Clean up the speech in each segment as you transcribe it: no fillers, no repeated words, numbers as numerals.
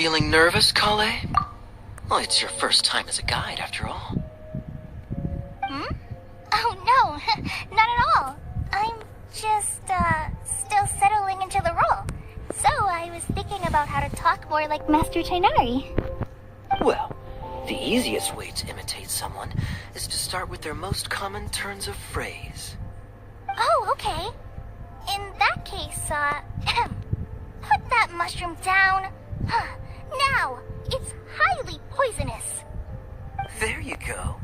Feeling nervous, Kale? Well, it's your first time as a guide, after all. Hmm? Oh, no. Not at all. I'm just, still settling into the role. So I was thinking about how to talk more like Master Tainari. Well, the easiest way to imitate someone is to start with their most common turns of phrase. Oh, okay. In that case, put that mushroom down. Now, it's highly poisonous. There you go.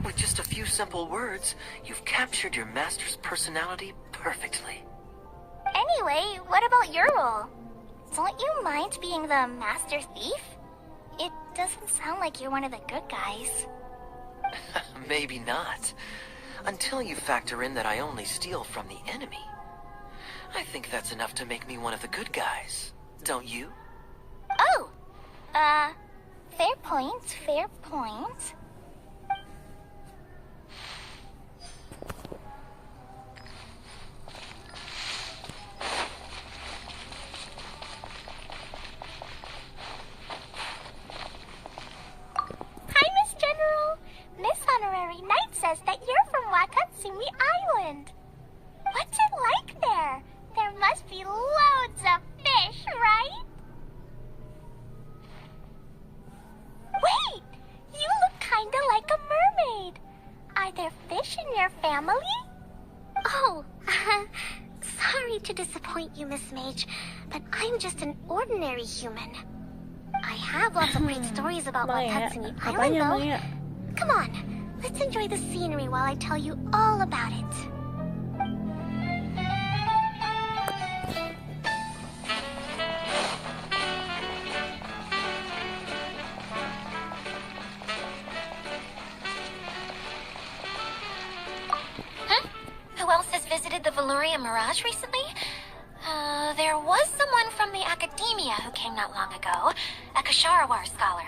With just a few simple words, you've captured your master's personality perfectly. Anyway, what about your role? Don't you mind being the master thief? It doesn't sound like you're one of the good guys. Maybe not. Until you factor in that I only steal from the enemy. I think that's enough to make me one of the good guys. Don't you? Oh! Fair point, fair point. Hi, Miss General. Miss Honorary Knight says that you're from Wakatsumi Island. What's it like there? There must be loads of fish, right? Wait! You look kinda like a mermaid. Are there fish in your family? Oh, sorry to disappoint you, Miss Mage, but I'm just an ordinary human. I have lots of great stories about Wakatsumi Island, though. Come on, let's enjoy the scenery while I tell you all about it. Visited the Veluria Mirage recently? There was someone from the academia who came not long ago. A Kasharawar scholar.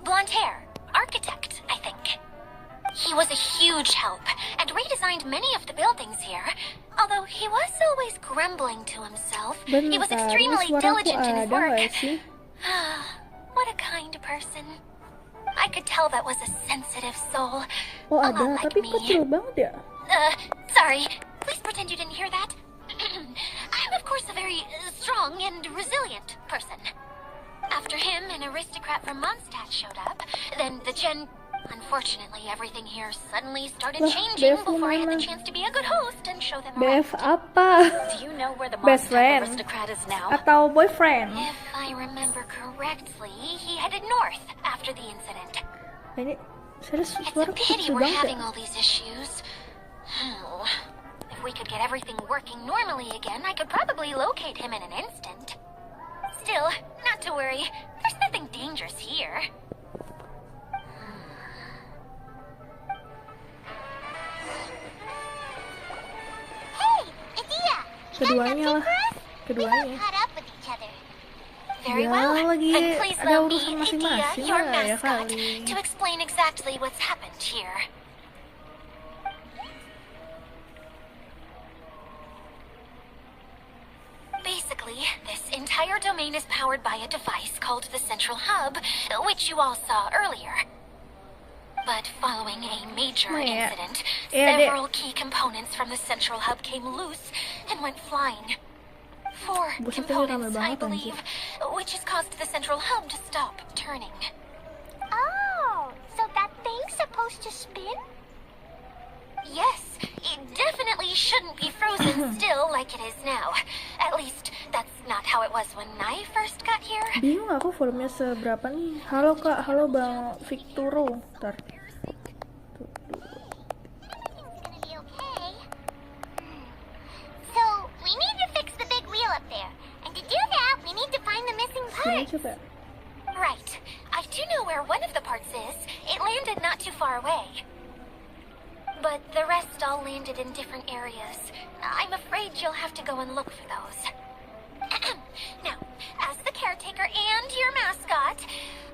Blonde hair. Architect, I think. He was a huge help, and redesigned many of the buildings here. Although he was always grumbling to himself. He was extremely diligent in his work. What a kind person. I could tell that was a sensitive soul. Oh, a ada, lot like tapi me. kecil banget ya. Sorry. Please pretend you didn't hear that. I'm, of course, a very strong and resilient person. After him, an aristocrat from Mondstadt showed up. Then the Unfortunately, everything here suddenly started Lah, changing BF before I had the mana? chance to be a good host and show them BF around. apa? Do you know where the Best monster friend aristocrat is now? atau boyfriend? If I remember correctly, he headed north after the incident. Ini serius It's a suara pity kecil we're banget ya? having all these issues. Oh, if we could get everything working normally again, I could probably locate him in an instant. Still, not to worry. There's nothing dangerous here. Hey, Adia! Keduanya lah, keduanya. Very Ya, well. lagi Then please ada let me, urusan masing-masing Adia, your lah ya mascot, kali. to explain exactly what's happened here. Basically, this entire domain is powered by a device called the Central Hub, which you all saw earlier. But following a major Yeah. incident, Yeah, they- several key components from the Central Hub came loose and went flying. 4 Buset, ini rame components, I banget, believe, which has caused the Central Hub to stop turning. Oh, so that thing's supposed to spin? Yes, it definitely shouldn't be frozen still like it is now. At least, that's not how it was when I first got here. Bingung aku volumenya seberapa nih. Halo kak, halo bang Victoro. Ntar. Everything's gonna be okay. So, we need to fix the big wheel up there. And to do that, we need to find the missing Sini part. coba. Right. I do know where one of the parts is. It landed not too far away. But the rest all landed in different areas. I'm afraid you'll have to go and look for those. Now, as the caretaker and your mascot,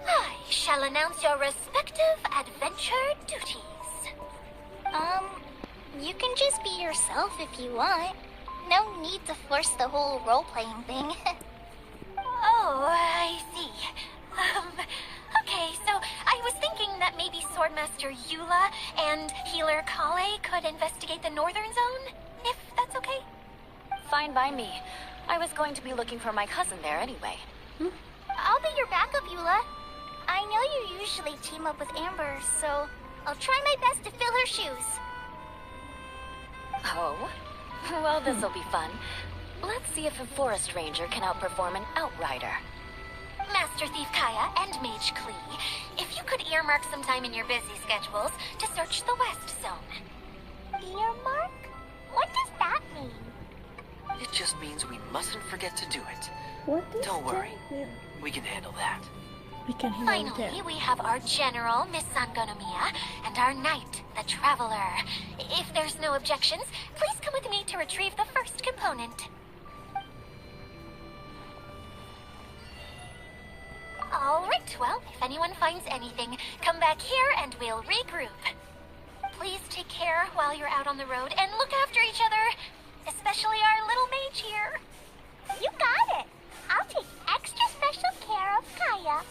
I shall announce your respective adventure duties. You can just be yourself if you want. No need to force the whole role-playing thing. Oh, I see. Okay, so I was thinking that maybe Swordmaster Eula and Healer Kale could investigate the northern zone, if that's okay? Fine by me. I was going to be looking for my cousin there anyway. I'll be your backup, Eula. I know you usually team up with Amber, so I'll try my best to fill her shoes. Oh? Well, this'll be fun. Let's see if a forest ranger can outperform an outrider. Master Thief Kaya and Mage Klee, if you could earmark some time in your busy schedules to search the west zone. Earmark? What does that mean? It just means we mustn't forget to do it. What is Don't worry. that? We can handle that. We can handle Finally, that. we have our General, Miss Sangonomiya, and our Knight, the Traveler. If there's no objections, please come with me to retrieve the first component. Alright, well, if anyone finds anything, come back here and we'll regroup. Please take care while you're out on the road and look after each other, especially our little mage here. You got it. I'll take extra special care of Kaya.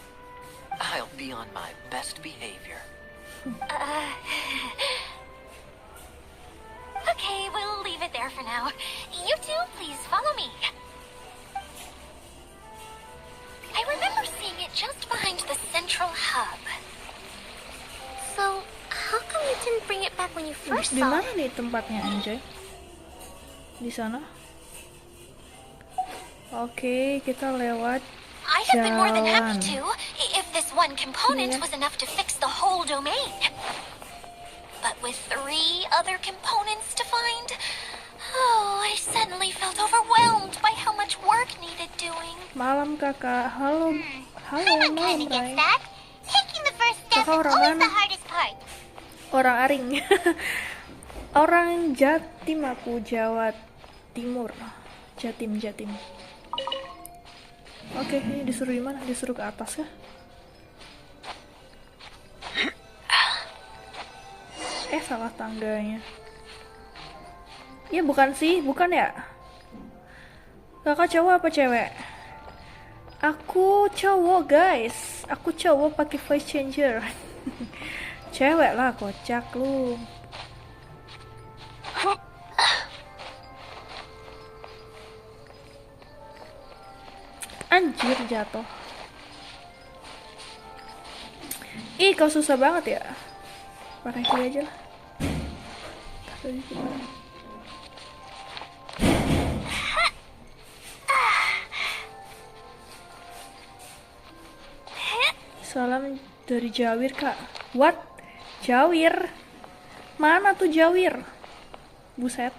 I'll be on my best behavior. Okay, we'll leave it there for now. You two, please follow me. I remember seeing it just behind the central hub. So, how come you didn't bring it back when you first Di saw mana it? nih tempatnya anjay? Di sana. Oke, kita lewat I'd have been more than happy jalan. to, if this one component Yeah. was enough to fix the whole domain. But with 3 other components to find, oh, I suddenly felt overwhelmed by how much work needed doing. Malam kakak, halo, halo I'm malam kinda against Ray. that. Taking the first step Kakak is orang always mana? the hardest part. Orang Aring. Orang Jatim aku, Jawa Timur. Jatim. Oke, ini disuruh di mana? Disuruh ke atas ya? Salah tangganya. Ya bukan ya? Kakak cowok apa cewek? Aku cowok guys. Aku cowok pakai voice changer. Cewek lah, kocak lu. Anjir, jatuh. Ih, kau susah banget ya. Parahi aja lah. Tadi gimana? Salam dari Jawir, Kak. What? Jawir? Mana tuh Jawir? Buset.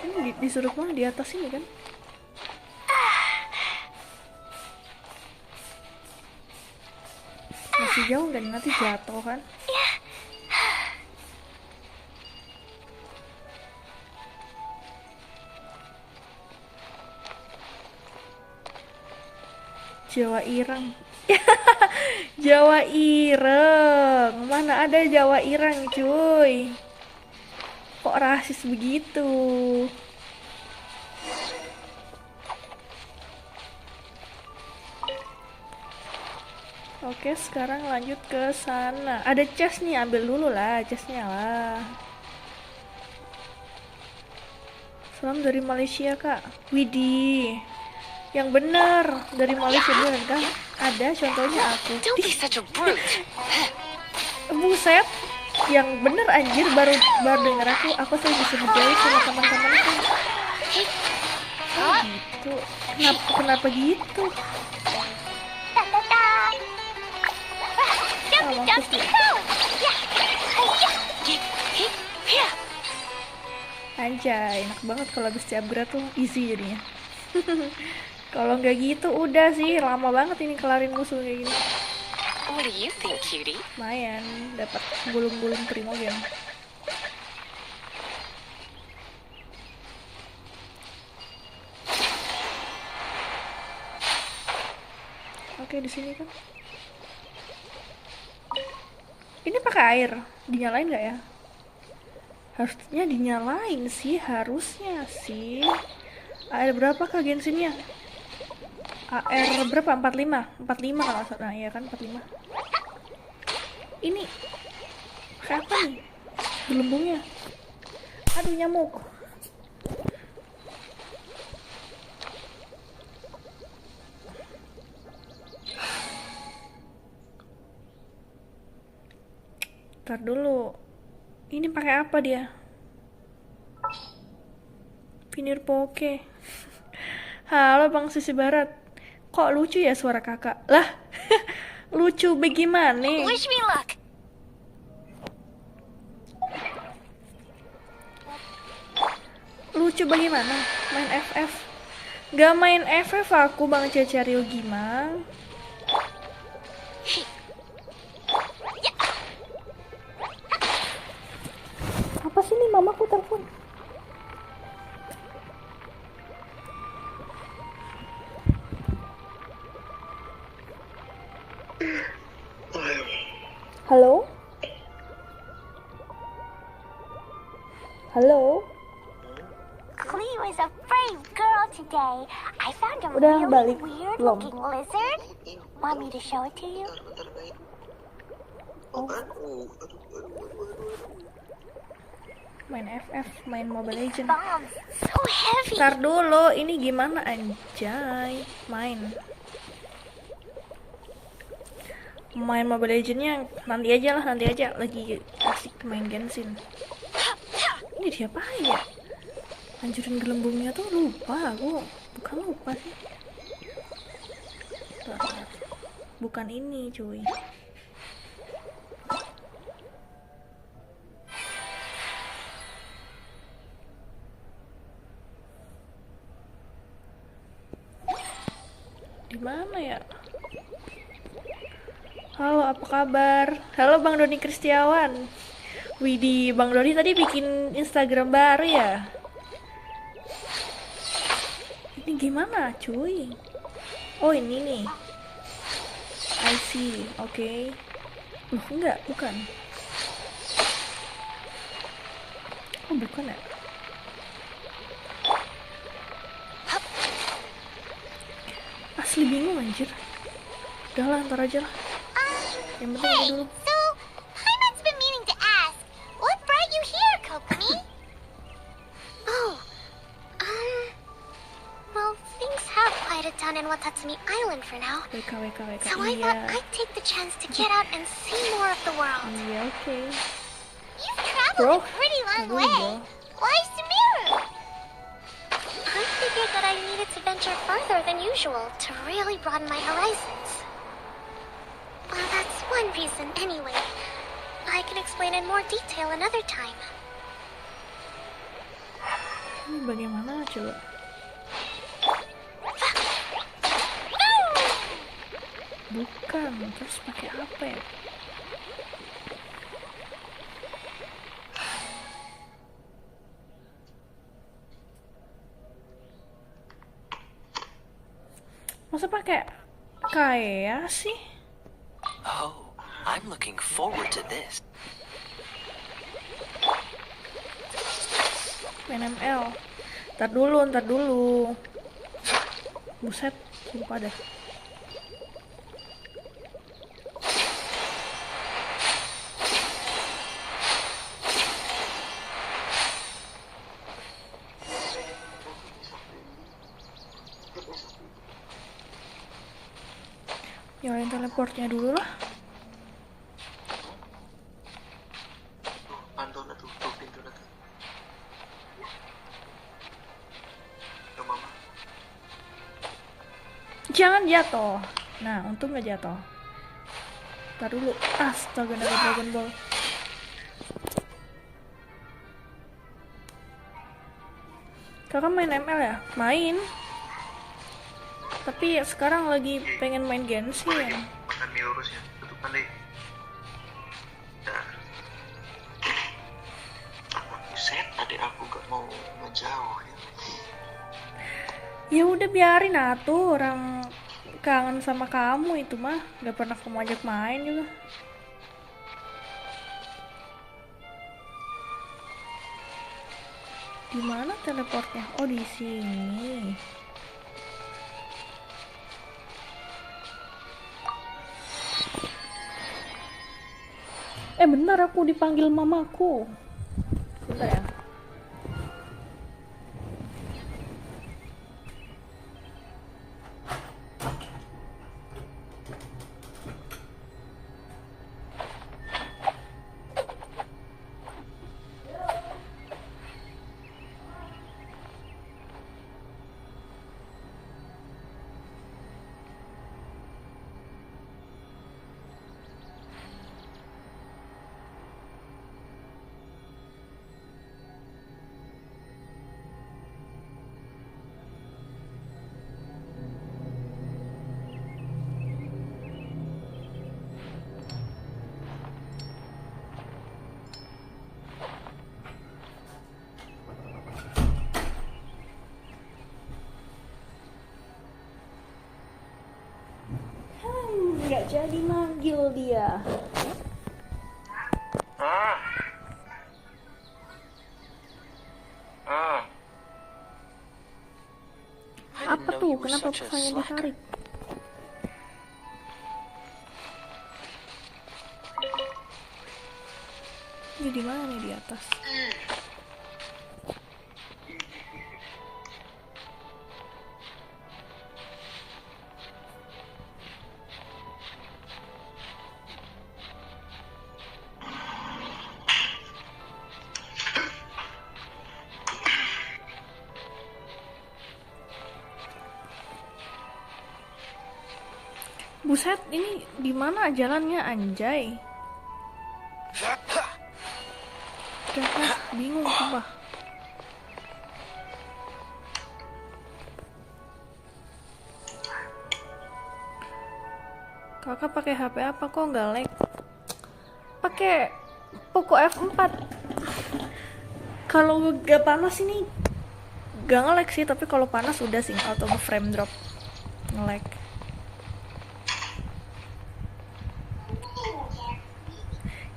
Ini disuruh mana di atas ini kan? Masih jauh nggak nih? Nanti jatuh kan? Jawa Ireng. Jawa Ireng. Mana ada Jawa Ireng, cuy. Kok rasis begitu? Oke, sekarang lanjut ke sana. Ada chest nih, ambil dulu lah chestnya lah. Salam dari Malaysia, Kak. Widih. Yang bener dari Malaysia bener kan? Ada contohnya aku. Don't be such a brute. Buset, yang bener anjir, baru denger aku sering disuruh jauh sama teman-temanku. Oh gitu. Kenapa gitu? Mampus ya. Anjay, enak banget kalau habis upgrade tuh easy jadinya. Kalau nggak gitu udah sih lama banget ini kelarin musuh kayak gini. What do you think, cutie? Lumayan dapat gulung-gulung Terima game. Oke, di sini kan. Ini pakai air, dinyalain nggak ya? Harusnya dinyalain sih, harusnya sih. Air berapa kah Genshinnya? AR berapa? 45 kalau nggak salah. Nah, iya kan 45. Ini pakai apa nih? Gelembungnya. Aduh, nyamuk. Ntar dulu. Ini pakai apa dia? Pinir poke. Halo Bang Sisi Barat. Kok lucu ya suara kakak? Lah, lucu bagaimana? Wish me luck. Lucu bagaimana? Main FF? Gak main FF aku Bang Cecario gimana? Apa sih nih mamaku telepon? Halo? Halo? Clee was a brave girl today. I found a Udah really balik weird belum? looking lizard. Want me to show it to you? Main FF, main Mobile Legend. Bombs, so heavy. Ntar dulu, ini gimana anjay? Main Mobile Legends-nya nanti aja lagi asik main Genshin. Ini dia apa ya? Hancurin gelembungnya tuh lupa aku. Bukan lupa sih. Bentar. Bukan ini cuy. Di mana ya? Halo, apa kabar? Halo Bang Doni Kristiawan. Widih, Bang Doni tadi bikin Instagram baru ya? Ini gimana cuy? Oh ini nih. I see, oke. Enggak, bukan. Oh bukan ya? Asli bingung anjir. Udah lah, ntar aja lah. Yang penting ini dulu. So, Paimon's been meaning to ask, what brought you here, Kokomi? Oh, in Watatsumi Island for now. WK, So I thought iya. I'd take the chance to get out and see more of the world. Iya, oke. You've traveled a pretty long Bro. way. Why Sumeru? I figured that I needed to venture further than usual to really broaden my horizons. Well, that's one reason anyway. I can explain in more detail another time. Ini bagaimana coba? Bukan, terus pakai apa ya? Masa pakai kayak sih? Oh, I'm looking forward to this. ML. Ntar dulu. Buset, sumpah dah. Nyalain teleportnya dulu lah. Pantau tuh pintu tuh. Ke mama. Jangan jatuh. Nah, untung gak jatuh. Ntar dulu. Astaga, naga Dragon Ball. Kakak main ML ya? Main. Tapi ya sekarang lagi pengen main Genshin. Makan mie lurus ya. Tutupan deh. Nah. Buset, adik aku gak mau ngejauh ya. Ya udah biarin atuh, orang kangen sama kamu itu mah. Gak pernah kamu ajak main juga. Di mana teleportnya? Oh, di sini. Bentar, aku dipanggil mamaku. Bentar ya. Nggak jadi manggil dia. Apa tuh? Kenapa pesannya ditarik? Ini di mana nih, di atas? Buset, ini di mana jalannya, anjay? Kakak bingung sumpah. Kakak pakai HP apa kok nggak lag? Pakai Poco F4. Kalau nggak panas ini nggak nge-lag sih, tapi kalau panas udah sih auto frame drop, nge-lag.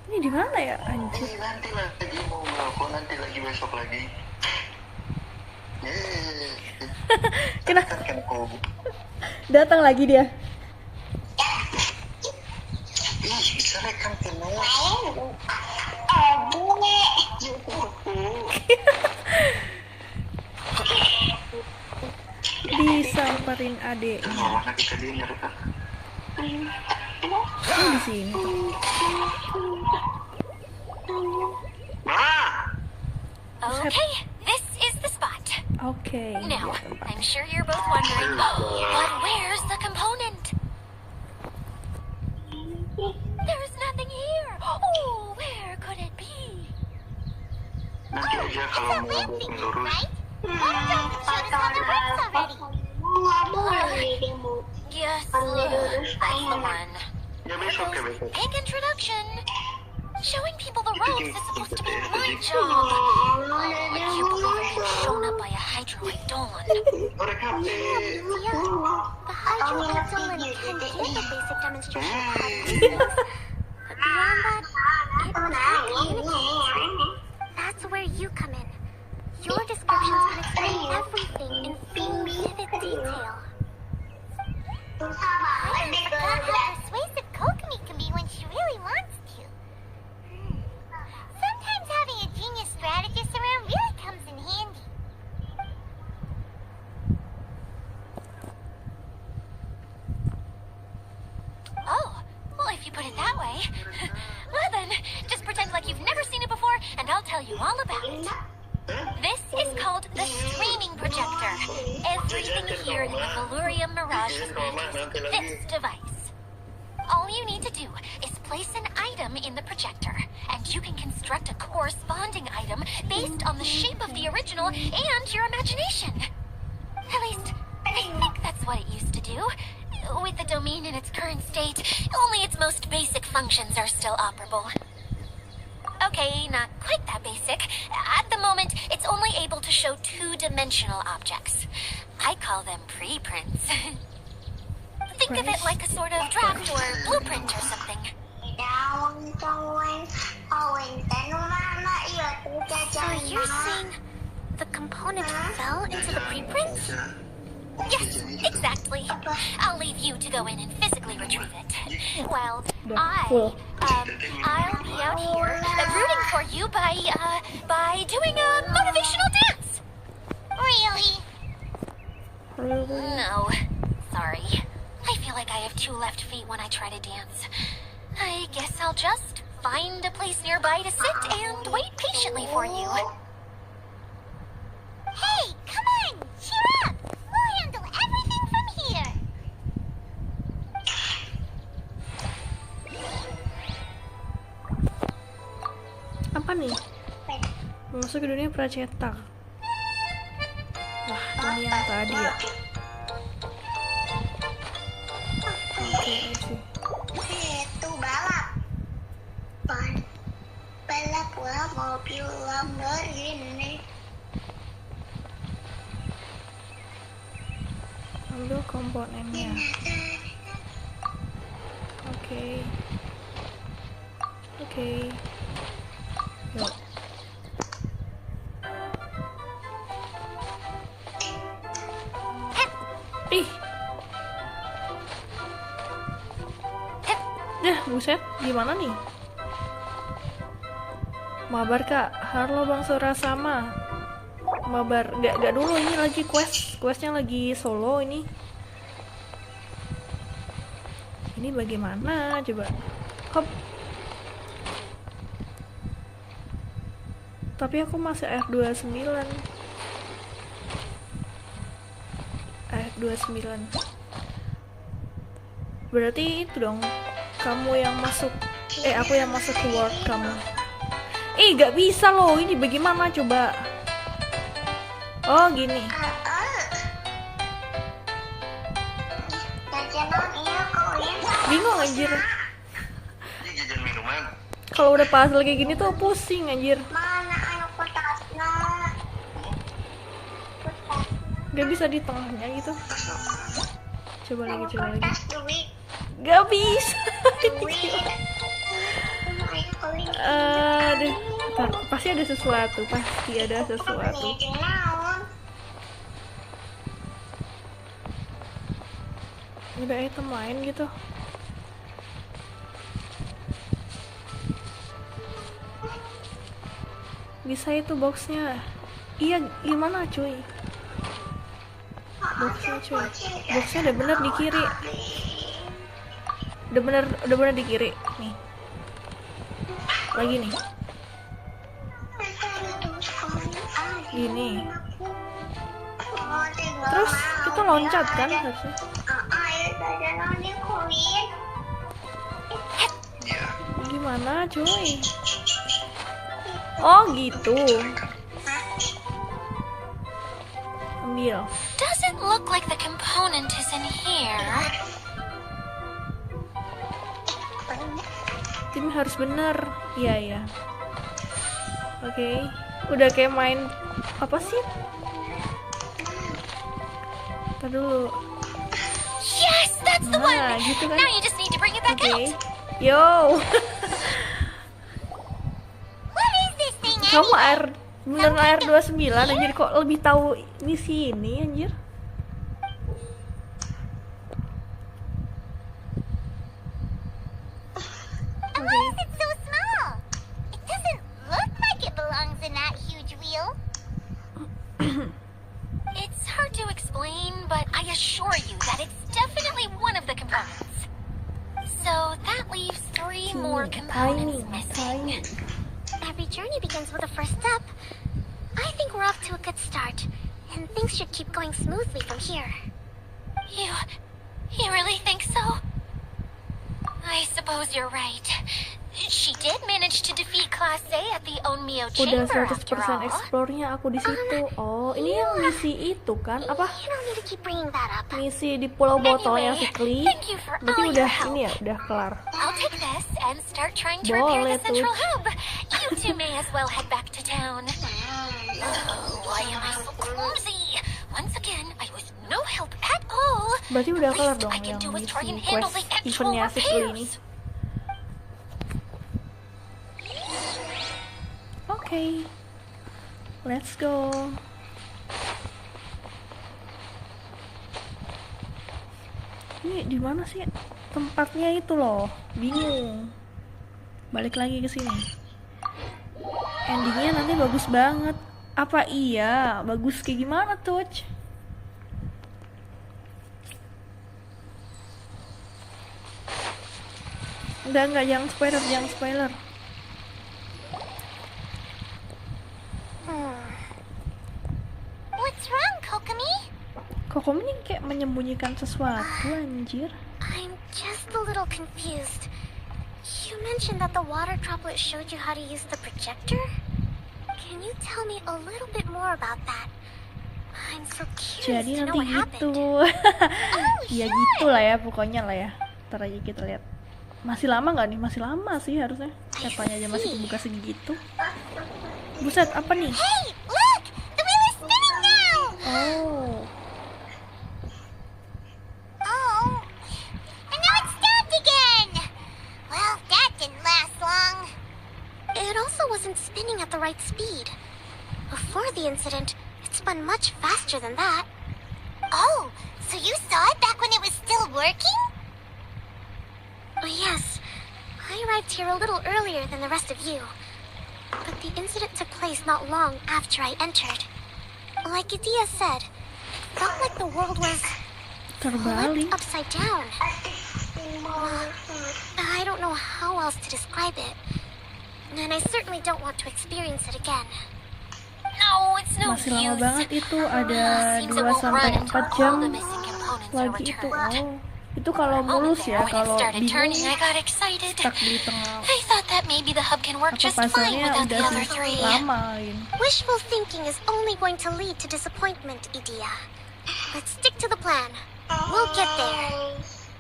Ini di mana ya, anjir? Nanti lagi mau ngerokok, nanti lagi besok lagi. Kenapa? Kan kau Datang lagi dia. bisa rekam kenal. Disamperin nyariin adeknya. Mana kita dia nyari kakak? Oh, di sini tuh. Okay, this is the spot. Oke. Now, I'm sure you're both wondering, but where's the component? There's nothing here. Oh, where could it be? Nanti aja kalau mau buat lurus. Yes, that's the one. Ya besok ya besok. Big introduction. Showing people the ropes is supposed to be my job. Would you believe I'm being shown up by a Hydroid Dolan? Korek HP. The Hydroid Dolan can give a basic demonstration of how to use things. But beyond that, it communicates. That's where you come in. Your descriptions can explain everything in vivid detail. I forgot how persuasive Kokomi can be when she really wants to. Sometimes having a genius strategist around really comes in handy. Oh, well, if you put it that way. Well then, just pretend like you've never seen it before, and I'll tell you all about it. This is called the streaming projector. Everything here in the Valurium Mirage is made using this device. All you need to do is place an item in the projector, and you can construct a corresponding item based on the shape of the original and your imagination. At least, I think that's what it used to do. With the domain in its current state, only its most basic functions are still operable. Okay, not quite that basic. At the moment, it's only able to show two-dimensional objects. I call them preprints. Think of it like a sort of draft or blueprint or something. So you're saying the component fell into the preprints? Yes, exactly. I'll leave you to go in and physically retrieve it. Well, I'll be out here rooting for you by doing a motivational dance. Really? No, sorry. I feel like I have two left feet when I try to dance. I guess I'll just find a place nearby to sit and wait patiently for you. Hey, come on! Cheer up! We'll handle everything from here! Apa nih? Masuk ke dunia pracetak. Wah, ini yang tadi ya. Oke, sih. Itu balap. Balap mobil Lamborghini. Ambil komponennya. Oke. Yuk. Ih. Buset, gimana nih? Mabar kak, halo bang Surasama. Mabar, gak dulu, ini lagi questnya lagi solo ini. Ini bagaimana coba? Hop. Tapi aku masih F29. F29. Berarti itu dong. Kamu yang masuk, aku yang masuk ke world kamu. Gak bisa loh, ini bagaimana coba? Oh gini. Bingung anjir. Ini jajan minuman. Kalau udah puzzle kayak gini tuh pusing anjir. Gak bisa di tengahnya gitu. Coba lagi. Gak bisa. Aduh, pasti ada sesuatu. Ada item lain gitu. Bisa itu boxnya. Iya, gimana cuy? Boxnya cuy. Boxnya udah bener di kiri. Udah bener di kiri. Nih. Lagi nih. Gini. Terus kita loncat kan harusnya. Gimana cuy? Oh gitu. Ambil. Doesn't look like the component is in here. Tim harus bener. Iya. Oke. Udah kayak main apa sih? Ntar dulu. Yes, that's the one. Nah, gitu kan. Now you just need to bring it back Oke. out. Yo. What is this thing, Kamu anyway? beneran air 29 anjir, kok lebih tahu misi ini anjir. And why is it so small? It doesn't look like it belongs in that huge wheel. It's hard to explain, but I assure you that it's definitely one of the components. So that leaves 3 more components missing. Every journey begins with a first step. I think we're off to a good start, and things should keep going smoothly from here. You really think so? I suppose you're right. She did manage to defeat Class A at the Onmyo Udah Chamber after 100% all. explore-nya aku di situ. Oh, ini yang misi itu kan? Apa? You don't need to keep bringing that up. Misi di Pulau Botol yang si Kli. Thank you for Berarti all udah your help. ini ya, udah kelar. I'll take this and start trying to repair Boleh the central tuh. hub. You two may as well head back to town. Oh, why am I so clumsy? Once again, I was no help at all. Berarti udah The kelar least dong I can yang do is try and misi handle quest the actual eventnya si Kli ini. repairs. Oke. Let's go. Ini di mana sih tempatnya itu loh? Bingung. Balik lagi ke sini. Endingnya nanti bagus banget. Apa iya? Bagus kayak gimana tuh? Enggak, jangan spoiler. What's wrong, Kokomi? Kok ini kayak menyembunyikan sesuatu anjir. I'm just a little confused. You mentioned that the water droplet showed you how to use the projector? Can you tell me a little bit more about that? I'm so curious Jadi to know nanti what gitu. happened. Ya gitu lah ya pokoknya lah ya. Ntar aja kita lihat. Masih lama nggak nih? Masih lama sih harusnya. Katanya aja masih kebuka segitu. Buset, apa nih? Hey, look! The wheel is spinning now! Oh, Oh. And now it's stopped again! Well, that didn't last long. It also wasn't spinning at the right speed. Before the incident, it spun much faster than that. Oh, so you saw it back when it was still working? Yes. I arrived here a little earlier than the rest of you. But the incident took place not long after I entered. Like Idia said, it felt like the world was terbalik. flipped upside down. I don't know how else to describe it. And I certainly don't want to experience it again. No, it's no Masih lama use. banget itu, ada Seems it 2 won't sampai run until 4 jam all the missing components are lagi itu. returned. Oh, itu kalau mulus ya, When it kalau started turning, I bingung got excited. stuck di tengah I thought that maybe the hub can work apa just fine puzzle-nya without the udah other sih 3. lama ini. Wishful thinking is only going to lead to disappointment, Idia. Let's stick to the plan. We'll get there.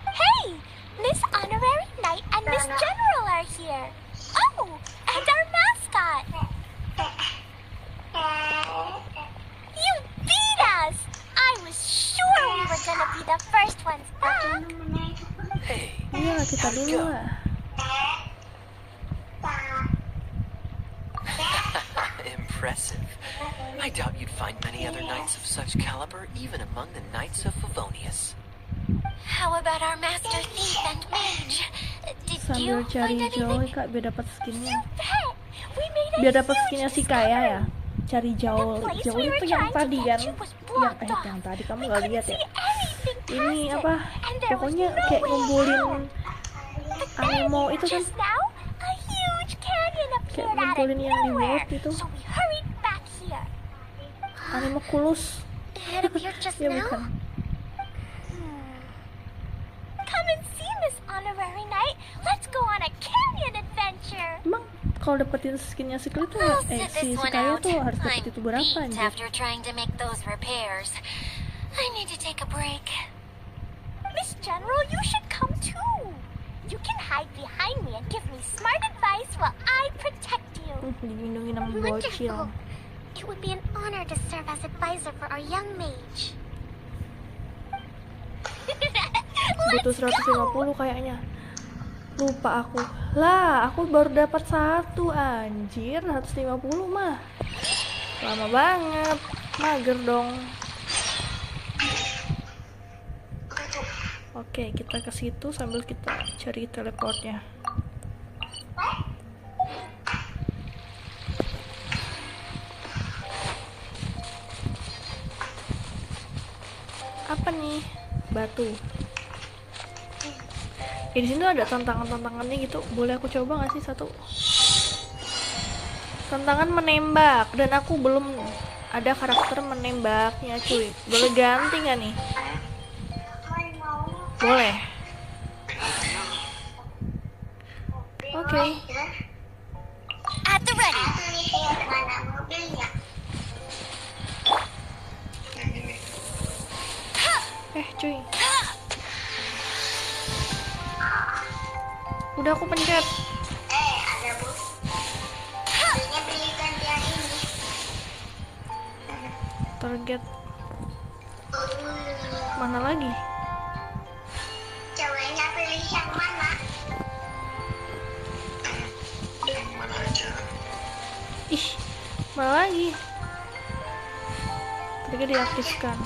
Hey! Miss Honorary Knight and Miss General are here. Oh, and our mascot. You beat us! I was sure we were gonna be the first ones back. Hey, Iya, kita how'd it dulu go? lah. Impressive. I doubt you'd find many other knights of such caliber even among the knights of Favonius. How about our master thief and mage? Did you Sambil cari find Joy anything? kak biar dapat skinnya. Bet! We made a Biar dapat huge skinnya si Kaya ya. cari Jaol. Jaol itu yang tadi kan, yang tadi kamu nggak lihat ya? Ini apa? Pokoknya kayak ngumpulin animo itu kan, kayak ngumpulin yang di buat itu. Animo kulus. Ya bukan. Come and see Miss Honorary Knight. Let's go on a canyon adventure. Emang kalau dapetin skinnya si Kli tuh, si Kaya tuh harus dapet itu berapa anjir? After trying to make those repairs, I need to take a break. Miss General, you should come too. You can hide behind me and give me smart advice while I protect you. Dilindungi sama bocil. Wonderful. It would be an honor to serve as advisor for our young mage. Butuh 150 kayaknya. Lupa aku. Lah, aku baru dapat 1 anjir. 150 mah lama banget. Mager dong. Oke, kita ke situ sambil kita cari teleportnya. Apa nih? Batu. Di sini ada tantangannya gitu. Boleh aku coba nggak sih satu? Tantangan menembak, dan aku belum ada karakter menembaknya, cuy. Boleh ganti nggak nih? Boleh. Oke. At the ready. Yang ini. Cuy. Udah aku pencet. Ada bu. Belinya beli gantian ini. Target. Mana lagi? Ceweknya pilih yang mana? Yang mana aja. Ih, mana lagi? Target diaktifkan.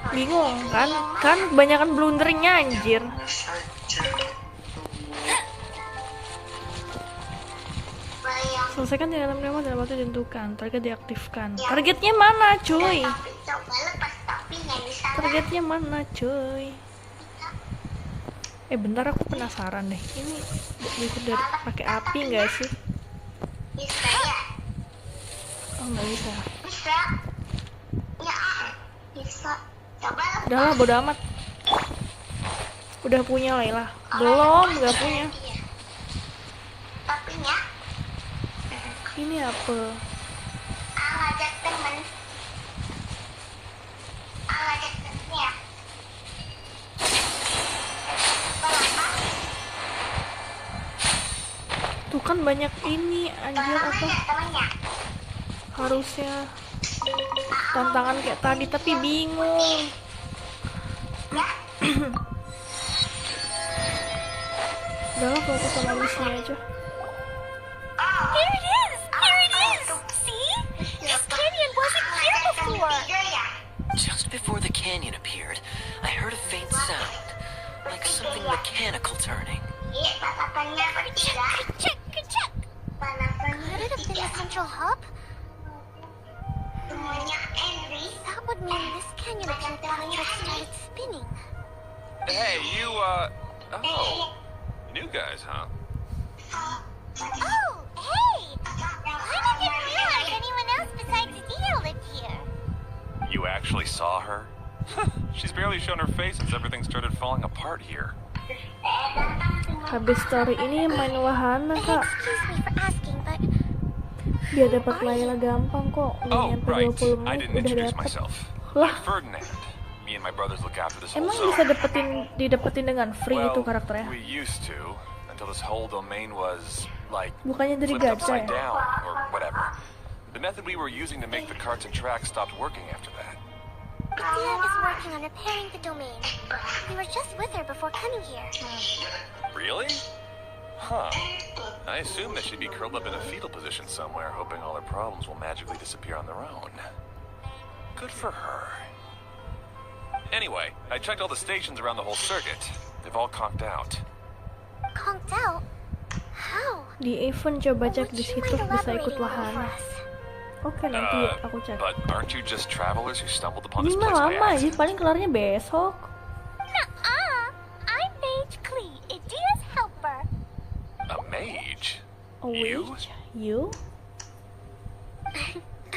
Bingung kan? Kan kebanyakan blundernya anjir. Selesaikan tindakan penembak dalam waktu ditentukan. Target diaktifkan. Targetnya mana, cuy? Targetnya mana, cuy? Bentar, aku penasaran deh. Ini bisa dari pakai api nggak sih? Bisa ya? Oh, nggak bisa. Bisa. Ya, bisa. Coba Udah lah, bodo amat. Udah punya Layla? Belum, nggak punya. tapi ya, Ini apa? ngajak temen. Ngajak temen ya. Berapa? Tuh kan banyak ini, anjir apa? Temennya. Harusnya tantangan kayak tadi, tapi bingung. Udah lah, fokus sama misinya aja. Here it is! Here it is! See? This canyon wasn't here before. Just before the canyon appeared, I heard a faint sound, like something mechanical turning. Iya, balapannya bertiga. Check! Balapannya Could it have been the bertiga. central hub? Semuanya Henry. That would mean this canyon appeared when it started spinning. Hey, you, oh. New guys, huh? Oh, hey! I didn't realize anyone else besides Dio lived here. You actually saw her? She's barely shown her face since everything started falling apart here. Habis story ini main wahana, Kak. Excuse me for asking, but Biar dapat Layla gampang kok. Nggak Oh, nyampe right. 20 I menit didn't udah introduce dapat. myself. Lah, I'm Ferdinand. Me and my brothers look after this whole emang zone. bisa didapetin dengan free itu karakternya? we used to, until this whole domain was, like, Bukannya dari flipped Gacha upside ya? down, or whatever. The method we were using to make the carts and tracks stopped working after that. Dia is working on repairing the domain. We were just with her before coming here. Really? Huh. I assume that she'd be curled up in a fetal position somewhere, hoping all her problems will magically disappear on their own. Good for her. Anyway, I checked all the stations around the whole circuit. They've all conked out. Conked out? How? Di event coba cek di situ bisa ikut wahana. Oke, nanti aku cek. But aren't you just travelers who stumbled upon Ini this mah place by lama aja, accident? paling kelarnya besok. I'm Mage Klee, Idia's helper. A mage? Oh, You? wait, you?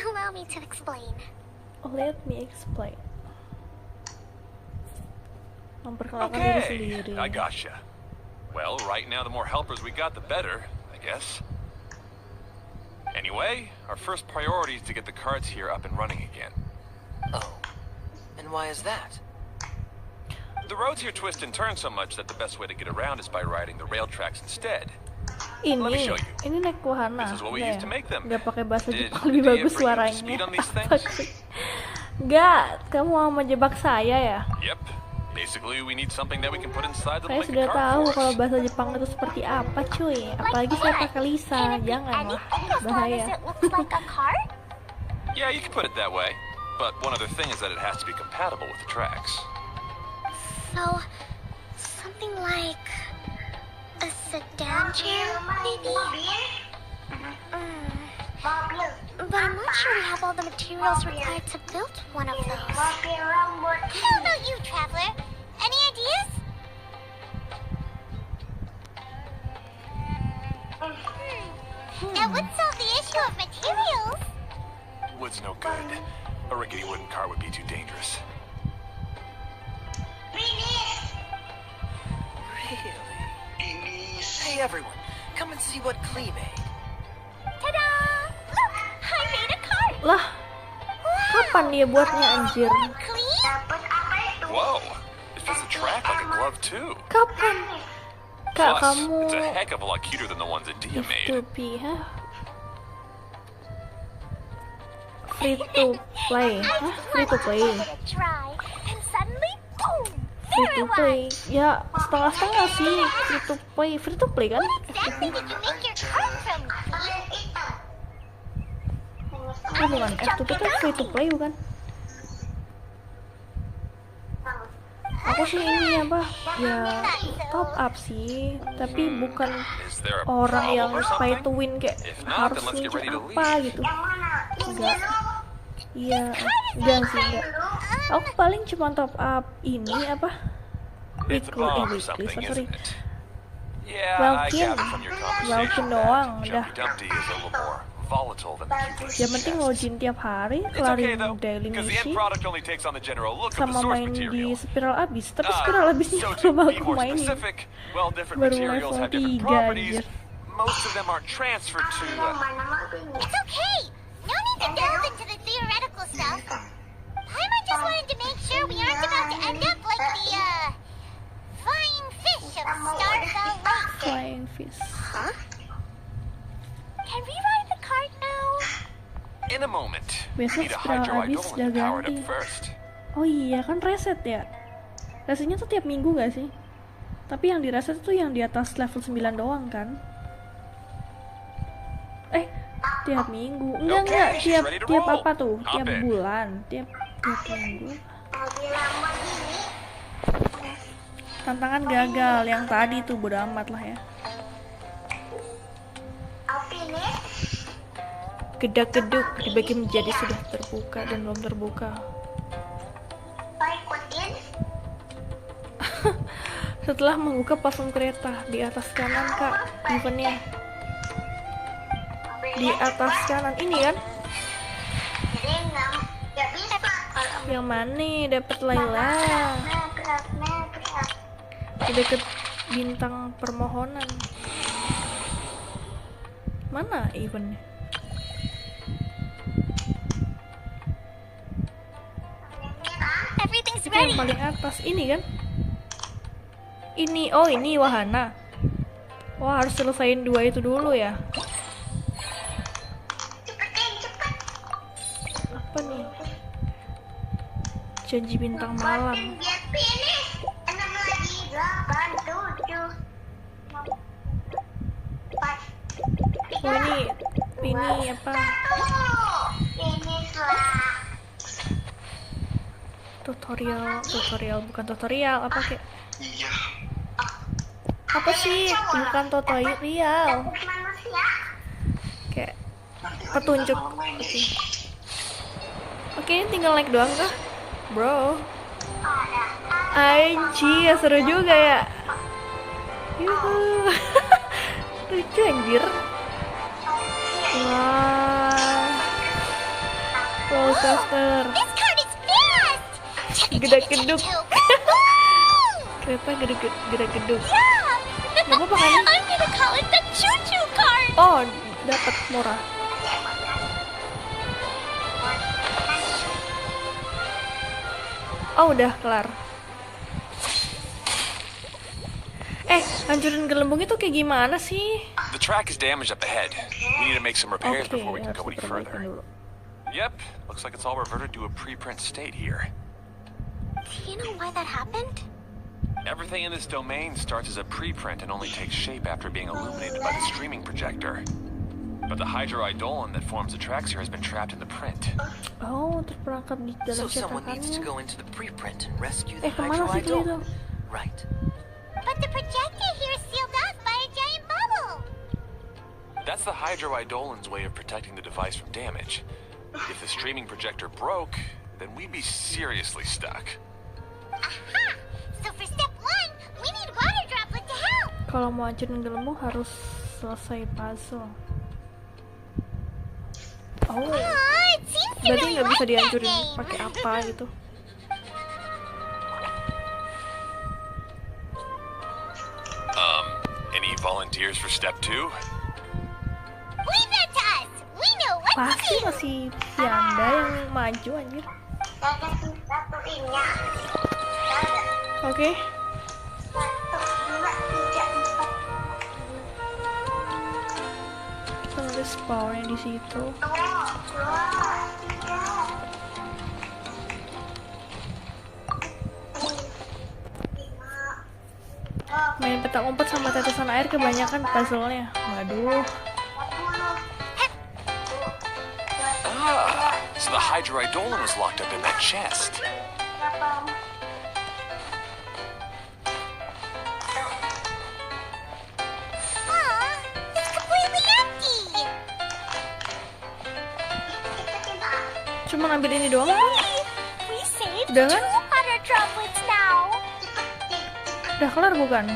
Allow me to explain. Let me explain. Memperkenalkan diri Okay, sendiri. I gotcha. Well, right now the more helpers we got, the better, I guess. Anyway, our first priority is to get the carts here up and running again. Oh. And why is that? The roads here twist and turn so much that the best way to get around is by riding the rail tracks instead. Let me show you. Ini naik wahana. This is what we used to make them. Nggak pakai bahasa Did Jepang, lebih Idia bagus bring you up to suaranya. speed on these things? Apa sih? Nggak, kamu mau menjebak saya ya? Yep. Basically, we need something that we can put inside that'll Saya make a sudah cart tahu for kalau us. bahasa Jepang itu seperti apa, cuy. Apalagi saya pakai Lisa, janganlah. Anything as long Bahaya. as it looks like a cart? Yeah, you can put it that way. But one other thing is that it has to be compatible with the tracks. So, something like a sedan chair, maybe? But I'm not sure we have all the materials required to build one of those. How about you, traveler? Any ideas? That would solve the issue of materials. Wood's no good. A rickety wooden cart would be too dangerous. Really? Hey everyone, come and see what Klee made. Ta-da! Look, I made a cart. Lah, kapan dia buatnya anjir? Klee? Whoa! It fits the track like a glove too. Kapan? Kak, Plus, kamu it's a heck of a lot cuter than the ones Idia made. F2P, hah? Free to play, hah? Free to play. Give it a try, and suddenly, boom! Free There to it play. was. Ya, setengah-setengah sih. Free to play kan? Exactly did you make your cart from, Klee? Ini bukan F2P kan free to play bukan? Aku sih ini apa? Ya top up sih, tapi bukan Is there a orang yang problem or pay something? to win kayak If not, harus then let's get ngincer ready to apa leave. gitu. Enggak. Iya, enggak sih enggak. Aku paling cuma top up ini apa? It's a Weekly, bomb or weekly, something, sorry. isn't it? Yeah, I Welkin. gather from your conversation Welkin doang, that udah. Jumpy Dumpty is a little more volatile than the cuties. Yang penting login tiap hari, It's okay kelarin though, daily because the end mission, product only takes on the general look of the sama source main di material. spiral abis. Tapi spiral abisnya So coba to be aku more mainin. specific, well, different Baru materials level have different 3 properties. anjir. Most of them aren't transferred to. It's okay. No need to delve into the theoretical stuff. Paimon just wanted to make sure we aren't about to end up like the, flying fish of Starfell Lake. Flying fish. Can we ride the cart now? In a moment. Besok We need a spiral hydro abis idol udah and power it ganti. up first. Oh iya kan reset ya. Resetnya tuh tiap minggu gak sih? Tapi yang di reset tuh yang di atas level 9 doang kan? Tiap minggu. Enggak, Okay, she's tiap ready to tiap roll. apa tuh? Hop Tiap in. bulan, tiap minggu. Tantangan gagal yang tadi tuh bodo amat lah ya. Gedak-geduk dibagi menjadi sudah terbuka dan belum terbuka. Setelah membuka platform kereta di atas kanan kak, eventnya di atas kanan ini kan? Yang mana nih dapet Laila? Di deket bintang permohonan. Mana eventnya? Everything's Itu yang ready. paling atas ini kan? Ini, oh ini wahana. Wah harus selesain 2 itu dulu ya. Apa nih? Janji bintang malam. Oh ini apa? Tutorial bukan tutorial apa kayak? Iya. Apa sih? Bukan tutorial. Kayak petunjuk. Oke, ini tinggal naik doang kah? Bro. Anjir, seru juga ya. Yuhu. Lucu anjir. Wah. Roller coaster. Gedak-geduk. Kereta gedak-geduk. Gak apa-apa kan? I'm gonna call it the choo-choo cart. Oh, dapat murah. Oh, udah kelar. Hancurin gelembung itu kayak gimana sih? The track is damaged up ahead. We need to make some repairs Oke, before we can harus go any diperbaikin further. dulu. Yep, looks like it's all reverted to a preprint state here. Do you know why that happened? Everything in this domain starts as a preprint and only takes shape after being illuminated by the streaming projector. But the hydroidolin that forms the tracks here has been trapped in the print. Oh, terperangkap di So dalam someone needs to cetakannya. go into the preprint and rescue the Kemana sih itu? hydroidolin. Right. But the projector here is sealed off by a giant bubble. That's the hydroidolin's way of protecting the device from damage. If the streaming projector broke, then we'd be seriously stuck. Aha! So for step 1, we need water droplet to help. Kalau mau hancurin gelembung harus selesai puzzle. Oh, Oh, it seems to berarti really nggak bisa like that dihancurin game. pakai apa gitu? Any volunteers for step 2? Leave that to us. We know what Pasti to do. masih Vianda yang maju anjir. Oke. Kita nanti spawnnya di situ. Main petak umpet sama tetesan air kebanyakan puzzle-nya. Waduh. Ah, so the hydroidolin was locked up in that chest. Aw, it's completely empty. Cuma ambil ini doang kan? We saved Udah kan? 2 water droplets now. Udah kelar bukan?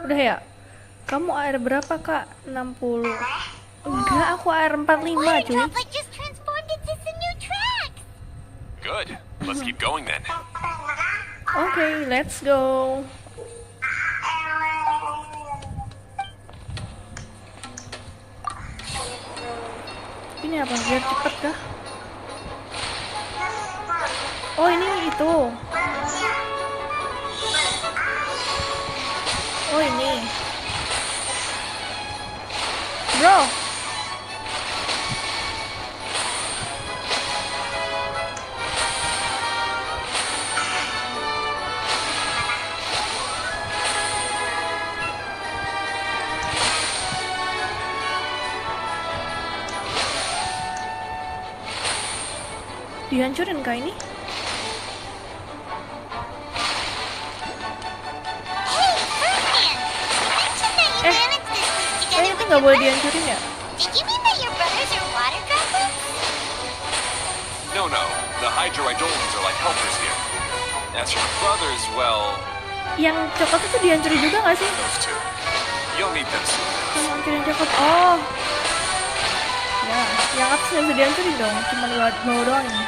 Udah ya? Kamu air berapa kak? 60. Enggak, aku air 45 Water cuy. droplet just transformed into some new tracks. Good. Let's keep going then. Oke, let's go. Ini apa? Biar cepet kah? Oh ini itu. Oh ini. Bro. Dihancurin kah ini? Hey, Ferdinand! Mention that you managed this place together Itu with nggak your boleh brothers. dihancurin ya? Did you mean that your brothers are water droplets? No. The hydroidolins are like helpers here. As for the brothers, well, Yang coklat itu dihancurin juga nggak sih? those two. You'll need them soon. Yang hancurin coklat. Oh. Ya, yang atas nggak bisa dihancurin dong. Cuma bawah doang ini.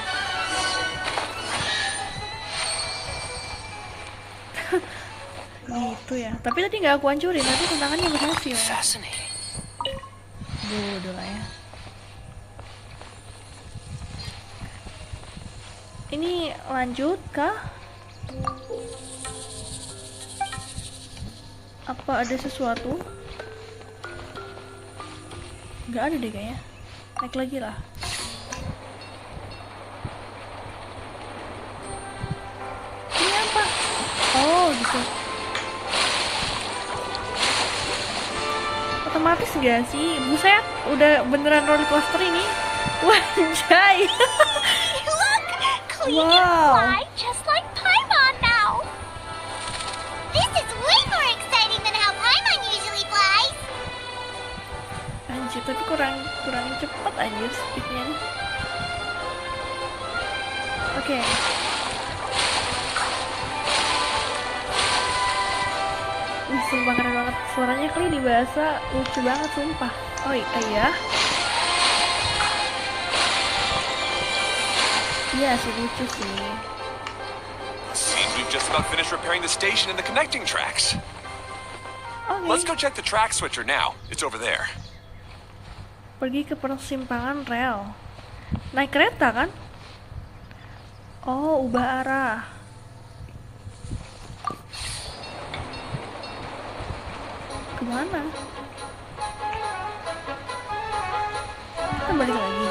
Gitu ya. Tapi tadi nggak aku hancurin. Nanti tentangannya berhasil. Fascinating. Bodoh lah ya. Ini lanjut kah? Apa ada sesuatu? Nggak ada deh kayaknya. Naik lagi lah. Ini apa? Oh gitu. Otomatis nggak sih? Buset, udah beneran roller coaster ini. Wah, anjay. Look! Clean Wow. and fly just like Paimon now. This is way more exciting than how Tapi kurang cepet aja speednya nih. Oke. Wih, sumpah keren banget. Suaranya kali di bahasa lucu banget, sumpah. Oh iya. Iya sih, lucu sih. Seems we've just about finished repairing the station and the connecting tracks. Oke. Let's go check the track switcher now. It's over there. Pergi ke persimpangan rel. Naik kereta kan? Oh, ubah arah. Kemana? Kita balik lagi.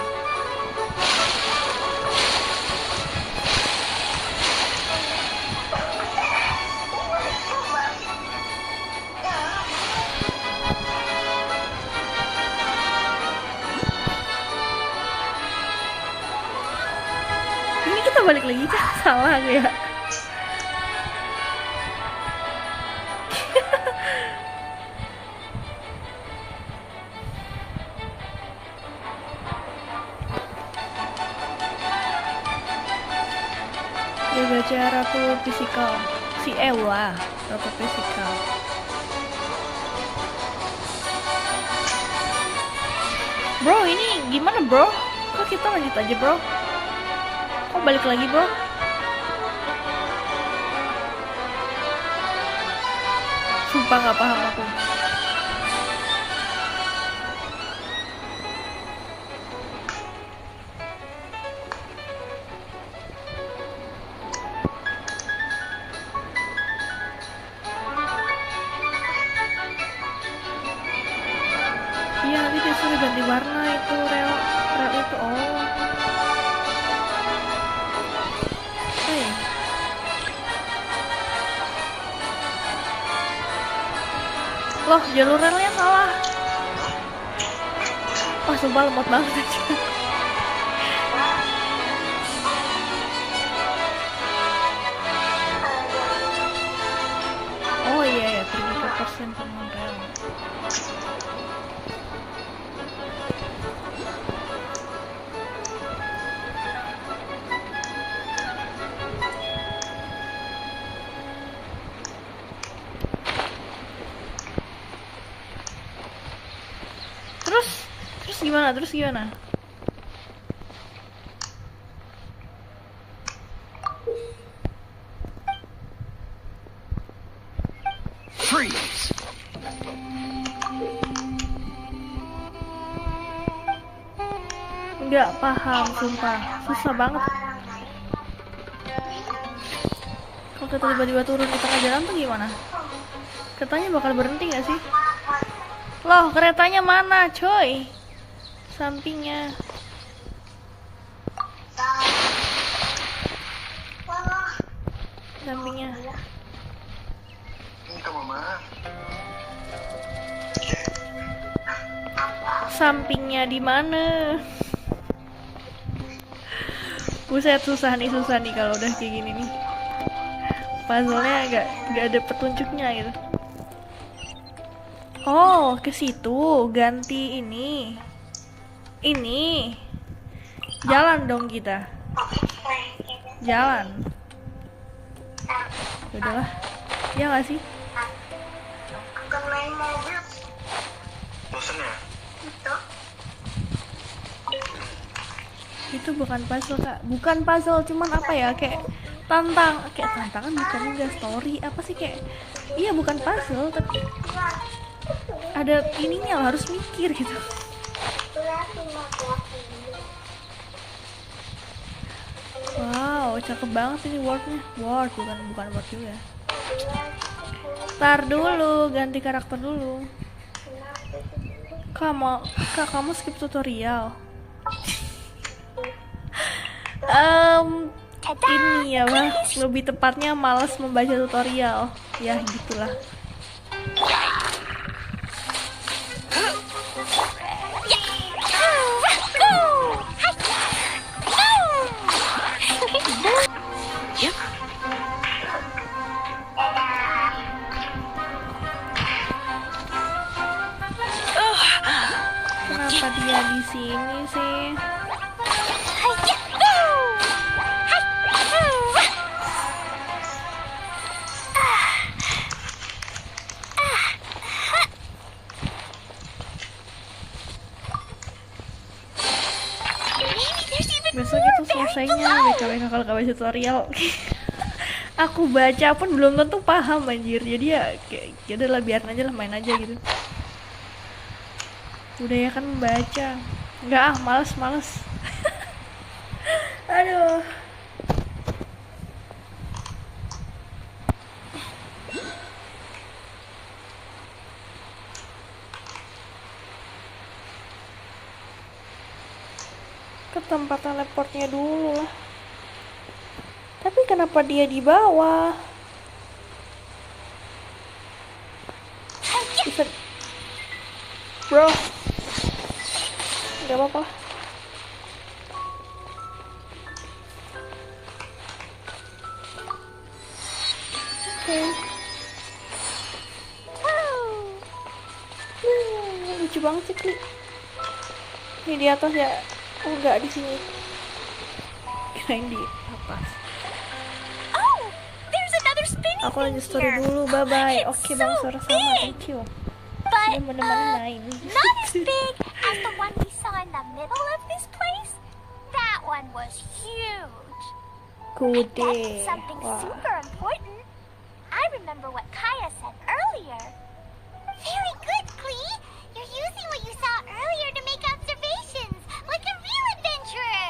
Ini kita balik lagi kan? Salah ya? Ya baca ratu fisikal. Si Ewa, ratu fisikal. Bro, ini gimana bro? Kok kita lanjut aja bro? Kok balik lagi bro? Sumpah gak paham aku. Iya, nanti disuruh ganti warna itu rel itu. Oh. Loh, jalur relnya salah. Wah, sumpah lemot banget aja. Oh iya ya, pergi ke persimpangan rel. Terus gimana? Freeze. Nggak paham, sumpah. Susah banget. Kalau kita tiba-tiba turun di tengah jalan tuh gimana? Keretanya bakal berhenti nggak sih? Loh, keretanya mana, coy? Sampingnya. Sampingnya. Sampingnya di mana? Buset, susah nih kalau udah kayak gini nih. Puzzle-nya nggak ada petunjuknya gitu. Oh, ke situ ganti ini. Jalan dong kita. Jalan. Udahlah. Ya nggak sih? Bosan ya? Itu bukan puzzle kak. Bukan puzzle, cuman apa ya, kayak tantangan bukan juga story apa sih, kayak iya bukan puzzle tapi ada ininya, harus mikir gitu. Wow, cakep banget ini wordnya. Word, bukan word juga. Ntar dulu, ganti karakter dulu. Kamu skip tutorial. Ini ya mas, lebih tepatnya malas membaca tutorial. Ya gitulah. Kenapa dia di sini sih? Besok itu selesainya BKW kalau KW tutorial. Aku baca pun belum tentu paham anjir. Jadi ya kayak ya udahlah biarin aja lah, main aja gitu. Udah ya kan membaca. Enggak ah, males. Aduh. Ke tempat teleportnya dulu lah. Tapi kenapa dia di bawah? Bisa, bro. Gak apa-apa. Oke. Lucu banget sih, Kli. Ini di atas ya. Oh, enggak di sini. Kirain di atas. Aku lanjut story dulu, bye-bye. Oke, Bang Sora sama, thank you. Sudah menemani main. Not as big as the one we saw in the middle of this place. That one was huge. Gede. That's something Wah. super important. I remember what Kaya said earlier. Very good, Klee. You're using what you saw earlier to make observations, like a real adventurer.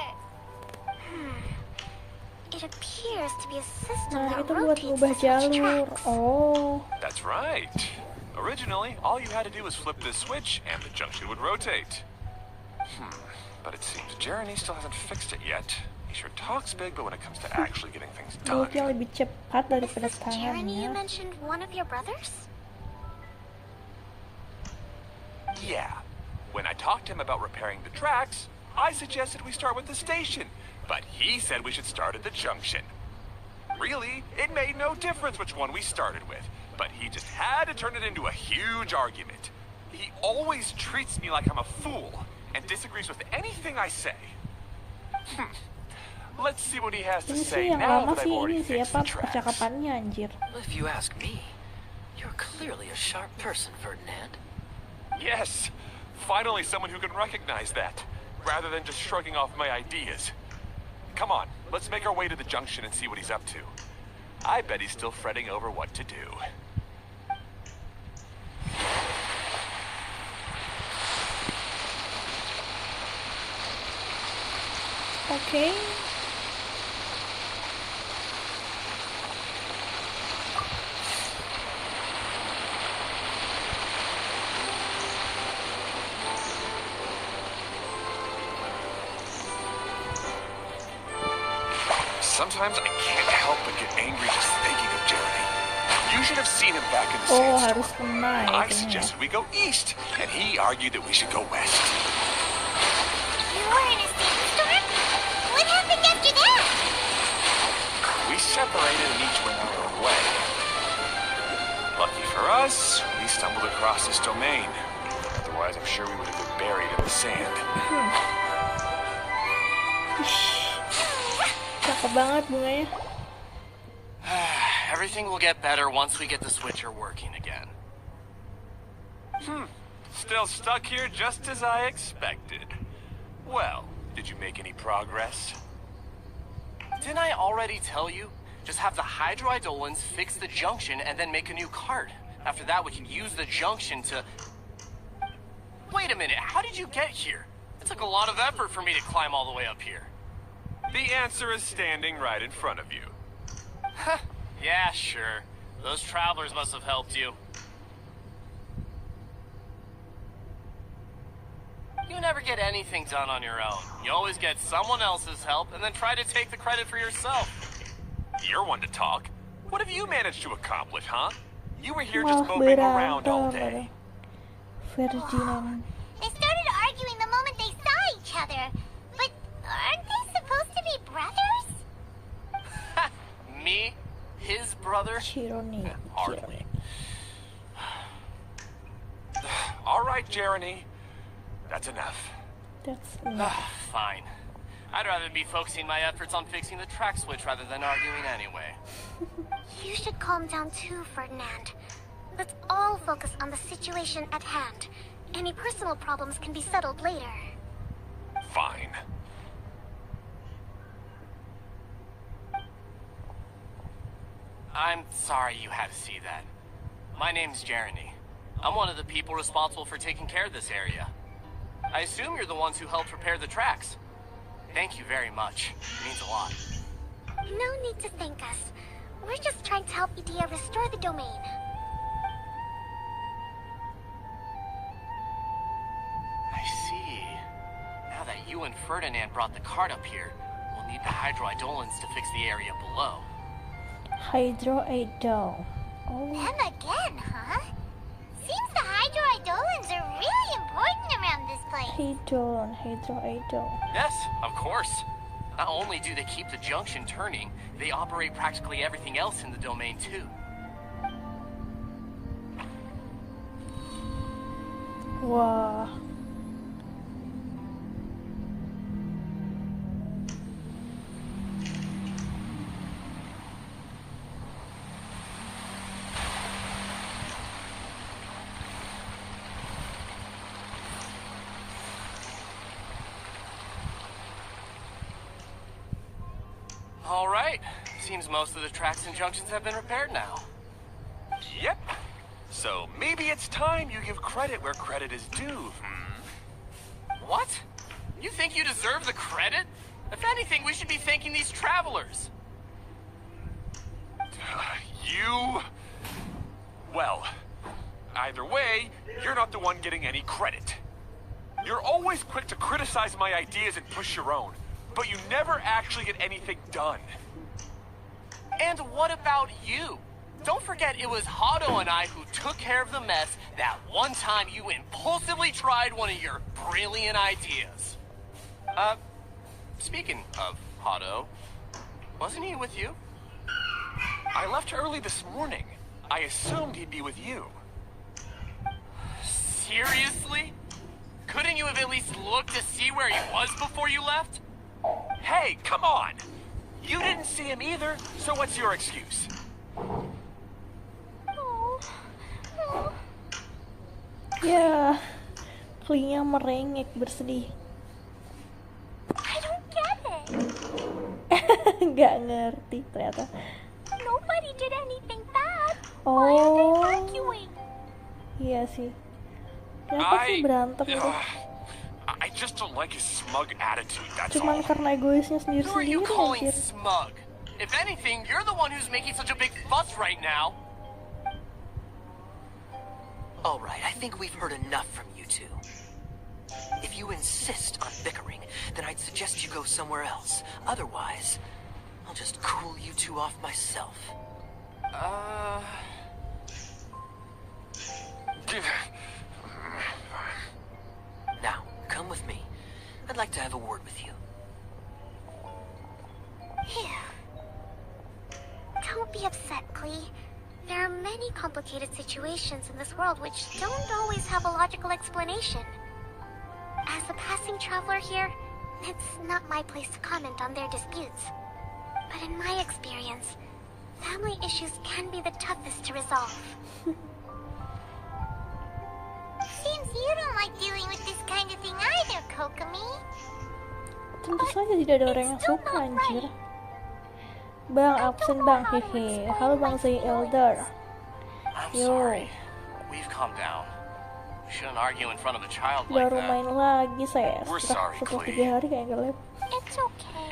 It appears to be a system Nah, that itu buat rotates ngubah such jalur. tracks. Oh. That's right. Originally, all you had to do was flip this switch and the junction would rotate. But it seems Jeremy still hasn't fixed it yet. He sure talks big, but when it comes to actually getting things done... Mulutnya lebih cepat daripada Is this Jeremy you tangannya. mentioned one of your brothers? Yeah. When I talked to him about repairing the tracks, I suggested we start with the station. But he said we should start at the junction. Really, it made no difference which one we started with. But he just had to turn it into a huge argument. He always treats me like I'm a fool and disagrees with anything I say. Let's see what he has to Ini say sih yang now lama that sih I've ini already sih fixed apa the tracks. percakapannya anjir. If you ask me, you're clearly a sharp person, Ferdinand. Yes, finally someone who can recognize that, rather than just shrugging off my ideas. Come on, let's make our way to the junction and see what he's up to. I bet he's still fretting over what to do. Oke. Sometimes I can't help but get angry just thinking of Jeremy. You should have seen him back in the Oh, sandstorm. harus kena ya I kayaknya. suggested we go east, and he argued that we should go west. You were in a sandstorm? What happened after that? We separated and each went our own way. Lucky for us, we stumbled across this domain. Otherwise, I'm sure we would have been buried in the sand. Cakep banget bunganya. Everything will get better once we get the switcher working again. Still stuck here just as I expected. Well, did you make any progress? Didn't I already tell you? Just have the hydroidolins fix the junction and then make a new cart. After that, we can use the junction to... Wait a minute, how did you get here? It took a lot of effort for me to climb all the way up here. The answer is standing right in front of you. Yeah, sure. Those travelers must have helped you. You never get anything done on your own. You always get someone else's help and then try to take the credit for yourself. You're one to talk. What have you managed to accomplish, huh? You were here Malah just moping around all berantem day. Ferdinand. They started arguing the moment they saw each other. But aren't they supposed to be brothers? Me? His brother? Chironi. Hardly. All right, Jeremy. That's enough. That's enough. Fine. I'd rather be focusing my efforts on fixing the track switch rather than arguing anyway. You should calm down too, Ferdinand. Let's all focus on the situation at hand. Any personal problems can be settled later. Fine. I'm sorry you had to see that. My name's Jeremy. I'm one of the people responsible for taking care of this area. I assume you're the ones who helped prepare the tracks. Thank you very much. It means a lot. No need to thank us. We're just trying to help Edea restore the domain. I see. Now that you and Ferdinand brought the cart up here, we'll need the hydroidolins to fix the area below. Hydroidol. Oh. Them again, huh? Seems the hydroidolins are really important around this place. Hydroidol. Yes, of course. Not only do they keep the junction turning, they operate practically everything else in the domain too. Wah. All right. Seems most of the tracks and junctions have been repaired now. Yep. So maybe it's time you give credit where credit is due. What? You think you deserve the credit? If anything, we should be thanking these travelers. You... Well, either way, you're not the one getting any credit. You're always quick to criticize my ideas and push your own, but you never actually get anything done. And what about you? Don't forget it was Hado and I who took care of the mess that one time you impulsively tried one of your brilliant ideas. Speaking of Hado, wasn't he with you? I left early this morning. I assumed he'd be with you. Seriously? Couldn't you have at least looked to see where he was before you left? Hey, come on! You didn't see him either, so what's your excuse? Ya, Klee-nya merengek bersedih. I don't get it. Nggak ngerti ternyata. Nobody did anything bad. Oh. Why are they arguing? Iya sih. Kenapa sih berantem gitu? I just don't like his smug attitude, that's Cuman all. karena egoisnya Who are you sendiri-sendiri calling anjir. smug? If anything, you're the one who's making such a big fuss right now. All right, I think we've heard enough from you two. If you insist on bickering, then I'd suggest you go somewhere else. Otherwise, I'll just cool you two off myself. Now, come with me. I'd like to have a word with you. Don't be upset, Klee. There are many complicated situations in this world which don't always have a logical explanation. As a passing traveler here, it's not my place to comment on their disputes. But in my experience, family issues can be the toughest to resolve. Seems you don't like dealing with this kind of thing either, Kokomi. Tentu saja tidak ada orang yang suka anjir. Bang, absen bang, hehe. Halo bang Zay Elder. I'm Yo. sorry. We've calmed down. We shouldn't argue in front of a child like Baru that. main lagi saya. We're Setelah sorry, 3 hari kayak nge-lab. It's okay.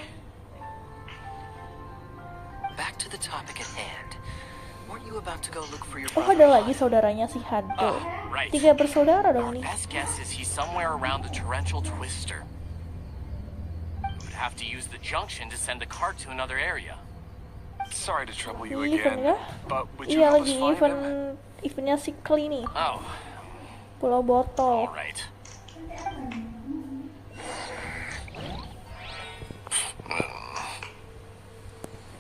Back to the topic at hand. Weren't you about to go look for your Oh, brother? ada lagi saudaranya si Hado. Right. 3 bersaudara Our dong nih. best guess is he's somewhere around the torrential twister. We would have to use the junction to send the cart to another area. Sorry to trouble you Event again, kah? but would you Iya help us lagi find him? eventnya si Klee nih. Oh, Pulau Botol. all right.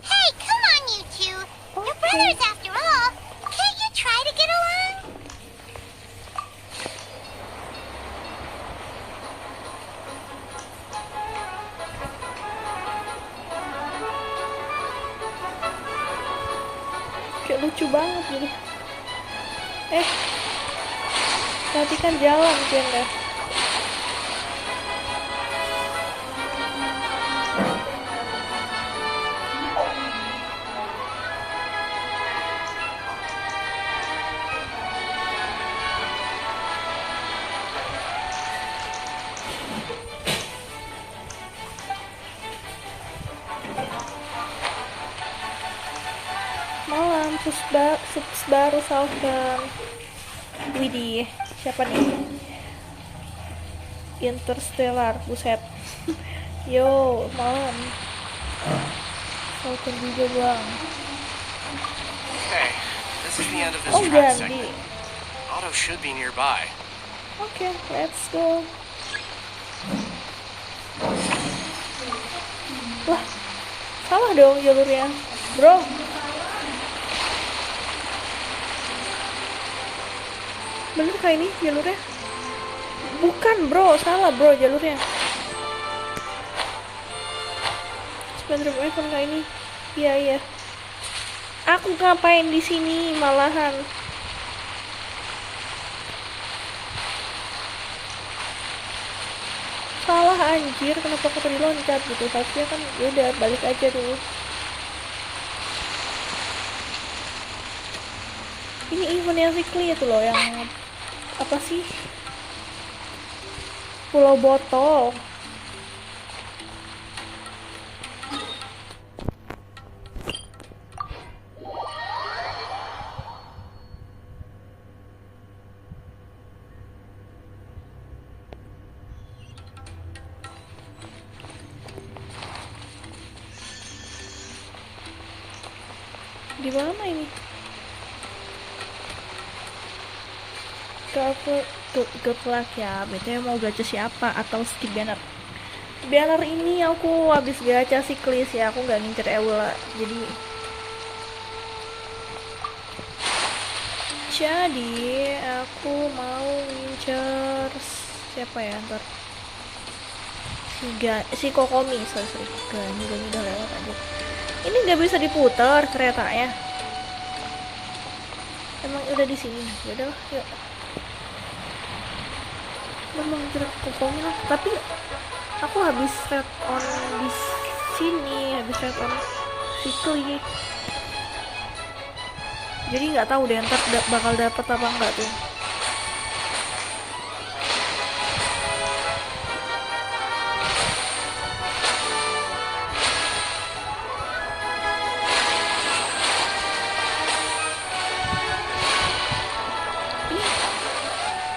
Hey, come on, you two. You're brothers after all. Can't you try to get along? lucu banget gitu. Perhatikan jalan Vianda. Malam, subs baru Salkan. Widih, siapa nih? Interstellar, buset. Yo, malam. Salkan juga bang. Okay, this is the end of this Oh track ganti. segment. Otto should be nearby. Oke, let's go. Wah, salah dong jalurnya, bro. Bener kah ini jalurnya? Bukan bro, salah bro jalurnya. Sebentar iPhone kah ini? Iya. Aku ngapain di sini malahan? Salah anjir, kenapa aku tadi loncat gitu? Harusnya kan udah balik aja dulu. Ini event yang Zikli itu loh, yang apa sih? Pulau Botol. Di mana ini? Good luck ya. BTW mau gacha siapa atau skip banner? Banner ini aku habis gacha siklis ya. Aku nggak ngincer Eula. Jadi aku mau ngincer siapa ya ntar? Si Kokomi, sorry. Gani udah lewat aja. Ini nggak bisa diputar keretanya. Emang udah di sini. Yaudah lah, yuk. Memang jelas Kokomi lah. Tapi aku habis red on di sini, habis red on Sikli. Jadi nggak tahu deh ntar bakal dapet apa enggak tuh.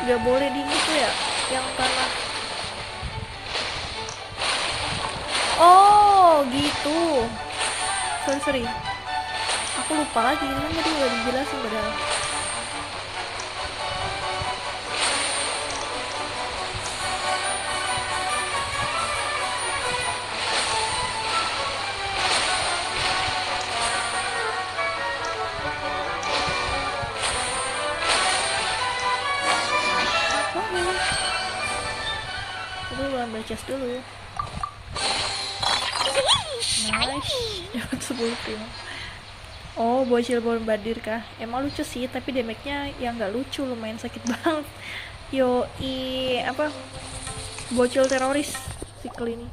Gak boleh di itu ya, yang tanah. Oh gitu. Sorry. Aku lupa lagi, kan tadi udah dijelasin padahal. Ambil chest dulu ya. Nice. Dapat 10 prima. Oh, bocil bombardir kah? Emang lucu sih, tapi damage-nya yang nggak lucu, lumayan sakit banget. Apa? Bocil teroris Sikli ini.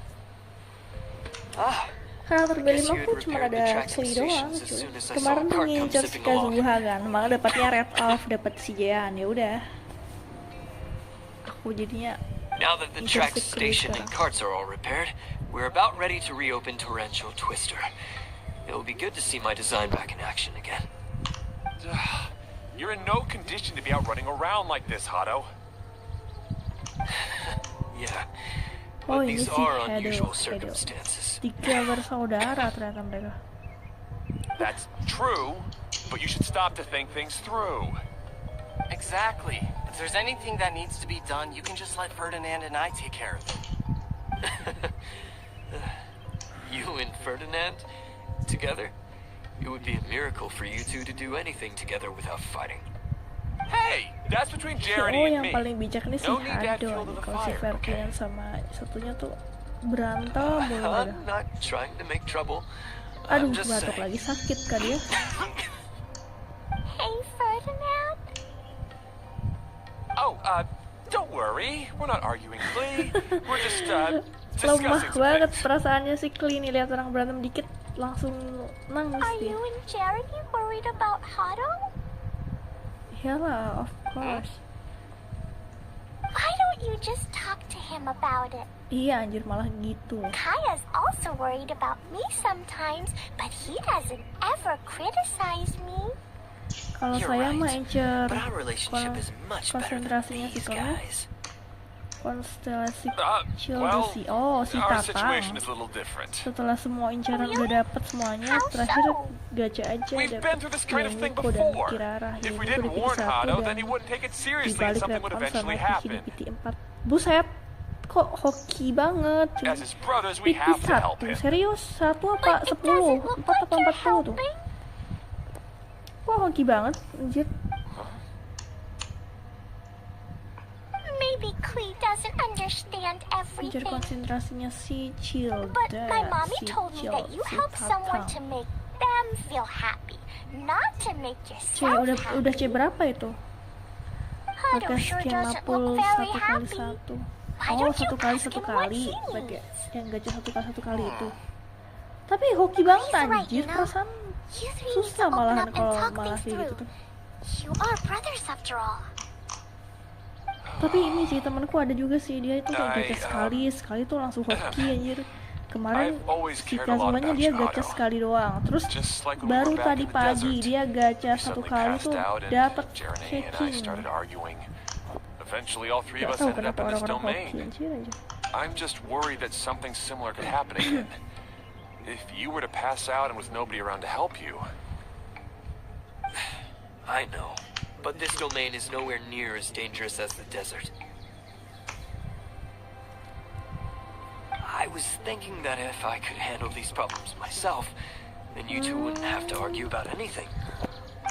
Karakter B5 aku cuma ada Kli doang, cuy. Kemarin tuh ngincer si Kazuha kan, malah dapatnya red off, dapat si Jean. Ya udah. Aku jadinya Now that the track station and carts are all repaired, we're about ready to reopen Torrential Twister. It'll be good to see my design back in action again. You're in no condition to be out running around like this, Hado. Yeah, Oh, but ini these sih are Hado. unusual circumstances. 3 bersaudara ternyata mereka. That's true, but you should stop to think things through. Exactly. If there's anything that needs to be done, you can just let Ferdinand and I take care of it. You and Ferdinand together? It would be a miracle for you two to do anything together without fighting. Hey, that's between Jeremy Oh, and yang me. paling bijak nih si No need to add Hado fuel to nih. the Kalau si fire, Ferdinand sama satunya tuh berantem mulu. I'm not trying to make trouble. Aduh, I'm just batuk saying. lagi, sakit kan dia. Ferdinand? Oh, don't worry. We're not arguing, Klee. We're just, Lemah discussing some banget things. perasaannya si Klee nih, lihat orang berantem dikit langsung nangis Are dia. you and Jeremy worried about Hado? Iyalah, of course. Why don't you just talk to him about it? Iya anjir, malah gitu. Kaya's also worried about me sometimes, but he doesn't ever criticize me. Kalau You're saya right, mah encer but our relationship is much better than konsentrasinya sih these soalnya guys. konstelasi kecil Well, si si our Tatang. situation is a little different. Setelah semua inceran udah dapet semuanya, How terakhir so? Gacha aja We've dapet been through this kind of thing Yemiko dan before. Kirara. If we Yemiko didn't dipiti warn 1 Hado, dan then he wouldn't take it seriously and dibalik something would Repon sama eventually Kiki happen. dipiti 4. Buset, kok hoki banget. As his brothers, we Piti have to help 1, him. serius? 1 apa But it 10? doesn't look 4 like apa you're 40 tuh? helping. Kok hoki banget, anjir. Maybe Klee doesn't understand Anjir, everything. konsentrasinya si Childa, But my mommy si told me that you si help someone to Tatang. make them feel happy, not to make C, yourself udah happy. C berapa itu? Hado Pakai sure skin doesn't mapul look very 1 kali happy. 1. Why Oh, don't you 1 kali ask 1 him what kali. he Pakai needs? yang gacha 1 kali 1 kali itu. Tapi hoki banget He's right, anjir, you know. perasaan You three need susah to open malahan up and kalau talk malah things kayak gitu through. tuh. You are brothers after all. Tapi ini sih temanku ada juga sih, dia itu kayak gacha sekali tuh langsung hoki anjir. Kemarin I've always si cared a lot Kazumanya about dia you, gacha Hado. sekali doang. Terus Just like when we baru were back tadi in the pagi desert. dia gacha You 1 suddenly kali passed tuh out and dapat Jeremy and I checking. started arguing. Eventually, all three Gak of us tau ended up kenapa in this orang-orang hoki domain. anjir aja. I'm just worried that something similar could happen again. If you were to pass out and with nobody around to help you. I know, but this domain is nowhere near as dangerous as the desert. I was thinking that if I could handle these problems myself, then you two wouldn't have to argue about anything.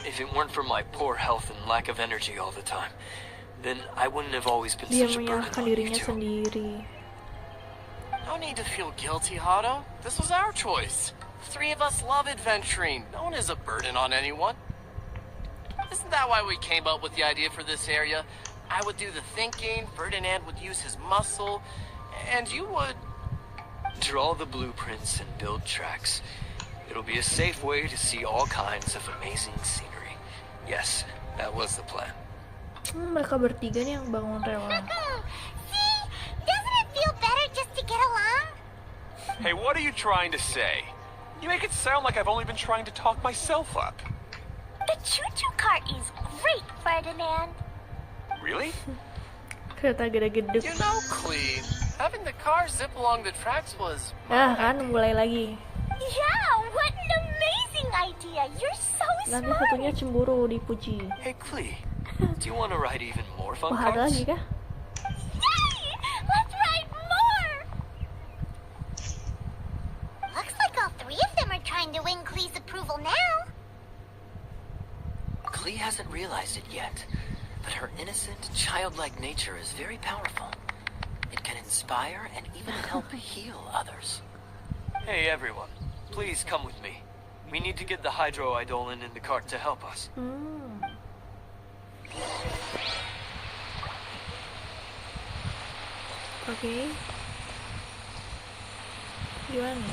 If it weren't for my poor health and lack of energy all the time, then I wouldn't have always been Dia such a burden menyalahkan on you dirinya two. sendiri. No need to feel guilty, Hado. This was our choice. The 3 of us love adventuring. No one is a burden on anyone. Isn't that why we came up with the idea for this area? I would do the thinking, Ferdinand would use his muscle, and you would... Draw the blueprints and build tracks. It'll be a safe way to see all kinds of amazing scenery. Yes, that was the plan. Mereka bertiga nih yang bangun rel. See? Doesn't it feel better just to get along? Hey, what are you trying to say? You make it sound like I've only been trying to talk myself up. The choo-choo cart is great, Ferdinand. Really? Kereta gede-gede. You know, Klee, having the car zip along the tracks was... Ah kan, mulai lagi. Yeah, what an amazing idea. You're so Nanti smart. satunya cemburu dipuji. Hey, Klee, do you want to ride even more fun Wah, ada cars? lagi kah? Yay! Let's ride more. Looks like all 3 of them are trying to win Klee's approval now. Klee hasn't realized it yet, but her innocent, childlike nature is very powerful. It can inspire and even help heal others. Hey, everyone. Please come with me. We need to get the hydroidolin in the cart to help us. Oke. Gimana?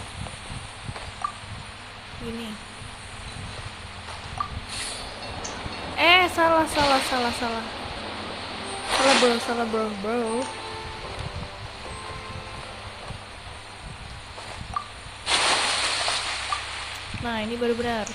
Gini. Salah. Salah bro. Nah, ini baru benar.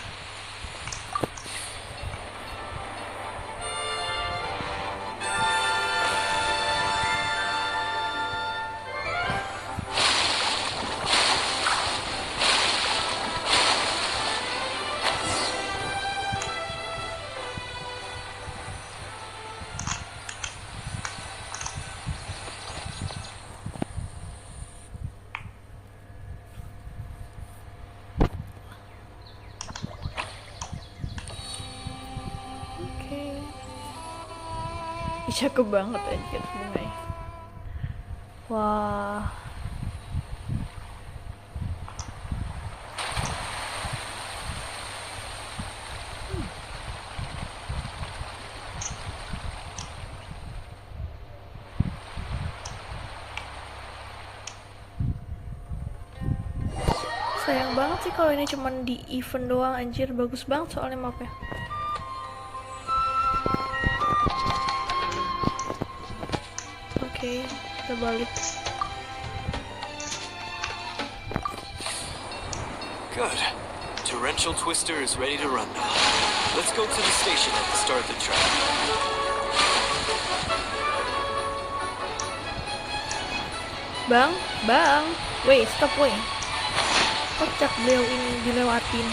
Cakep banget anjir bunganya. Wah. Sayang banget sih kalau ini cuman di event doang, anjir. Bagus banget soalnya mapnya. Oke, kita balik. Good. Torrential Twister is ready to run now. Let's go to the station at the start of the track. Bang, wait, stop, wait. Kocak beliau ini dilewatin.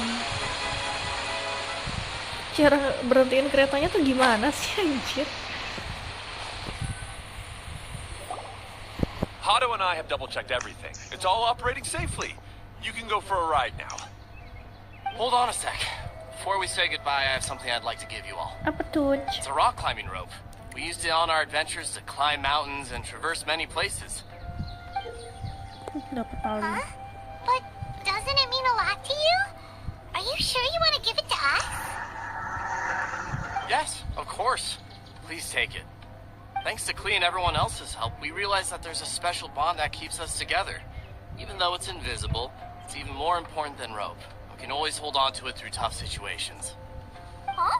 Cara berhentiin keretanya tuh gimana sih, anjir? Hado and I have double-checked everything. It's all operating safely. You can go for a ride now. Hold on a sec. Before we say goodbye, I have something I'd like to give you all. Apa tuh? It's a rock climbing rope. We used it on our adventures to climb mountains and traverse many places. Dapat tahu. Huh? But doesn't it mean a lot to you? Are you sure you want to give it to us? Yes, of course. Please take it. Thanks to Klee and everyone else's help, we realized that there's a special bond that keeps us together. Even though it's invisible, it's even more important than rope. We can always hold on to it through tough situations. Huh?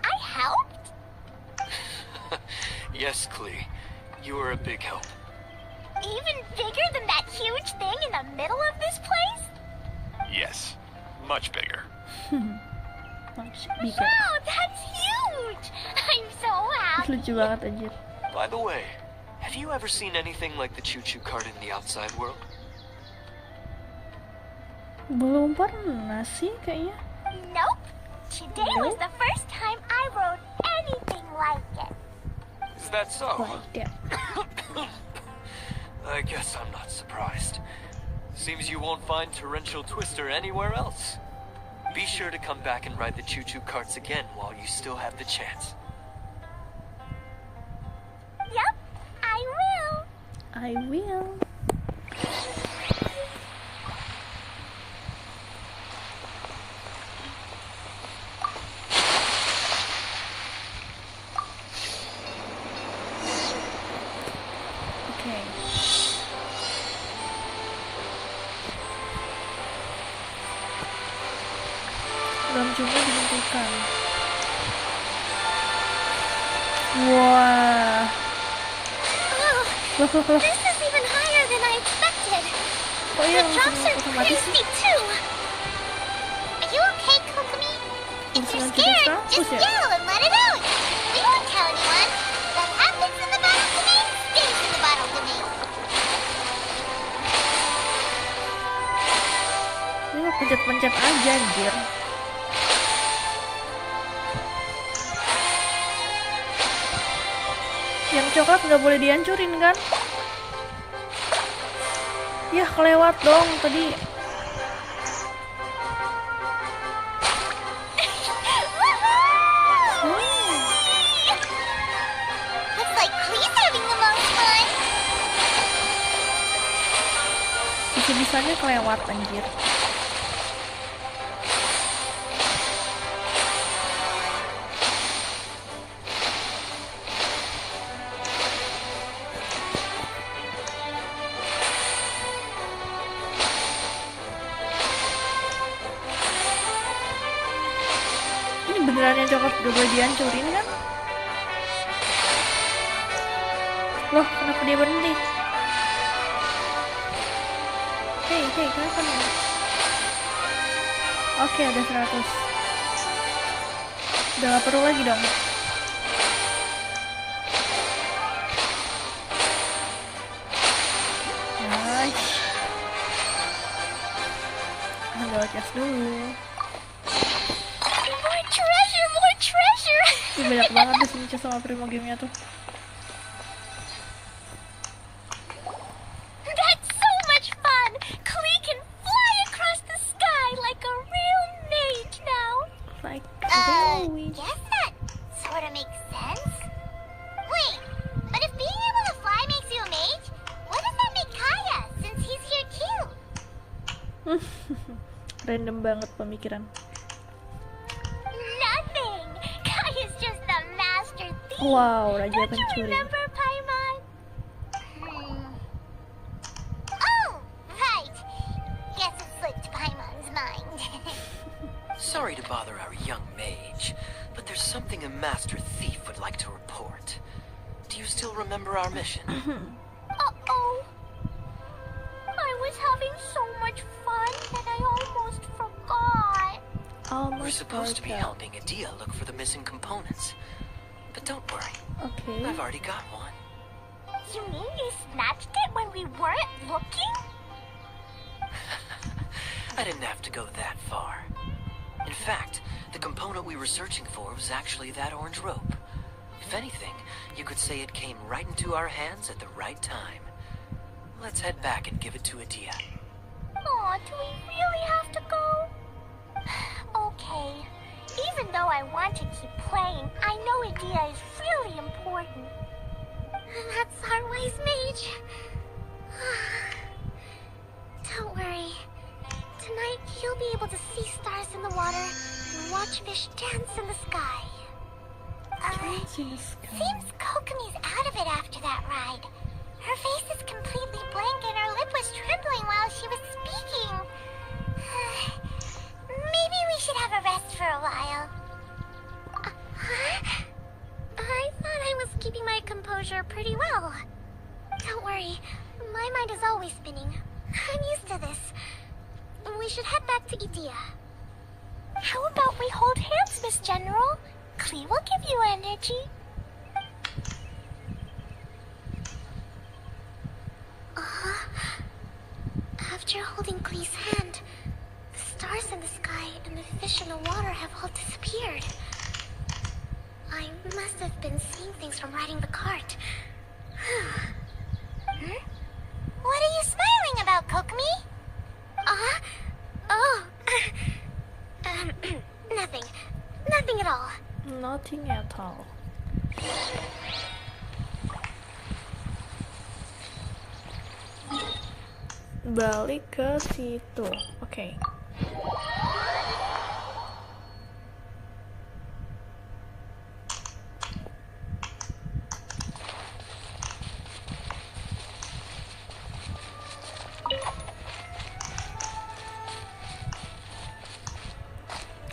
I helped? Yes, Klee. You were a big help. Even bigger than that huge thing in the middle of this place? Yes, much bigger. Much bigger. Wow, that's huge! I'm so happy. Lucu banget anjir. By the way, have you ever seen anything like the choo-choo cart in the outside world? Belum pernah sih kayaknya. Nope. Today was the first time I rode anything like it. Is that so? Like that. I guess I'm not surprised. Seems you won't find Torrential Twister anywhere else. Be sure to come back and ride the choo-choo carts again while you still have the chance. Yep, I will. I will. Okay. Dalam jumlah ditentukan. Wah. Oh, this is even higher than I expected. Oh iya, The drops langsung are otomatis crazy sih. too. Are you okay, Kokumi? If you're Langsung kita scared, 100 just ya? yell and let it out. We won't tell anyone. What happens in the bottle domain stays in the bottle domain. Ini mah pencet-pencet aja anjir. Yang coklat nggak boleh dihancurin kan? Ya kelewat dong tadi. Looks like Klee's having the most fun. Bisa-bisanya kelewat anjir. Ini beneran yang coklat gak boleh dihancurin kan? Loh, kenapa dia berhenti? Hei, kenapa nih? Oke, ada 100. Udah gak perlu lagi dong. Nice. Ambil cash dulu. More treasure! Ih, banyak banget deh sini cash sama Primo gamenya tuh. That's so much fun! Klee can fly across the sky like a real mage now. Like Guess that sort of makes sense. Wait, but if being able to fly makes you a mage, what does that make Kaya, since he's here too? Random banget pemikiran. Nothing! Kaya's just the master thief! Wow, Raja Don't you Pencuri. remember, Paimon? Oh, right! Guess it slipped the Master Thief would like to report. Do you still remember our mission? Uh-oh. I was having so much fun that I almost forgot. We're supposed to be helping Adia look for the missing components. But don't worry. Okay. I've already got one. You mean you snatched it when we weren't looking? I didn't have to go that far. In fact, the component we were searching for was actually that orange rope. If anything, you could say it came right into our hands at the right time. Let's head back and give it to Adia. Aw, do we really have to go? Okay. Even though I want to keep playing, I know Adia is really important. That's our wise mage. Don't worry. Tonight, you'll be able to see stars in the water and watch fish dance in the sky. Seems Kokomi's out of it after that ride. Her face is completely blank and her lip was trembling while she was speaking. Maybe we should have a rest for a while. I thought I was keeping my composure pretty well. Don't worry, my mind is always spinning. I'm used to this. We should head back to Idia. How about we hold hands, Miss General? Klee will give you energy. After holding Klee's hand, the stars in the sky and the fish in the water have all disappeared. I must have been seeing things from riding the cart. What are you smiling about, Kokomi? Nothing. Nothing at all. Nothing at all. Balik ke situ. Oke.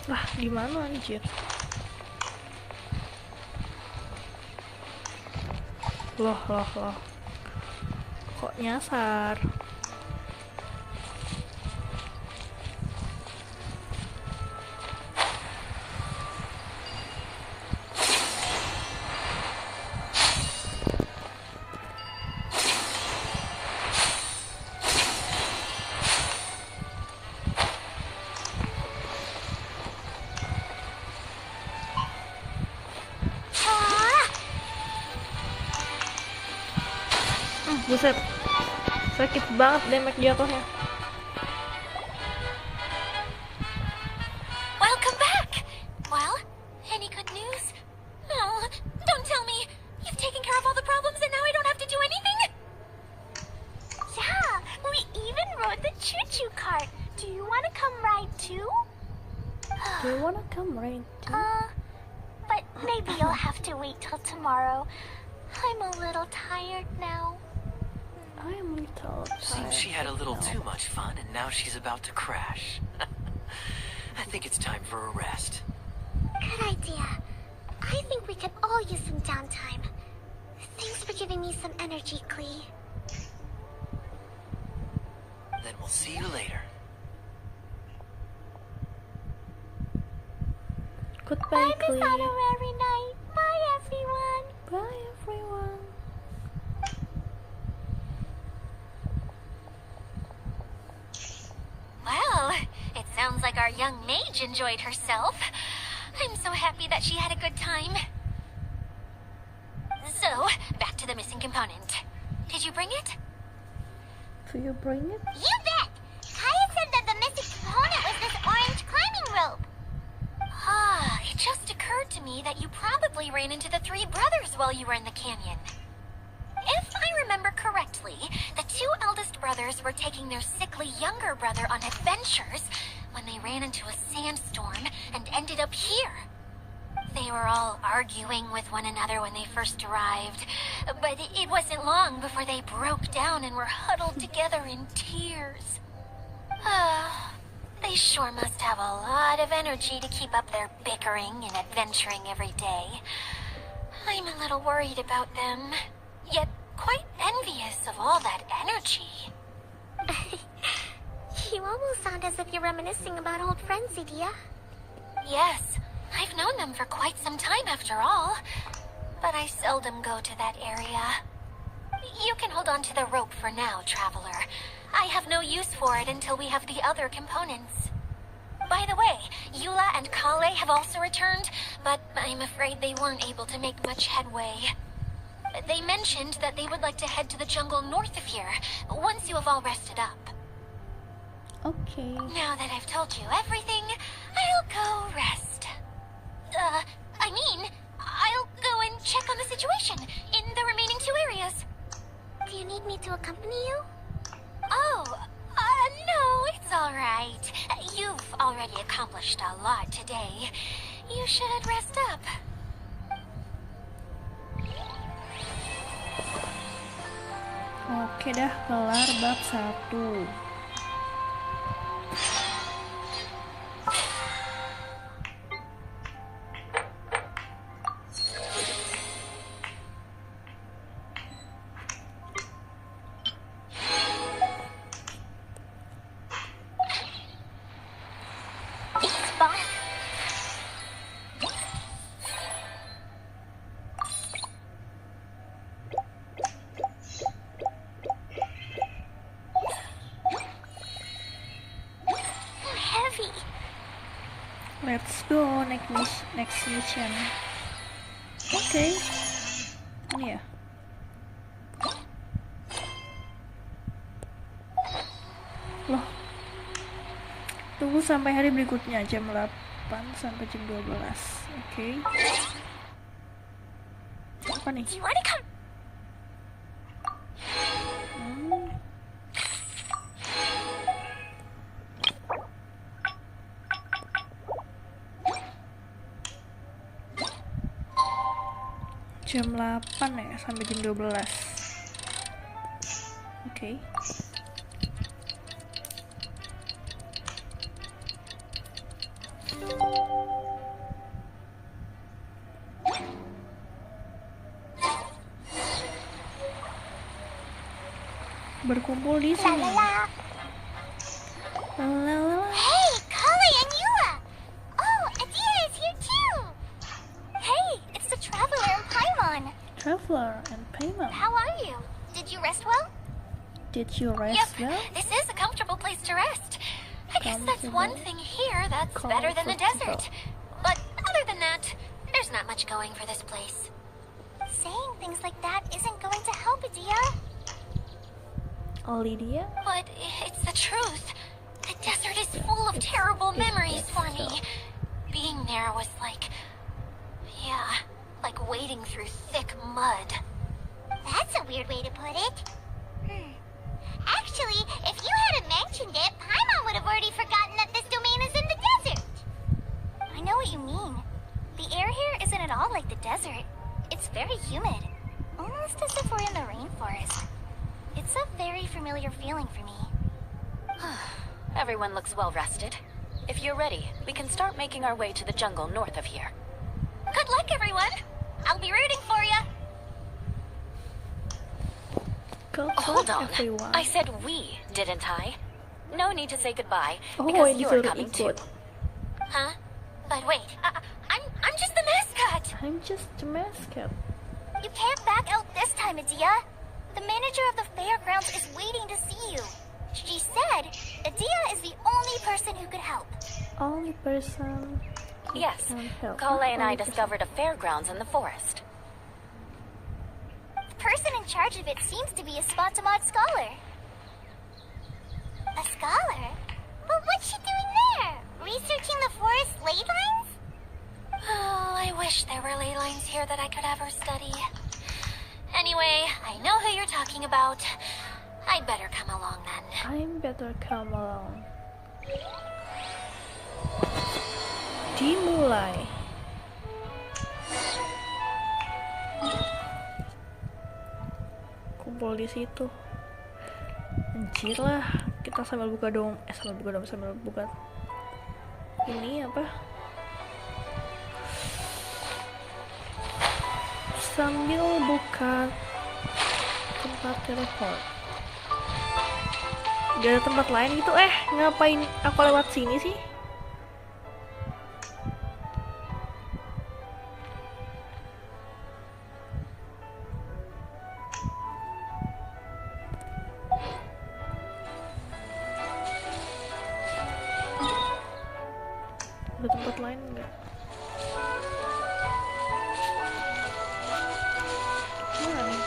Lah, gimana anjir? Loh. Kok nyasar? Buset, sakit banget damage jatuhnya. Welcome back! Well, any good news? Oh, don't tell me! You've taken care of all the problems and now I don't have to do anything? Yeah, we even rode the choo-choo cart. Do you want to come ride too? Do you wanna come right? But maybe you'll have to wait till tomorrow. I'm a little tired now. I am a little tired. Seems she had a little too much fun and now she's about to crash. I think it's time for a rest. Good idea. I think we could all use some downtime. Thanks for giving me some energy, Klee. Then we'll see you later. Goodbye, Bye, Miss Klee. Honorary Knight. Bye, everyone. Bye, everyone. Well, it sounds like our young mage enjoyed herself. I'm so happy that she had a good time. So, back to the missing component. Did you bring it? Do you bring it? You bet. Kaya said that the missing component was this orange climbing rope. It just occurred to me that you probably ran into the three brothers while you were in the canyon. If I remember correctly, the two eldest brothers were taking their sickly younger brother on adventures when they ran into a sandstorm and ended up here. They were all arguing with one another when they first arrived, but it wasn't long before they broke down and were huddled together in tears. They sure must have a lot of energy to keep up their bickering and adventuring every day. I'm a little worried about them, yet quite envious of all that energy. You almost sound as if you're reminiscing about old friends, Idia. Yes, I've known them for quite some time after all, but I seldom go to that area. You can hold on to the rope for now, Traveler. I have no use for it until we have the other components. By the way, Eula and Kale have also returned, but I'm afraid they weren't able to make much headway. They mentioned that they would like to head to the jungle north of here, once you have all rested up. Okay. Now that I've told you everything, I'll go rest. I'll go and check on the situation in the remaining 2 areas. Do you need me to accompany you? Oh, no, it's all right. You've already accomplished a lot today. You should rest up. Oke dah, kelar bab 1. Let's go next mission. Oke. Ini ya. Loh. Tunggu sampai hari berikutnya jam 8 sampai jam 12. Oke. Apa nih? Jam 8 ya sampai jam 12. Oke. Berkumpul di sini. Hey, Kali and Eula! Oh, Adia is here too! Hey, it's the Traveler and Paimon! Traveler and Paimon. How are you? Did you rest well? Did you rest well? This is a comfortable place to rest. I guess that's one thing here that's better than the desert. But other than that, there's not much going for this place. Saying things like that isn't going to help, Adia. Lydia? But it's the truth. The desert is full of terrible memories for me. Being there was like wading through thick mud. That's a weird way to put it. Actually, if you hadn't mentioned it, Paimon would have already forgotten that this domain is in the desert. I know what you mean. The air here isn't at all like the desert. It's very humid. Almost as if we're in the rainforest. It's a very familiar feeling for me. Everyone looks well rested. If you're ready, we can start making our way to the jungle north of here. Good luck, everyone. I'll be rooting for you. Hold on. Everyone. I said we, didn't I? No need to say goodbye, Oh, because ini you're suruh coming too. ikut. Huh? But wait, I'm just the mascot. I'm just a mascot. You can't back out this time, Adia. The manager of the fairgrounds is waiting to see you. She said Adia is the only person who could help. Only person. Yes, can help. Kale and I Only person. discovered a fairgrounds in the forest. The person in charge of it seems to be a Spontamod scholar. A scholar? But what's she doing there? Researching the forest ley lines? Oh, I wish there were ley lines here that I could ever study. Anyway, I know who you're talking about. I'd better come along then. I'm better come along. Dimulai. Kumpul di situ. Anjir lah, kita sambil buka dong, sambil buka Ini apa? Sambil buka tempat teleport. Gak ada tempat lain gitu. Ngapain aku lewat sini sih? Ada tempat lain nggak? Mana nih?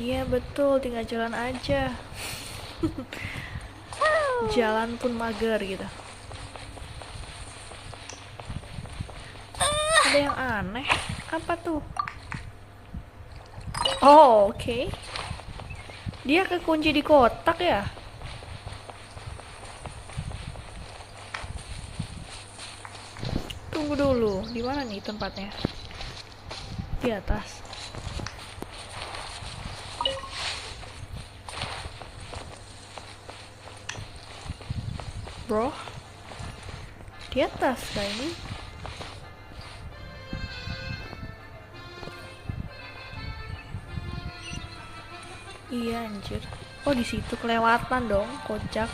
Iya betul, tinggal jalan aja. Jalan pun mager gitu. Ada yang aneh. Apa tuh? Oh, oke. Dia kekunci di kotak ya? Tunggu dulu, di mana nih tempatnya? Di atas. Bro, di atas kah ini? Iya anjir. Oh di situ kelewatan dong, kocak.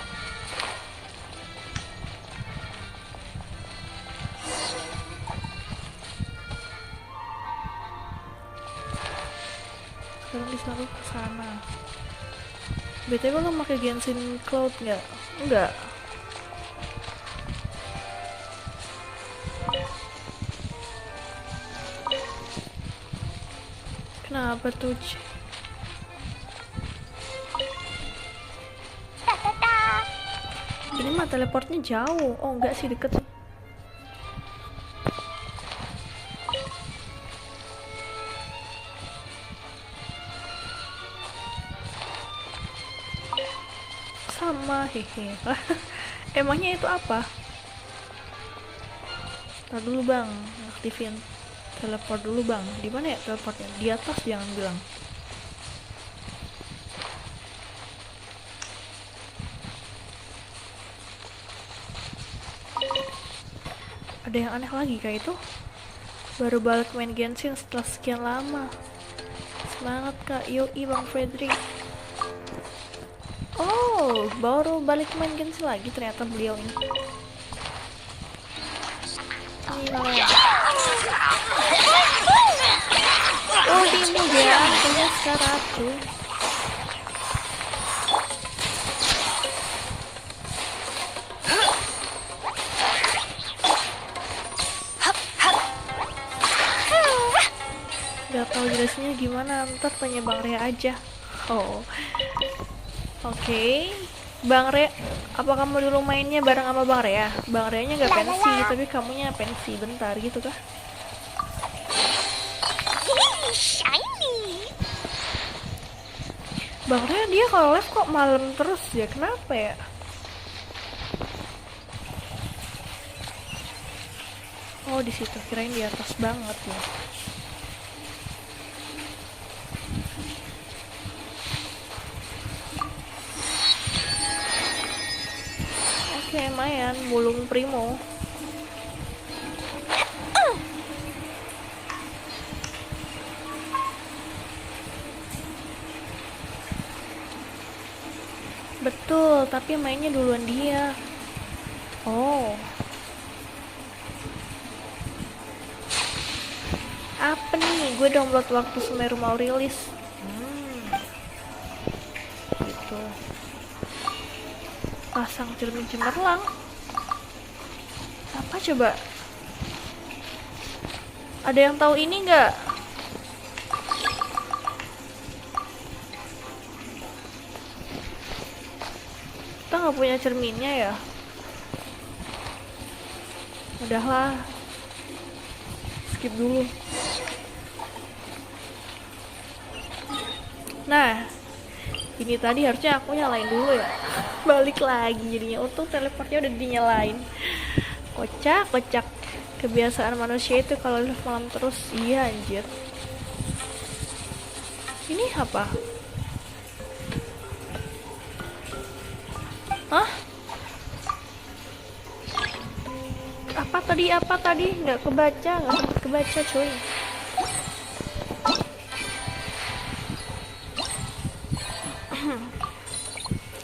Sekarang disuruh ke sana. BTW lo pakai Genshin Cloud nggak? Enggak. Kenapa tuh? Ini mah teleportnya jauh. Oh enggak sih, deket sih. Sama hehe. Emangnya itu apa? Tar dulu bang, aktifin teleport dulu bang. Di mana ya teleportnya? Di atas jangan bilang. Ada yang aneh lagi kayak itu. Baru balik main Genshin setelah sekian lama. Semangat kak, yoi bang Frederick. Oh, baru balik main Genshin lagi ternyata beliau ini. Ini namanya. Oh, dimu ya, punya sekarang. Gak tau jelasnya gimana, ntar tanya Bang Rea aja. Oh, oke. Bang Rea, apa kamu dulu mainnya bareng sama Bang Rea? Bang Rea-nya gak pensi, tapi kamunya pensi bentar gitu kah? Shiny. Bang Rea dia kalau live kok malam terus ya, kenapa ya? Oh di situ, kirain di atas banget ya. Oke, lumayan, mulung primo. Betul, tapi mainnya duluan dia. Oh. Apa nih? Gue download waktu Semeru mau rilis. Gitu. Pasang cermin cemerlang. Apa coba? Ada yang tahu ini nggak? Kita nggak punya cerminnya ya? Udahlah, skip dulu. Nah, Ini tadi harusnya aku nyalain dulu ya. Balik lagi jadinya. Untung teleportnya udah dinyalain. Kocak. Kebiasaan manusia itu kalau live malam terus. Iya anjir. Ini apa? Hah? Apa tadi? Nggak sempet kebaca cuy.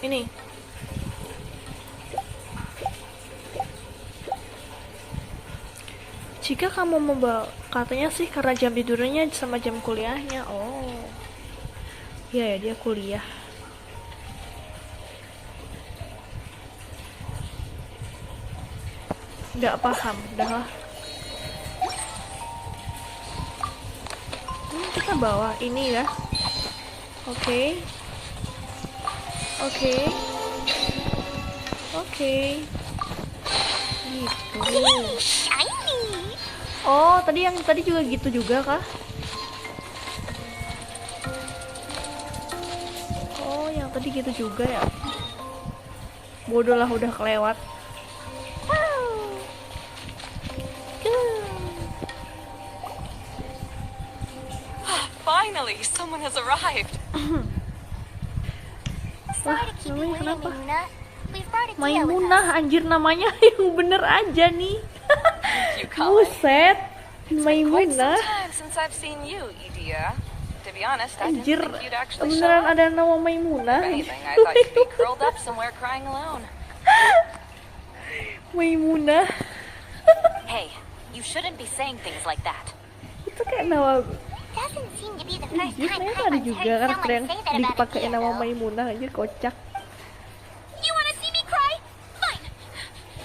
Ini. Jika kamu membawa, katanya sih karena jam tidurnya sama jam kuliahnya. Oh. Iya ya, dia kuliah. Nggak paham, udahlah. Kita bawa ini ya. Oke. Gitu. Oh, tadi juga gitu juga kah? Oh, yang tadi gitu juga ya. Bodoh lah, udah kelewat. Finally, someone has arrived. Wah, namanya kenapa? Maimunah, anjir namanya yang bener aja nih. Buset, Maimunah. Anjir, beneran ada nama Maimunah. Maimunah. Hey, you shouldn't be saying things like that. Itu kayak nama. Doesn't seem to be the first Anjir, time ternyata ada Paimon's juga heard karakter yang someone say that about a dipakai nama hero. Maimunah, anjir kocak. You wanna see me cry? Fine.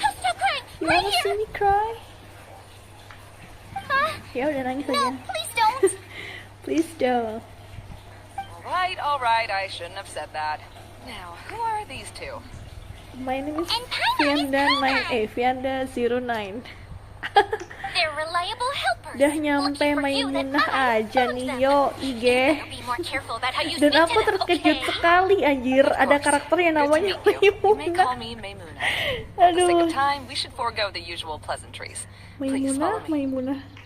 I'll stop crying You right wanna here. see me cry? Huh? Ya udah nangis No, aja. please don't. Please don't. All right, I shouldn't have said that. Now, who are these two? My name is And Paimon is Vianda 09. They're reliable helpers. Udah nyampe Lucky for you that Maimunah I aja chose nih, them. yo You IG. better be more careful about how you Dan speak aku to them, terkejut okay? sekali anjir, Of ada course. karakter yang Good to namanya meet you. You may call Maimunah. me Maimuna. For the sake Aduh, of time, we should forego the usual pleasantries. Please follow Maimunah. me.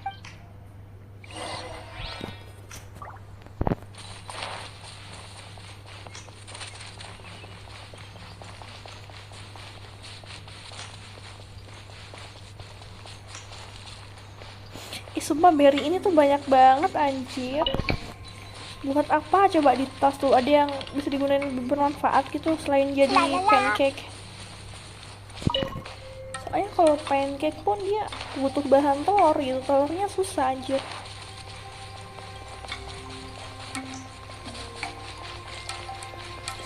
Sumpah berry ini tuh banyak banget anjir. Buat apa coba di tas tuh? Ada yang bisa digunakan bermanfaat gitu selain jadi pancake. Soalnya kalau pancake pun dia butuh bahan telur gitu. Telurnya susah anjir.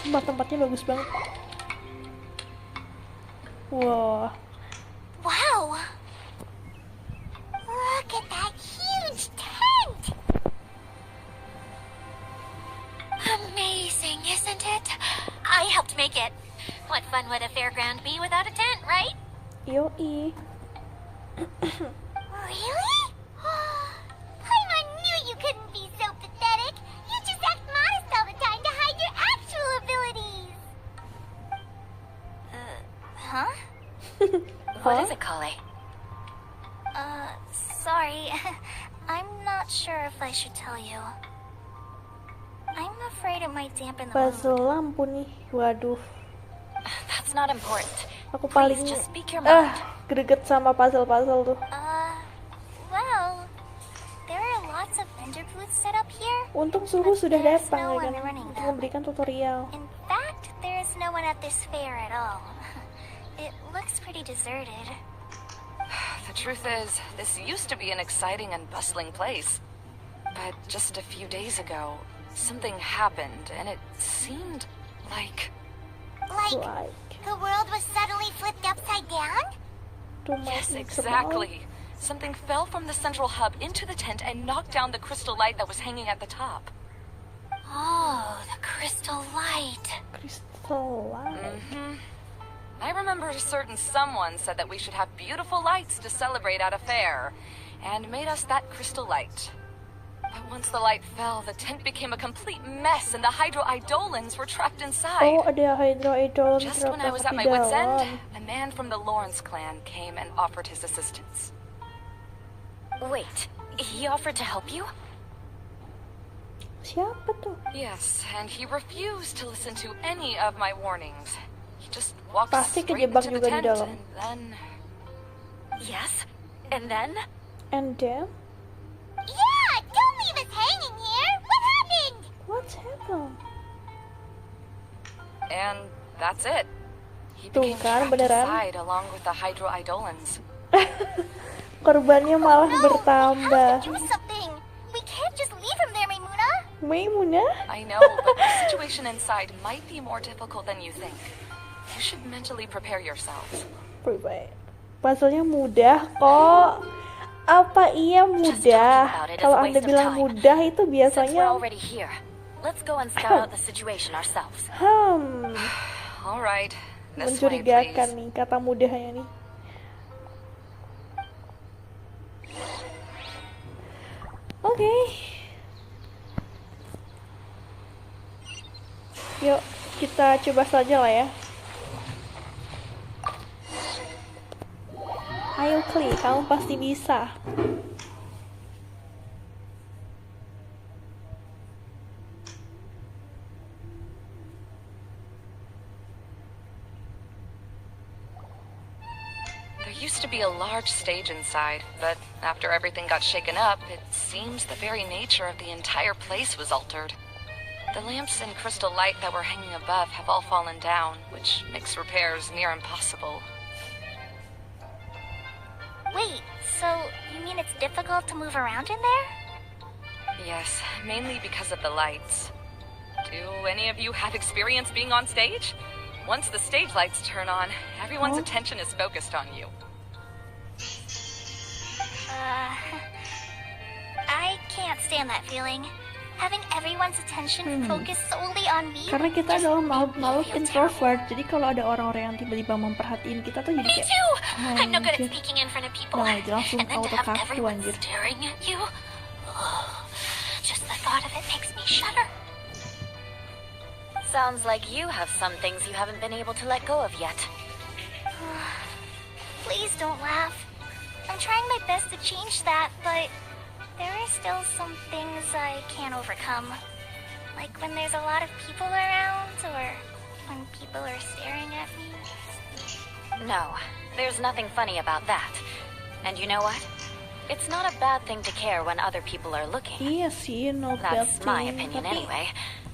Sumpah tempatnya bagus banget. Wow. Wow. Look at that huge tent. Amazing, isn't it? I helped make it. What fun would a fairground be without a tent, right? Yoi. Really? Paimon knew you couldn't be so pathetic. You just act modest all the time to hide your actual abilities. Huh? What is it, Kale? Sorry. I'm not sure if I should tell you. I'm afraid it might dampen the mood. Puzzle lampu nih. Waduh. That's not important. Aku paling Please just speak your mind. greget sama puzzle-puzzle tuh. Well, there are lots of vendor booths set up here. Untung suhu sudah There's datang no ya one kan running untuk them. memberikan tutorial. In fact, there is no one at this fair at all. It looks pretty deserted. The truth is, this used to be an exciting and bustling place. But just a few days ago, something happened, and it seemed like... Like, the world was suddenly flipped upside down? Yes, exactly. Something fell from the central hub into the tent and knocked down the crystal light that was hanging at the top. Oh, the crystal light. Crystal light. I remember a certain someone said that we should have beautiful lights to celebrate at a fair, and made us that crystal light. But once the light fell, the tent became a complete mess and the hydro-idolins were trapped inside. Oh, ada hydro-idol Just when I was at di my wit's dalam. end, a man from the Lawrence clan came and offered his assistance. Wait, he offered to help you? Siapa tuh? Yes, and he refused to listen to any of my warnings. He just walked Pasti straight kejebak into the juga di tent dalam. and then... Yes? And then? And then? Yeah, don't leave us hanging here. What happened? What's happened? And that's it. He Tuh became kan, trapped beneran. inside along with the hydro-idolins. Korbannya malah bertambah. Do something. We can't just leave him there, Maimuna. Maimuna? I know, but the situation inside might be more difficult than you think. You should mentally prepare yourselves. Prepare. Puzzle-nya mudah kok. Apa iya mudah? Kalau Anda bilang mudah itu Since we're biasanya already here, let's go and scout out the situation ourselves. All right. This way, mencurigakan please. nih kata mudahnya nih. Oke. Yuk, kita coba saja lah ya. Ayo Kli, kamu pasti bisa. There used to be a large stage inside, but after everything got shaken up, it seems the very nature of the entire place was altered. The lamps and crystal light that were hanging above have all fallen down, which makes repairs near impossible. Wait, so you mean it's difficult to move around in there? Yes, mainly because of the lights. Do any of you have experience being on stage? Once the stage lights turn on, everyone's attention is focused on you. I can't stand that feeling. Having everyone's attention focused solely on me. Karena kita adalah makhluk introvert, jadi kalau ada orang-orang yang tiba-tiba memperhatiin kita tuh jadi Me kayak too! I'm no good at anjir. speaking in front of people. Nah, itu langsung And then to auto have kaku everyone anjir. staring at you. Just the thought of it makes me shudder. Sounds like you have some things you haven't been able to let go of yet. Please don't laugh. I'm trying my best to change that, but there are still some things I can't overcome. Like when there's a lot of people around, or when people are staring at me. No, there's nothing funny about that. And you know what? It's not a bad thing to care when other people are looking. Iya sih, no bad That's my thing. opinion Tapi anyway.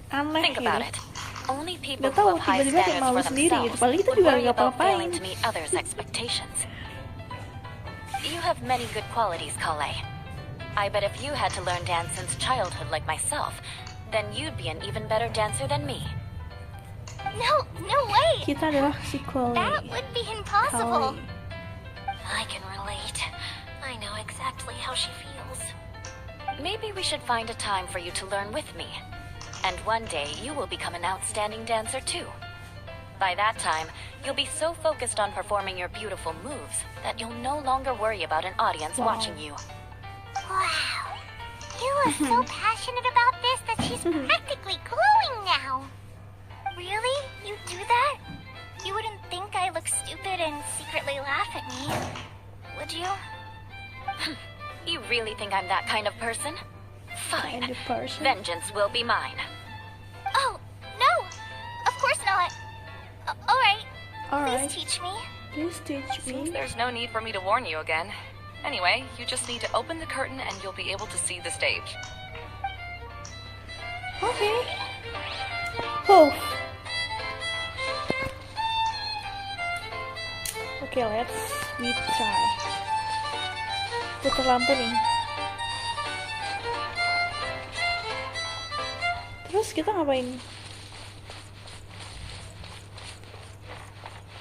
aneh Think about gitu. it. Only people Nggak who tahu, have high tiba-tiba kayak standards malu for sendiri gitu. themselves Padahal kita would juga worry nggak about apa-apain. failing to meet others' expectations. You have many good qualities, Kale. I bet if you had to learn dance since childhood like myself, then you'd be an even better dancer than me. No way! Kita adalah si Chloe. That would be impossible. Chloe. I can relate. I know exactly how she feels. Maybe we should find a time for you to learn with me. And one day you will become an outstanding dancer too. By that time, you'll be so focused on performing your beautiful moves that you'll no longer worry about an audience watching you. Wow. You are so passionate about this that she's practically glowing now. Really? You do that? You wouldn't think I look stupid and secretly laugh at me, would you? You really think I'm that kind of person? Fine. Kind of person. Vengeance will be mine. Oh, no! Of course not. Alright. Alright. Please teach me. Please teach Seems me. there's no need for me to warn you again. Anyway, you just need to open the curtain and you'll be able to see the stage. Okay. Oh. Okay, let's try. Putar lampu nih. Terus kita ngapain?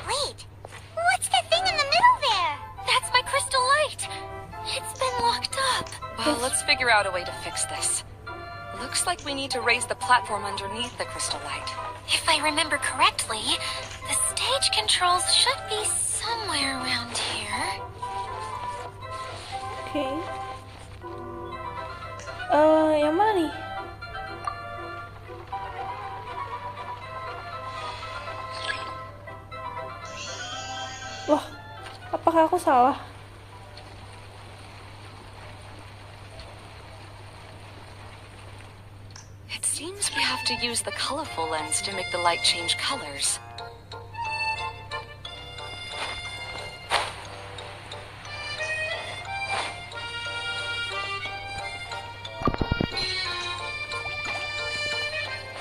Wait, what's that thing in the middle there? That's my crystal light! It's been locked up. Well, let's figure out a way to fix this. Looks like we need to raise the platform underneath the crystal light. If I remember correctly, the stage controls should be somewhere around here. Okay. apakah aku salah? It seems we have to use the colorful lens to make the light change colors.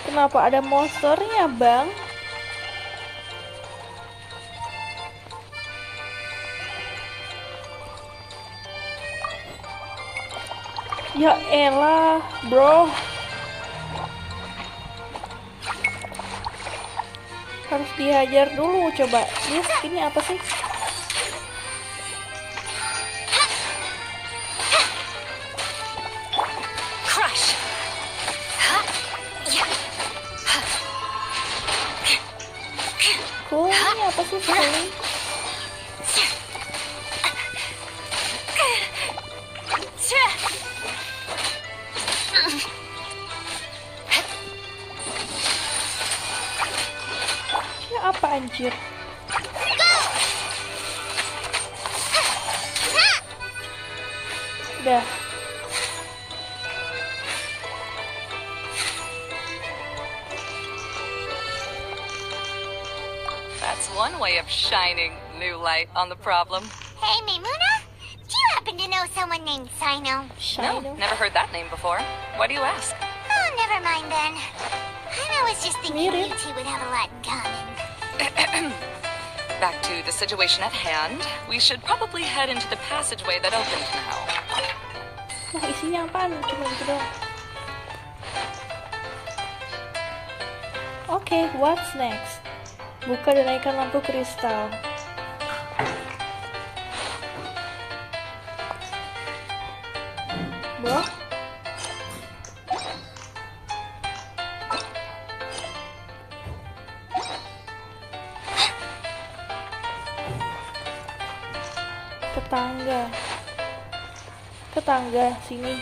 Kenapa ada monsternya, Bang? Ya elah, bro. Harus dihajar dulu, coba. Dia skinnya apa sih? Crush. Cool, ini apa sih skin? Ya apa anjir? Udah. That's one way of shining new light on the problem. Hey, Maimuna? Do you happen to know someone named Sino? No, never heard that name before. Why do you ask? Oh, never mind then. I was just thinking Mirip. you two would have a lot in common. Back to the situation at hand. We should probably head into the passageway that opened now. Nah, isinya apaan? Cuma gitu doang. Oke, what's next? Buka dan naikkan lampu kristal. Bro? Tetangga sini.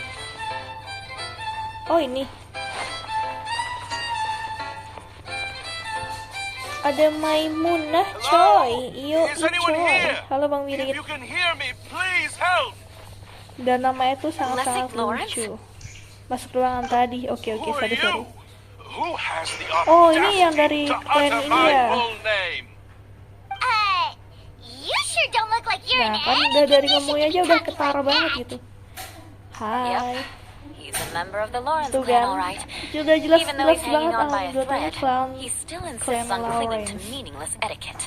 Oh, ini. Ada Maimunah, coy. Iyo, coy. Halo Bang Wirid. Dan namanya tuh sangat-sangat lucu. Masuk ruangan tadi. Oke, sorry. Oh, ini yang dari klan ini ya. You sure don't look like you're Nah, an kan addict. udah dari You should ngomongnya be aja udah talking ketara like banget that. gitu. Hai. He's a member of the Lawrence Tuh clan, kan, all right. sudah jelas Even though he's banget hanging on by a anggotanya thread, clan he still clan insists on clinging to Lawrence. meaningless etiquette.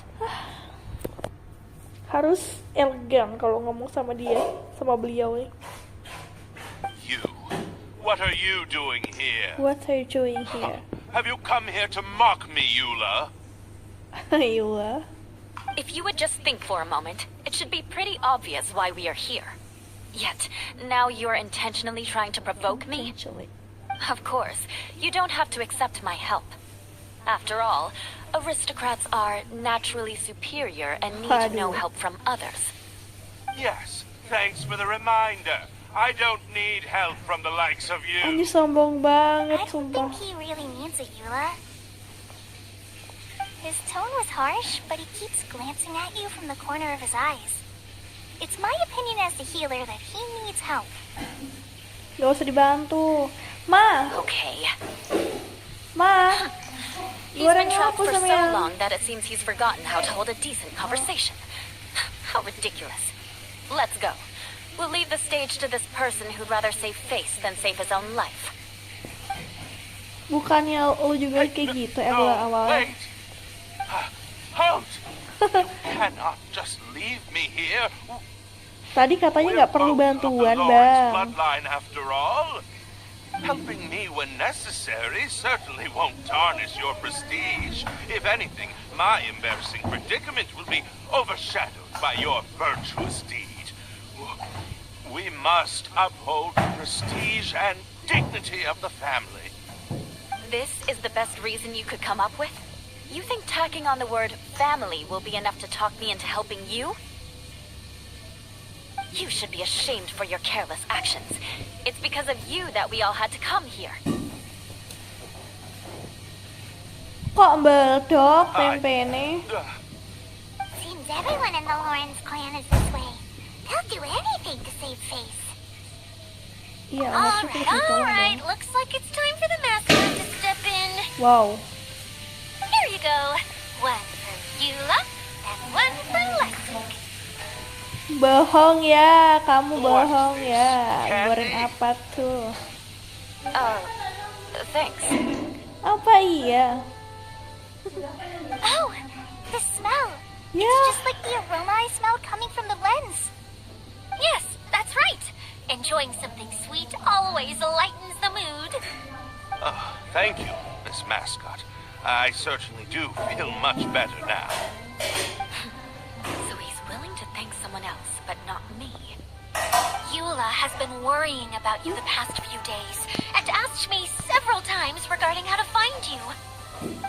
Harus elegan kalau ngomong sama dia, sama beliau nih. You. What are you doing here? What are you doing here? Have you come here to mock me, Eula? Ayolah. If you would just think for a moment, it should be pretty obvious why we are here. Yet, now you're intentionally trying to provoke me? Actually. Of course, you don't have to accept my help. After all, aristocrats are naturally superior and need no Aduh. help from others. Yes, thanks for the reminder. I don't need help from the likes of you. Anjir sombong banget, I don't sumpah. think he really needs it, Eula. His tone was harsh, but he keeps glancing at you from the corner of his eyes. It's my opinion as the healer that he needs help. Gak usah dibantu. Ma, Okay. Ma. He's been Goreng trapped aku for sama so yang... long that it seems he's forgotten how to hold a decent conversation. How ridiculous. Let's go. We'll leave the stage to this person who'd rather save face than save his own life. Bukannya lo juga kayak gitu awal-awal. Wait. Halt! You cannot just leave me here. Tadi katanya We're nggak perlu both of the bantuan, Lawrence Bang. bloodline after all. Helping me when necessary certainly won't tarnish your prestige. If anything, my embarrassing predicament will be overshadowed by your virtuous deed. We must uphold the prestige and dignity of the family. This is the best reason you could come up with? You think tacking on the word family will be enough to talk me into helping you? You should be ashamed for your careless actions. It's because of you that we all had to come here. Kok meledak pempene? Seems seems everyone in the Lawrence clan is this way. They'll do anything to save face. Iya, harusnya kita bisa tolong Alright, dong. looks like it's time for the mascot to step in. Wow. Here you go. One for Eula, and one for Lexi. Bohong ya, kamu bohong ya. Goreng apa tuh? Thanks. Apa iya? Oh, the smell. Ya, Just like the aroma I smell coming from the lens. Yes, that's right. Enjoying something sweet always lightens the mood. Oh, thank you, Miss Mascot. I certainly do feel much better now. So he's willing to thank someone else, but not me. Eula has been worrying about you the past few days and asked me several times regarding how to find you.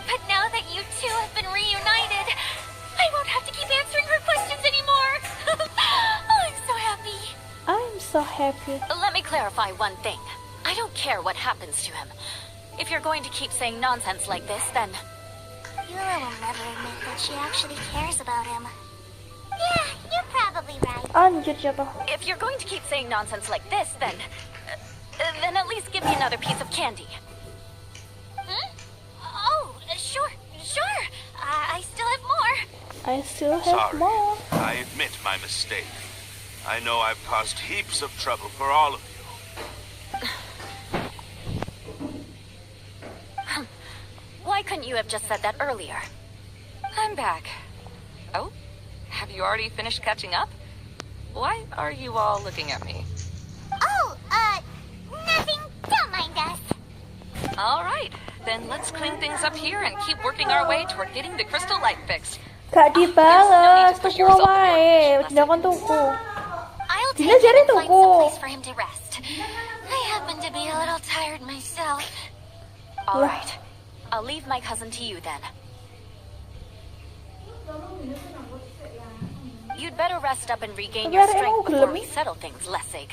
But now that you two have been reunited, I won't have to keep answering her questions anymore. Oh, I'm so happy. I'm so happy. Let me clarify one thing. I don't care what happens to him. If you're going to keep saying nonsense like this, then... Eula will never admit that she actually cares about him. Yeah, you're probably right. Lanjut ya toh. If you're going to keep saying nonsense like this, then at least give me another piece of candy. Hmm? Oh, sure. I still have more. I still have Sorry, more. I admit my mistake. I know I've caused heaps of trouble for all of you. Why couldn't you have just said that earlier? I'm back. Oh, have you already finished catching up? Why are you all looking at me? Oh, nothing. Don't mind us. All right, then let's clean things up here and keep working our way toward getting the crystal light fixed. Gak dibalas, push tuku yourself wae, forward. tindakan tuku. I'll take Dina him jadi and find tuku. some place for him to rest. I happen to be a little tired myself. All right. I'll leave my cousin to you then. You'd better rest up and regain your Biar strength emang before gelem. we settle things, Lessig.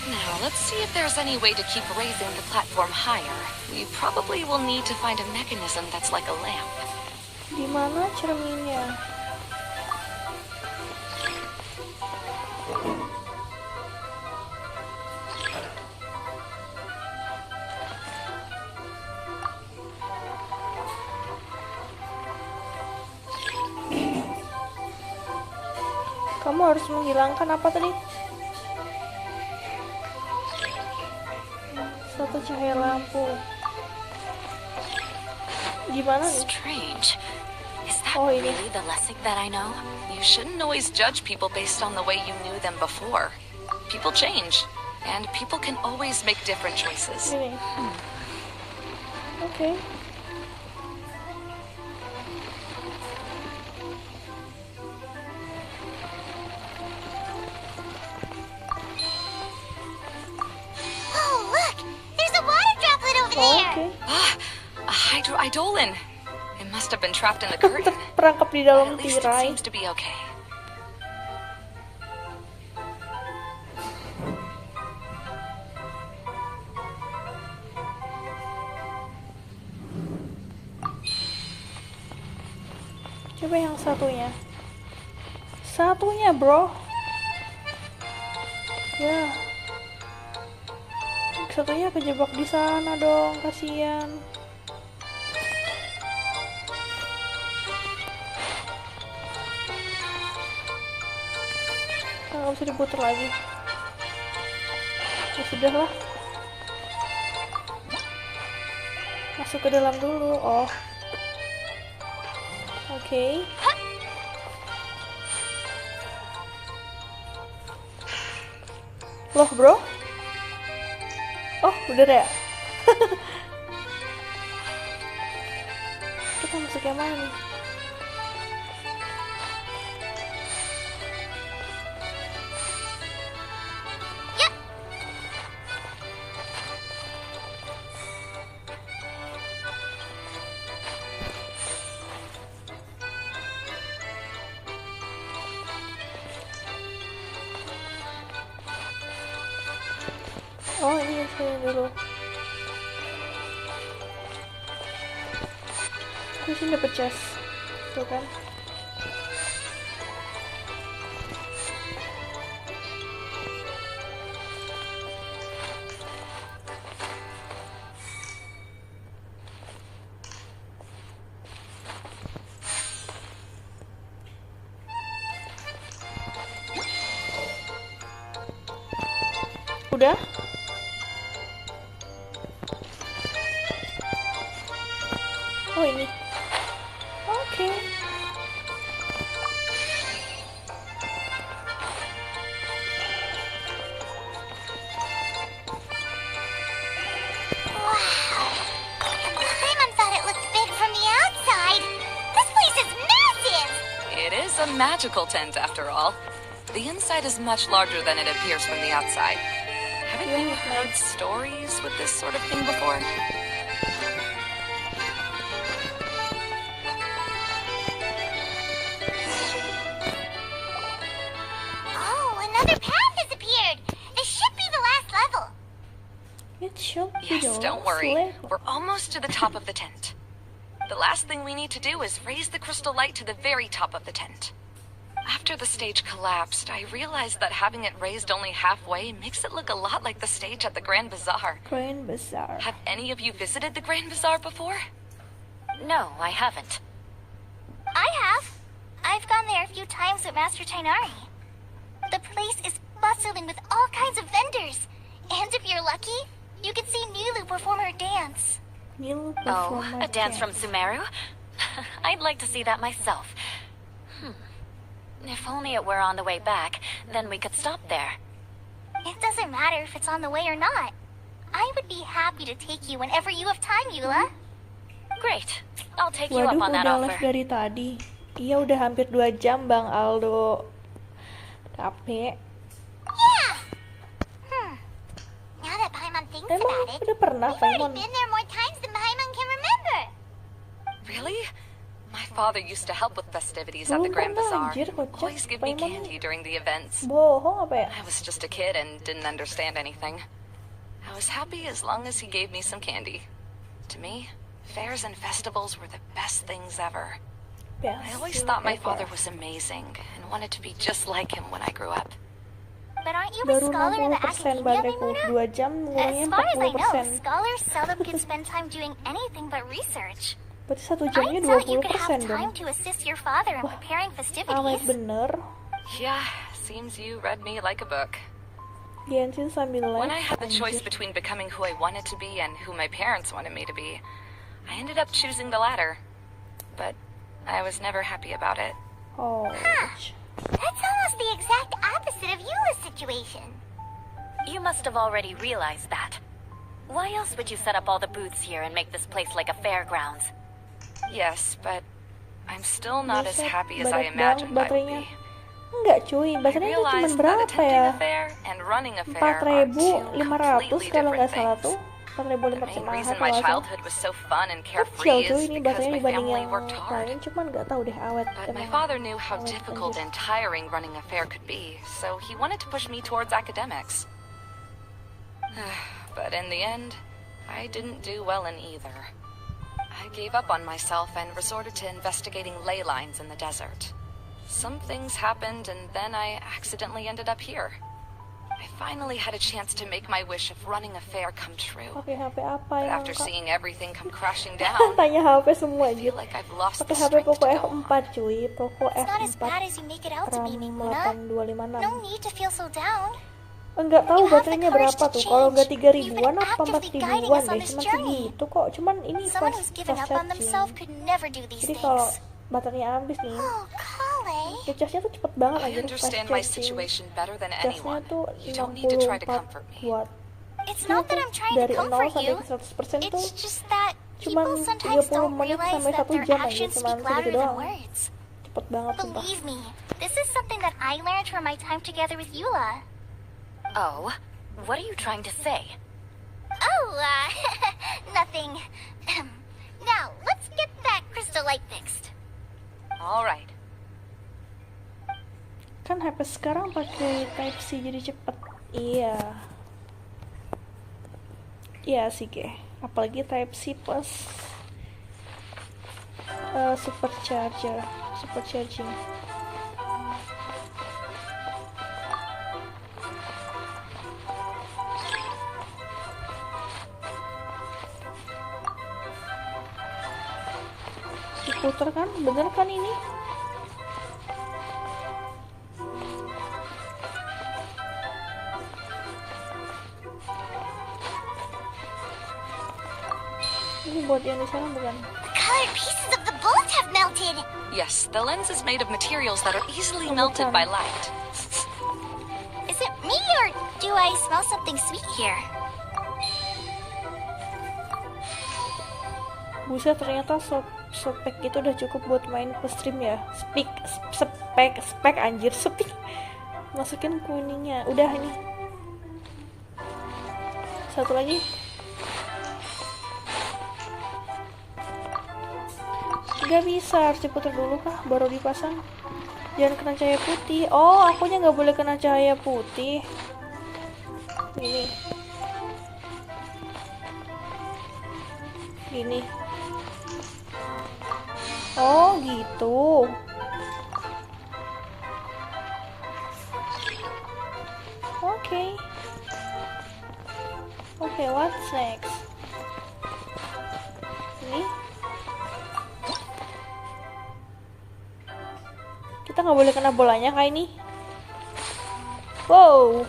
Now, let's see if there's any way to keep raising the platform higher. We probably will need to find a mechanism that's like a lamp. Di mana cerminnya? Kamu harus menghilangkan apa tadi? Satu cahaya lampu. Gimana nih? Strange. Is that Oh, ini. really the Lessig that I know? You shouldn't always judge people based on the way you knew them before. People change, and people can always make different choices. Ini. Oke. Oh, look! There's a water droplet over Oh, there! oke. Ah, a hydroidolin. It must have been trapped in the curtain. Terperangkap di But dalam at least it tirai. seems to be okay. Coba yang satunya. Satunya, bro. Ya. Satunya kejebak di sana dong, kasihan. Nggak bisa diputar lagi. Ya sudah lah. Masuk ke dalam dulu. Oh. Oke. Loh, bro? Oh, udah ya? Kita masuk yang mana nih? Oh ini saya dulu. Di sini dapet chest, tuh kan? Udah? Oh ini. Oke. Paimon thought it looked big from the outside. This place is massive! It is a magical tent, after all. The inside is much larger than it appears from the outside. Haven't you heard stories with this sort of thing before? Oh, another path has appeared! This should be the last level. It should be Yes, the don't last worry. level. We're almost to the top of the tent. The last thing we need to do is raise the crystal light to the very top of the tent. After the stage collapsed, I realized that having it raised only halfway makes it look a lot like the stage at the Grand Bazaar. Grand Bazaar. Have any of you visited the Grand Bazaar before? No, I haven't. I have. I've gone there a few times with Master Tainari. The place is bustling with all kinds of vendors. And if you're lucky, you can see Nilu perform her dance. Nilu Oh, perform a dance from Sumeru? I'd like to see that myself. If only it were on the way back, then we could stop there. It doesn't matter if it's on the way or not. I would be happy to take you whenever you have time, Eula. Great. I'll take you up Waduh, on that udah live offer. dari tadi. Iya, udah hampir 2 jam, Bang Aldo. Capek. Yeah! Now that Paimon thinks Emang about it, udah pernah we've already Paimon? been there more times than Paimon can remember. Really? My father used to help with festivities at the Belum Grand pernah, Bazaar. anjir, kocak. Always give me Paimon candy during the events. bohong apa ya? I was just a kid and didn't understand anything. I was happy as long as he gave me some candy. To me, fairs and festivals were the best things ever. I always thought my father was amazing and wanted to be just like him when I grew up. But aren't you a Baru scholar in the 60% academia, bateraiku. Mimuna? 2 jam As ngurangnya far as I know, 40%. scholars seldom can spend time doing anything but research. Berarti 1 I jamnya thought you could 20% have dong. time to assist your father in preparing Awet festivities. bener. Yeah, seems you read me like a book. Genshin sambil live. When I had the choice anjir. between becoming who I wanted to be and who my parents wanted me to be, I ended up choosing the latter. But I was never happy about it. Oh. That's almost the exact opposite of Eula's situation. You must have already realized that. Why else would you set up all the booths here and make this place like a fairgrounds? Yes, but I'm still not as Buset, happy as I banyak banget imagined I would baterainya. be. Enggak cuy, I baterainya itu cuma realized that berapa attending ya? a fair and running a fair are two 4.500 completely kalau nggak different salah things. tuh. The 4.500 main reason atau my apa. childhood was so fun and Kecil carefree cuy is ini because baterainya my dibanding family yang worked hard. lain, cuman nggak tahu deh awet. But my emang father knew how awet difficult anjir. and tiring running a fair could be, so he wanted to push me towards academics. But in the end, I didn't do well in either. I gave up on myself and resorted to investigating ley lines in the desert. Some things happened, and then I accidentally ended up here. I finally had a chance to make my wish of running a fair come true. Pakai HP apa But yang after Kak? seeing everything come crashing down, Tanya HP semua I anjir. feel like I've lost Pakai the HP strength Poco to go F4 cuy, Poco It's not as F4 bad as you make it out to be, RAM Mimuna. 8256. No need to feel so down. Enggak tahu You have the baterainya courage berapa to tuh. Kalau nggak change. 3.000-an You've apa been actively 4.000-an guiding us on deh, this cuman journey. segitu kok. Cuman ini Someone fast who's given up on charging. themselves could never do these Jadi things. kalau baterainya habis nih, Oh, Kale. ngecasnya tuh cepet banget I aja. understand my situation better than Casnya anyone. tuh You don't need to try to 64 comfort me. watt. It's not that I'm trying to Dari 0 comfort sampai you. ke 100% tuh It's just that cuman people sometimes 30 don't menit realize sampai that 1 their jam aja, actions cuman speak louder segitu than doang. words. Cepet banget sumpah. Believe me, this is something that I learned from my time together with Eula. Oh, what are you trying to say? Oh, nothing. Now, let's get that crystal light fixed. All right. Kan HP sekarang pakai Type C jadi cepet. Iya. Iya sih ke, apalagi Type C plus supercharging. Diputer kan, bener kan ini? Ini buat yang di sana bukan? The colored pieces of the bolt have melted. Yes, the lens is made of materials that are easily melted by light. Is it me or do I smell something sweet here? Buset, ternyata spek itu udah cukup buat main ke stream ya. Spek anjir, spek. Masukin kuningnya. Udah ini. Satu lagi. Gak bisa, harus diputar dulu kah baru dipasang. Jangan kena cahaya putih. Oh, akunya nggak boleh kena cahaya putih. Ini gini. Oh gitu. Oke, what's next? Ini kita nggak boleh kena bolanya kayak ini. Wow.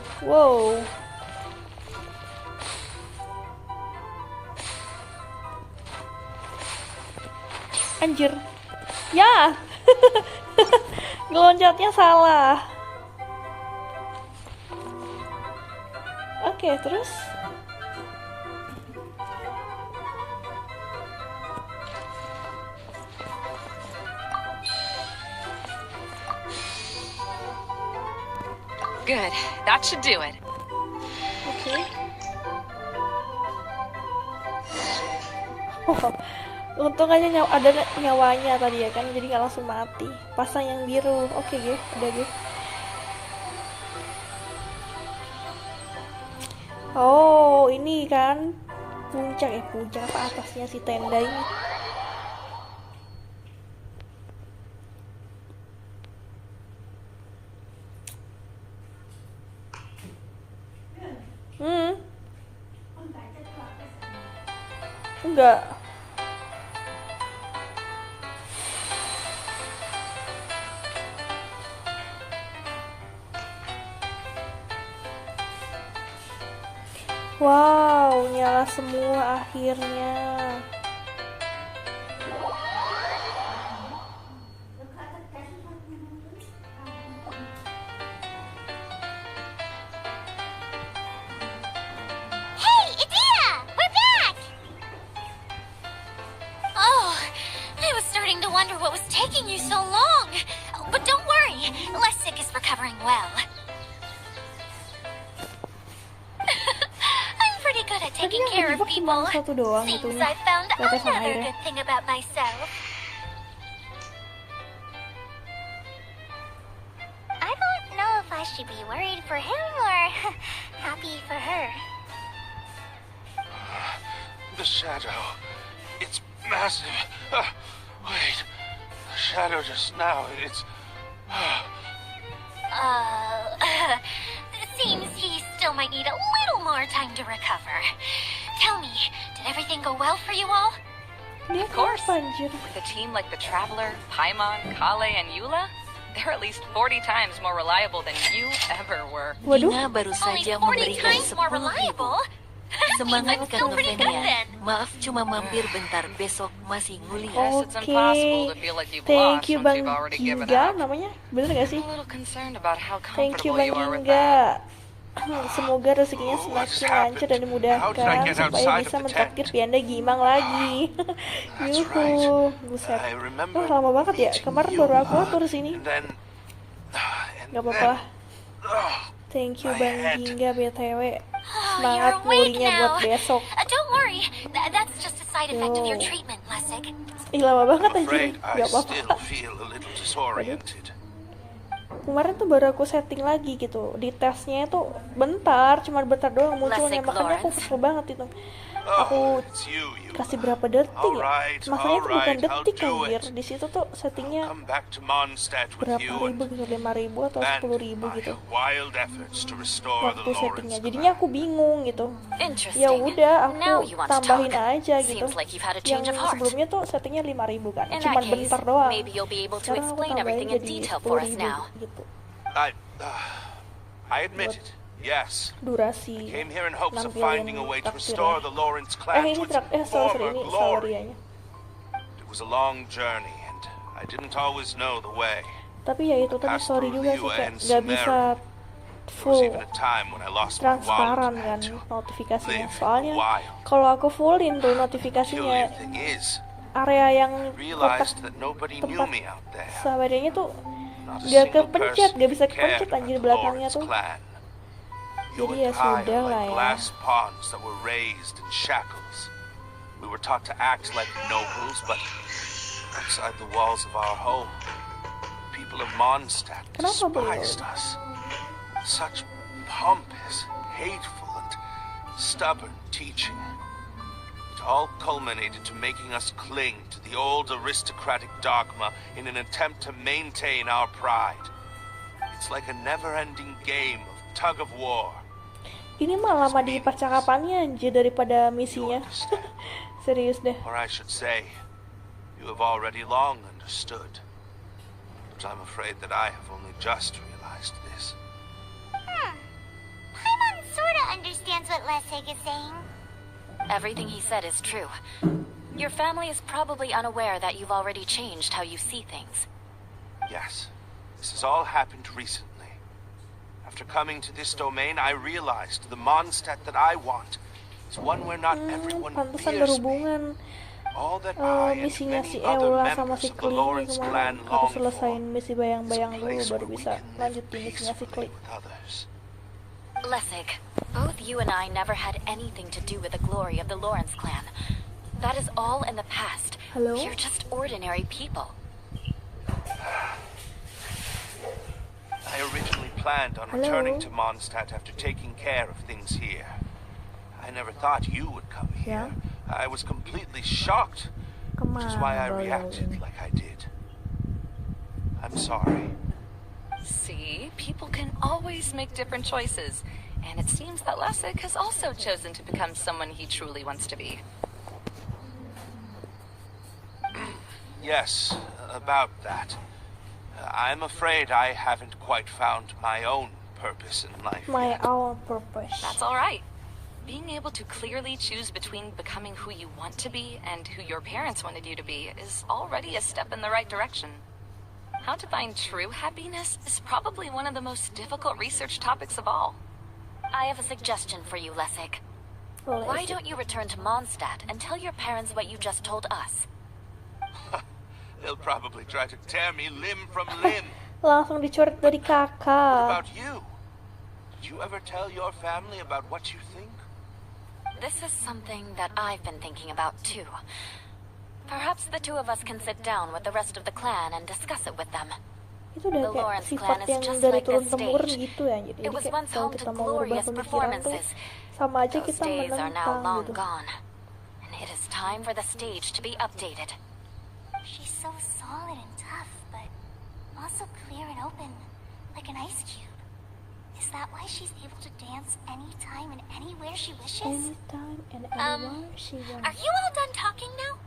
Anjir. Ya. Ngeloncatnya salah. Oke, terus Good. That should do it. oke. Untung aja ada nyawanya tadi ya kan, jadi nggak langsung mati. Pasang yang biru. Oke, udah Oh, ini kan puncak apa atasnya si tenda ini. Enggak. Wow, nyala semua akhirnya. Hey, Idea! We're back! Oh, I was starting to wonder what was taking you so long. But don't worry, Lessig is recovering well. I'm pretty good at taking care of people. Satu doang Seems itunya. I found Tetesan another airnya. good thing about myself. I don't know if I should be worried for him or happy for her. The shadow. It's massive. Wait. The shadow just now. It's... Seems he still might need a little more time to recover. Tell me, did everything go well for you all? Dia Of course. kenapa, anjir? With a team like the Traveler, Paimon, Kale, and Eula, they're at least 40 times more reliable than you ever were. Waduh. Dina baru Only saja 40 memberikan times more 10.000. reliable? Semangat I'm Kak still pretty good Novenia. then. Maaf cuma mampir bentar, besok masih nguliah. Yes, it's impossible to feel like you've Thank lost you once Bang you've already given Ginga up. namanya. Bener gak sih? I'm a little concerned about how Thank you comfortable Bang you are with that. Ginga. Semoga rezekinya semakin lancar dan dimudahkan supaya bisa mentraktir Vianda Gimang lagi. Yuhu, buset. Wah, lama banget ya. Kemarin baru aku atur sini. Gak apa-apa. Thank you Bang Ginga BTW. Semangat You're awake mulinya buat now. besok. Don't worry, that's just a side effect of your treatment, Lessig. Ih, lama banget I'm aja. afraid I Gak still apa-apa. feel a little disoriented. Kemarin tuh baru aku setting lagi gitu. Di tesnya itu bentar, cuma bentar doang munculnya. Makanya aku kesel banget itu. Aku kasih berapa detik ya? Masalahnya tuh bukan detik anjir. Di situ tuh settingnya berapa ribu gitu, 5.000 atau 10.000 gitu. Waktu settingnya. Jadinya aku bingung gitu. Ya udah, aku tambahin aja gitu. Yang sebelumnya tuh settingnya 5.000 kan. Cuma bentar doang. Sekarang aku tambahin jadi 10.000 gitu. I admit it. Yes. Durasi I came here in hopes of finding a way to restore the Lawrence clan to its former glory. It was a long journey and I didn't always know the way. Tapi ya itu tadi story juga sih, kayak nggak bisa full transparan kan notifikasinya. Soalnya kalau aku fullin tuh notifikasinya, area yang kotak tempat sahabatnya tuh nggak kepencet, nggak bisa kepencet anjir belakangnya tuh. Jadi ya sudah lah ya. Glass pawns that were raised in shackles. We were taught to act like nobles, but outside the walls of our home, people of Mondstadt despised us. Such pompous, hateful, and stubborn teaching. It all culminated to making us cling to the old aristocratic dogma in an attempt to maintain our pride. It's like a never-ending game of tug of war. Ini mah lama di percakapannya anjir daripada misinya. Serius deh. Or I should say, you have already long understood. But I'm afraid that I have only just realized this. Paimon sorta understands what Lessig is saying. Everything he said is true. Your family is probably unaware that you've already changed how you see things. Yes, this has all happened recently. After coming to this domain, I realized the Mondstadt that I want is one where not everyone fears me. All that I and many other members of the Lawrence clan long for is a place where we can live peacefully with others. Lessig, both you and I never had anything to do with the glory of the Lawrence clan. That is all in the past. Hello? You're just ordinary people. I originally planned on returning to Mondstadt after taking care of things here. I never thought you would come here. I was completely shocked, which is why I reacted like I did. I'm sorry. See, people can always make different choices, and it seems that Lessig has also chosen to become someone he truly wants to be. Yes, about that. I'm afraid I haven't quite found my own purpose in life yet. Own purpose. That's all right. Being able to clearly choose between becoming who you want to be and who your parents wanted you to be is already a step in the right direction. How to find true happiness is probably one of the most difficult research topics of all. I have a suggestion for you, Lessig. Why don't you return to Mondstadt and tell your parents what you just told us? They'll probably try to tear me limb from limb. Langsung dicoret dari kakak. What about you? Did you ever tell your family about what you think? This is something that I've been thinking about too. Perhaps the two of us can sit down with the rest of the clan and discuss it with them. Itu udah kayak sifat yang dari turun-temurun gitu ya. Jadi kayak kalau kita mau merubah pemikiran tuh sama aja kita menentang gitu. And it is time for the stage to be updated. She's so solid and tough, but also clear and open, like an ice cube. Is that why she's able to dance anytime and anywhere she wishes? Anytime and anywhere she wants. Are you all done talking now?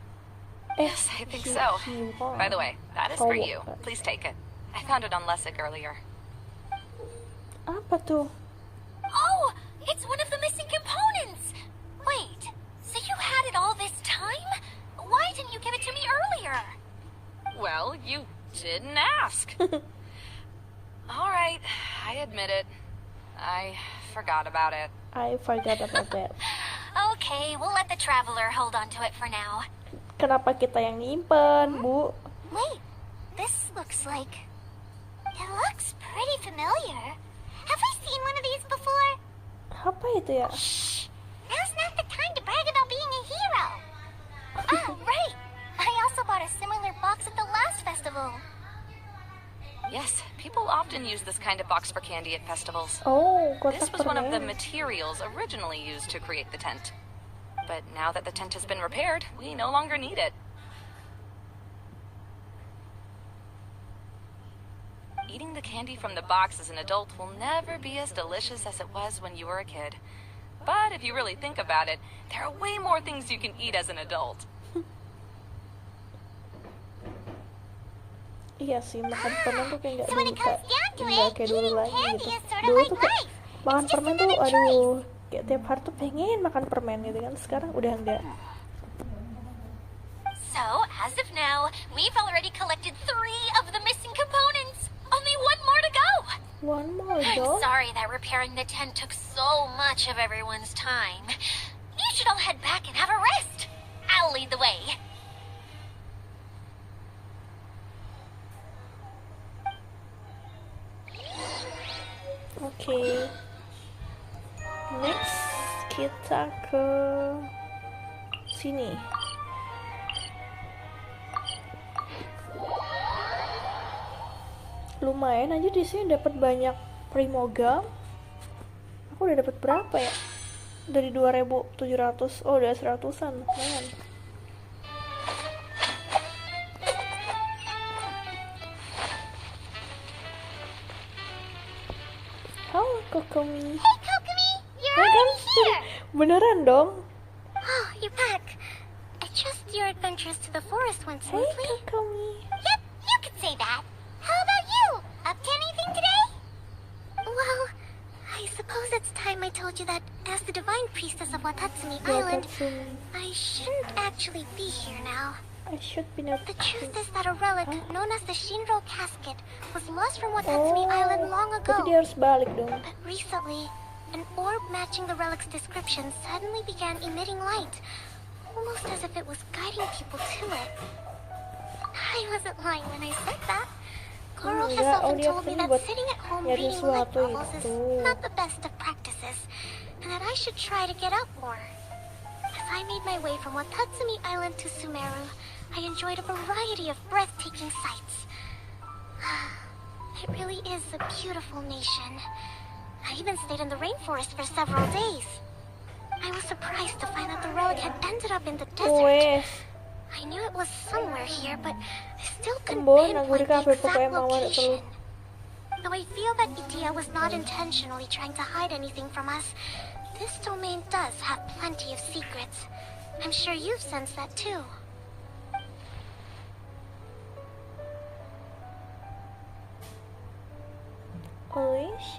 Yes, I think so. By the way, that is for you. Please take it. I found it on Lessig earlier. Apa tuh? Oh, it's one of the missing components! Wait, so you had it all this time? Why didn't you give it to me earlier? Well, you didn't ask. All right, I admit it. I forgot about it. I forgot about that. Okay, we'll let the traveler hold on to it for now. Kenapa kita yang nyimpen, Bu? Wait, this looks like... It looks pretty familiar. Have we seen one of these before? Apa itu ya? Shh! Now's not the time to brag about being a hero. Oh, right! I also bought a similar box at the last festival. Yes, People often use this kind of box for candy at festivals. Oh, This kotak was one of the permen. materials originally used to create the tent. But now that the tent has been repaired, we no longer need it. Eating the candy from the box as an adult will never be as delicious as it was when you were a kid. But if you really think about it, there are way more things you can eat as an adult. Iya sih, makan permen tuh kayak So when it comes down to it, kayak dulu eating lagi candy gitu. is sort of Dulu like tuh kayak life. makan It's just permen tuh, another choice. aduh, kayak tiap hari tuh pengen makan permen gitu kan. Sekarang udah enggak. So, as of now, we've already collected 3 of the missing components. Only 1 more to go. One more I'm dong. sorry that repairing the tent took so much of everyone's time. You should all head back and have a rest. I'll lead the way. Oke. Next kita ke sini. Lumayan aja di sini dapat banyak primogam. Aku udah dapat berapa ya? Dari 2.700. Oh, udah 100-an. Lumayan. Halo, Kokomi. Hey, Kokomi, you're Hey, already kan? here. Beneran dong? Oh, you're back. I trust your adventures to the forest went Hey, smoothly. Kokomi. Yep, you could say that. How about you? Up to anything today? Well, I suppose it's time I told you that as the divine priestess of Watatsumi Buat Island, Tatsumi. I shouldn't actually be here now. I should be not. The truth is that a relic known as the Shinro casket was lost from Watatsumi Island long Berarti ago. dia harus balik dong. But recently, an orb matching the relic's description suddenly began emitting light, almost as if it was guiding people to it. I wasn't lying when I said that. Goro has enggak, often dia told me kesini that buat sitting at home nyari reading light sesuatu novels is itu. not the best of practices, and that I should try to get out more. As I made my way from Watatsumi Island to Sumeru, I enjoyed a variety of breathtaking sights. It really is a beautiful nation. I even stayed in the rainforest for several days. I was surprised to find that the relic had ended up in the desert. Wes, I knew it was somewhere here, but I still couldn't Kembon, nanggur pinpoint kafe the pokoknya exact mau ada location. telur. Though I feel that Itia was not intentionally trying to hide anything from us, this domain does have plenty of secrets. I'm sure you've sensed that too. Alish?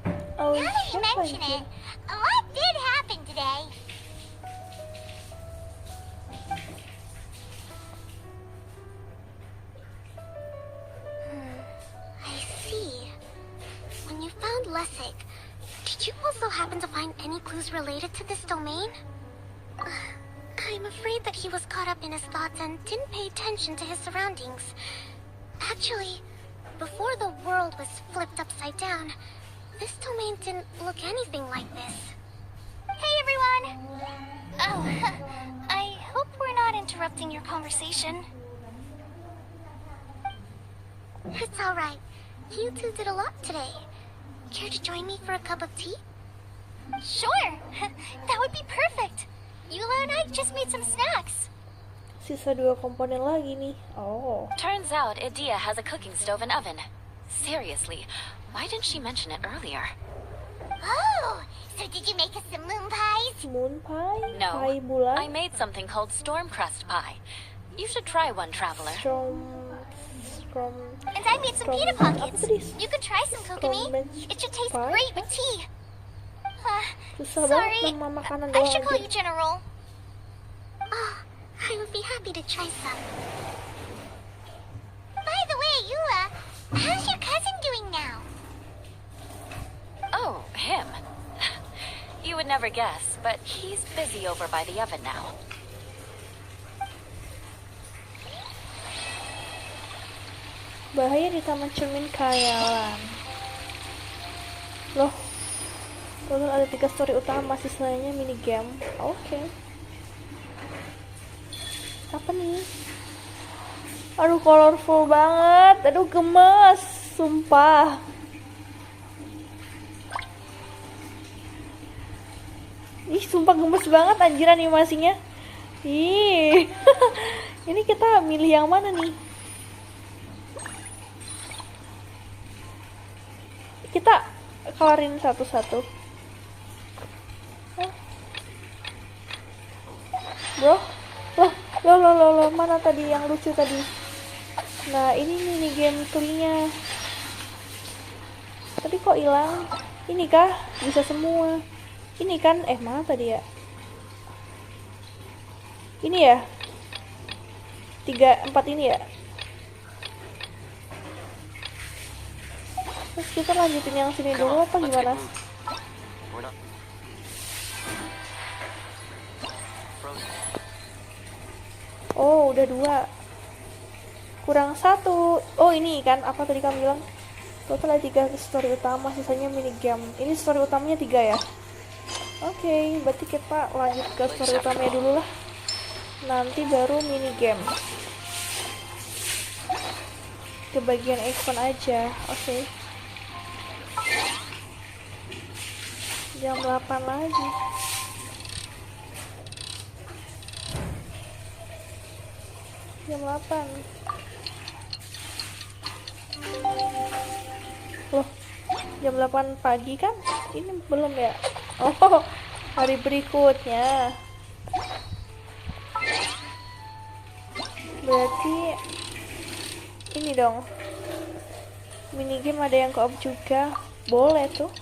Now Alish that you siapa mention itu? it, a lot did happen today. I see. When you found Lessig, did you also happen to find any clues related to this domain? I'm afraid that he was caught up in his thoughts and didn't pay attention to his surroundings. Actually, before the world was flipped upside down, this domain didn't look anything like this. Hey, everyone. Oh, I hope we're not interrupting your conversation. It's alright. You two did a lot today. Care to join me for a cup of tea? Sure. That would be perfect. Eula and I just made some snacks. Sisa 2 komponen lagi nih. Oh. Turns out Idia has a cooking stove and oven. Seriously, why didn't she mention it earlier? Oh, so did you make us some moon pies? Moon pie? No, Pie bulan? I made something called storm crust pie. You should try one, traveler. From... And I made some pita pockets. You could try some, Kokomi. It should taste pie? great with tea. Susah Sorry, banget nama makanan I doang should call aja. you General. Oh, I would be happy to try some. By the way, Eula, how's your cousin doing now? Oh, him. You would never guess, but he's busy over by the oven now. Bahaya di taman cermin khayalan. Loh, total ada 3 story utama, sisanya minigame. Oke. Apa nih? Aduh, colorful banget. Aduh, gemes. Sumpah. Ih, sumpah gemes banget anjir animasinya. Ih. Ini kita milih yang mana nih? Kita kelarin satu-satu. Bro, loh, mana tadi yang lucu tadi? Nah, ini mini game kelinya. Tadi kok hilang? Ini kah? Bisa semua. Ini kan, mana tadi ya? Ini ya? 3, 4 ini ya? Terus kita lanjutin yang sini dulu apa gimana? Oh, udah 2. Kurang 1. Oh, ini kan apa tadi kamu bilang? Total ada 3 story utama, sisanya mini game. Ini story utamanya 3 ya? Oke, berarti kita lanjut ke story utamanya dulu lah. Nanti baru mini game. Ke bagian event aja. Oke. Jam 8 lagi. Jam 8. Loh, jam 8 pagi kan? Ini belum ya? Oh, hari berikutnya. Berarti ini dong. Minigame ada yang co-op juga. Boleh tuh.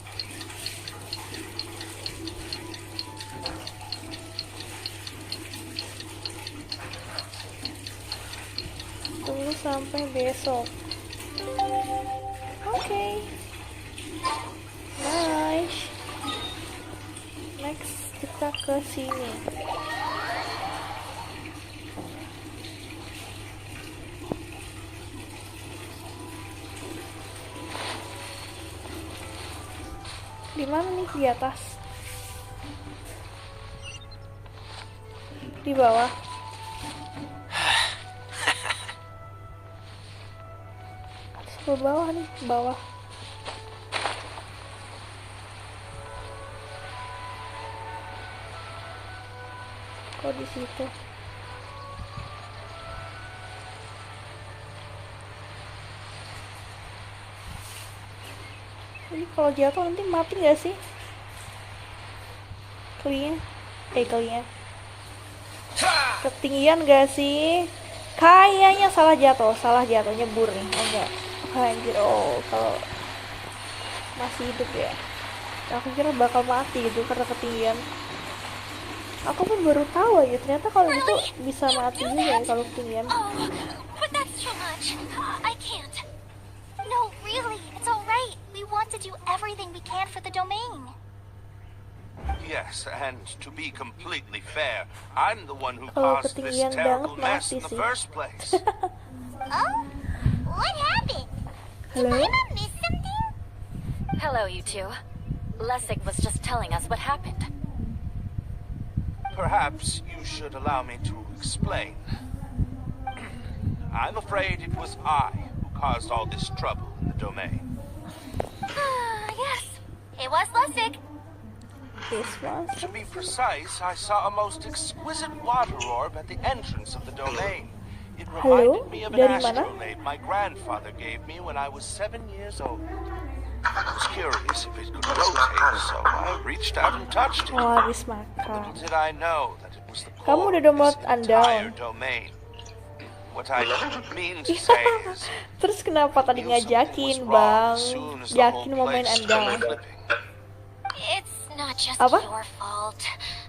Tunggu sampai besok. Oke. Nice. Next kita ke sini. Di mana nih? Di atas. Di bawah. Ke bawah nih, bawah. Kok di situ? Ini kalau jatuh nanti mati nggak sih? Kelinya. Ketinggian gak sih? Kayaknya salah jatuh, nyebur nih. Oh enggak. Anjir, kalau masih hidup ya. Aku kira bakal mati gitu karena ketinggian. Aku pun baru tahu aja ternyata kalau itu bisa mati juga ya kalau ketinggian. But that's too much. I can't. No, really, it's alright. We want to do everything we can for the domain. Yes, and to be completely fair, I'm the one who Kalau caused this ketinggian terrible banget mess in the mati sih. first place. Oh? What happened? Hello? Did Paimon miss something? Hello, you two. Lessig was just telling us what happened. Perhaps you should allow me to explain. I'm afraid it was I who caused all this trouble in the domain. Yes, it was Lessig. To be precise, I saw a most exquisite water orb at the entrance of the domain. It reminded me of an astrolabe my grandfather gave me when I was 7 years old. I was curious if it could rotate, so I reached out and touched it. Habis makan. Little did I know that it was the Kamu core udah of download this Andal? entire domain. What I mean to say is, Terus kenapa tadi ngajakin, Bang? Yakin mau main Andal? It's not just Apa? your fault.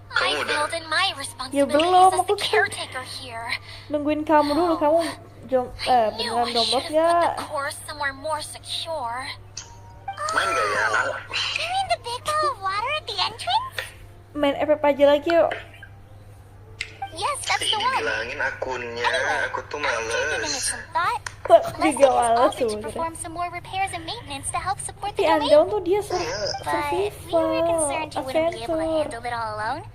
I failed in my Ya responsibilities belum, as aku the kan caretaker here. nungguin kamu dulu. Kamu beneran download Should have gak? put the core somewhere more secure. Main gak ya? You're in the big bowl of water at the entrance? Main FF aja lagi yuk. Yes, that's the one. Bilangin akunnya, aku tuh Giving it males. some thought. Kok Lessig juga has males offered to sebenernya. perform some more repairs and maintenance to help support the Di domain. Andal tuh dia But we were survival, concerned you wouldn't be able to adventure. handle it all alone.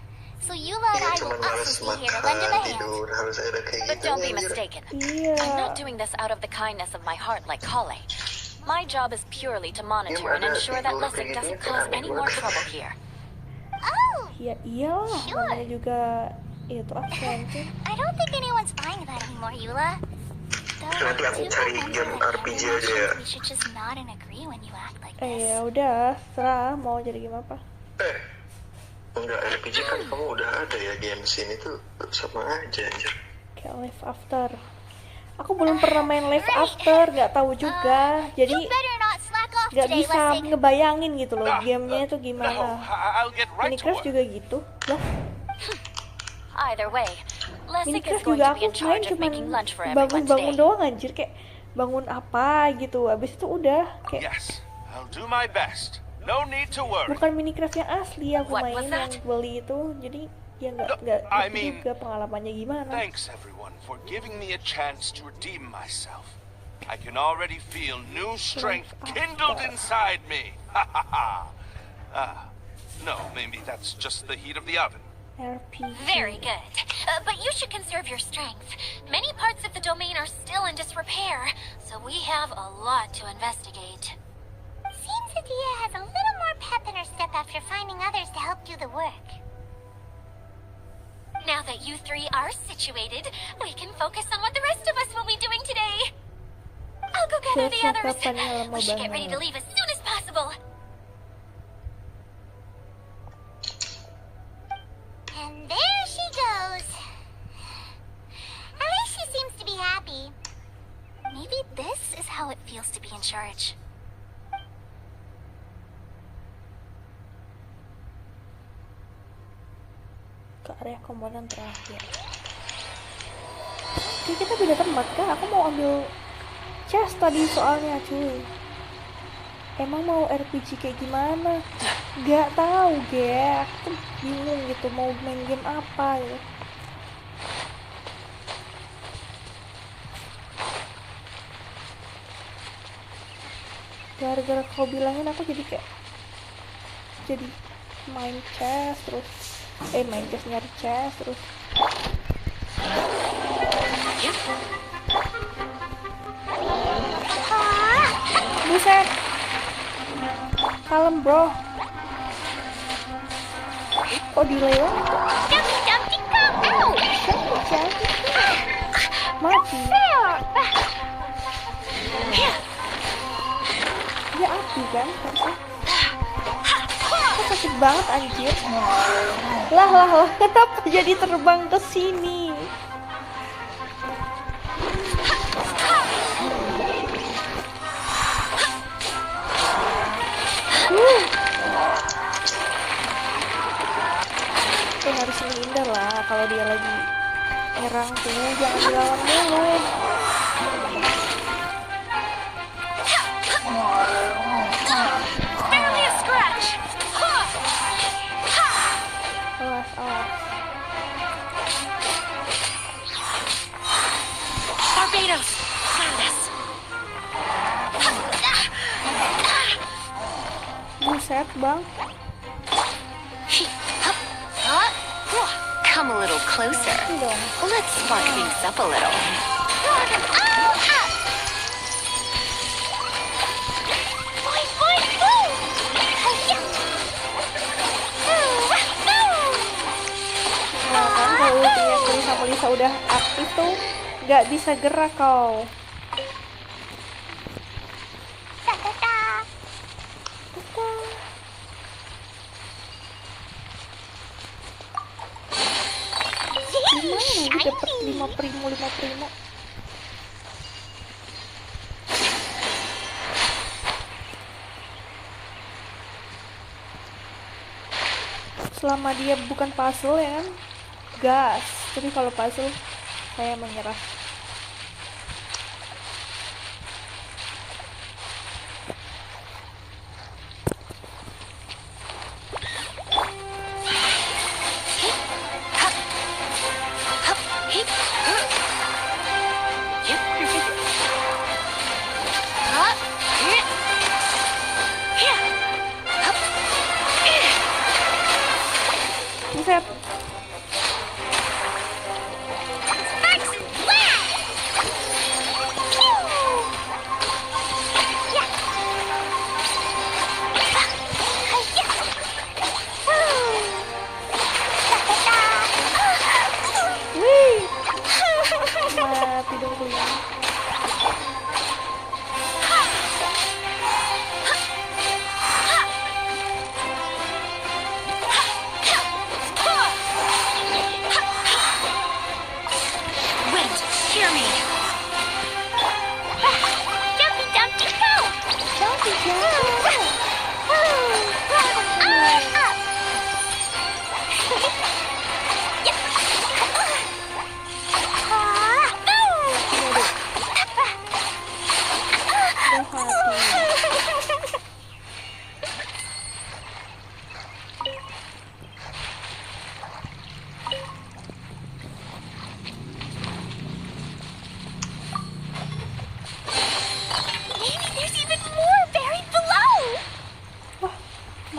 So Eula and I will also be here to lend him a hand. Harus ada kayak But gitu. don't be mistaken. Iya. I'm not doing this out of the kindness of my heart like Kale. My job is purely to monitor and ensure that Lessig doesn't cause any more trouble here. Oh, Ya iyalah, namanya juga itu adventure. I don't think anyone's buying that anymore, Eula. Nanti aku cari game RPG aja ya. We should just nod and agree when you act like Ya udah, serah mau jadi game apa. Enggak, RPG kan kamu udah ada ya, game sini tuh sama aja anjir. Kayak Life After. Aku belum pernah main Life After, nggak tahu juga. Jadi nggak bisa ngebayangin gitu loh gamenya itu gimana. Minecraft juga gitu. Lah, Either way, Lessig is Minecraft going juga to be aku in charge main of cuman making lunch for everyone bangun-bangun today. doang anjir, kayak bangun apa gitu. Abis itu udah kayak Yes, I'll do my best. No need to worry. bukan Minecraft yang asli aku What main was yang that? beli itu. Jadi ya nggak I ngerti mean, juga pengalamannya gimana. Thanks everyone for giving me a chance to redeem myself. I can already feel new strength kindled inside me. Ha ha ha. No, maybe that's just the heat of the oven. RPG. Very good. But you should conserve your strength. Many parts of the domain are still in disrepair, so we have a lot to investigate. Seems Adia has a little more pep in her step after finding others to help do the work. Now that you three are situated, we can focus on what the rest of us will be doing today. I'll go gather the others. We should get ready to leave as soon as possible. And there she goes. At least she seems to be happy. Maybe this is how it feels to be in charge. Ke area komponen terakhir. Oke, kita beda tempat kah? Aku mau ambil chest tadi soalnya cuy. Emang mau RPG kayak gimana? Gak tahu ya. Aku bingung gitu mau main game apa gitu. Gara-gara kau bilangin aku jadi kayak jadi main chess terus main chess nyari chess terus buset kalem bro kok delay banget mati ya api kan kok sakit banget anjir lah kenapa jadi terbang ke sini harus menghindar lah kalau dia lagi nyerang tuh jangan dilawan dulu awas Barbados, Gladys. buset bang Come a little closer. Let's spark things up a little. Nah kan kalau ultinya Lisa udah aktif tuh nggak bisa gerak kau. Gimana nanti dapet 5 primo selama dia bukan puzzle ya kan gas tapi kalau puzzle saya menyerah buset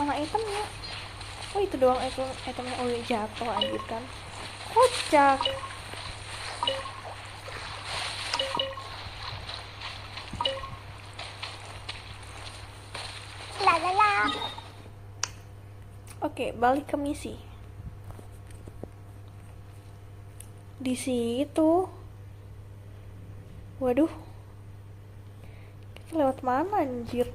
mana itemnya? Oh itu doang itemnya. Oh ya jatuh anjir kan. Kocak. La la la. Oke, balik ke misi. Di situ. Waduh. Kita lewat mana anjir?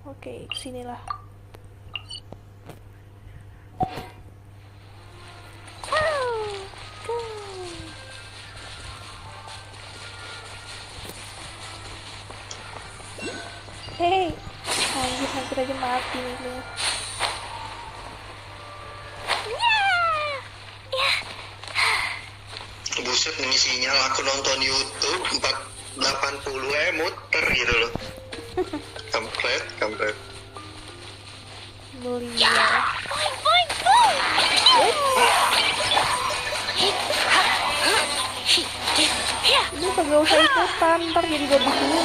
Oke, kesinilah. Hei, anjir hampir aja mati nih. Buset, misinya aku nonton YouTube 480 muter gitu loh. Kampret. Mulia. Ini kagak usah ikutan, ntar jadi babi dulu.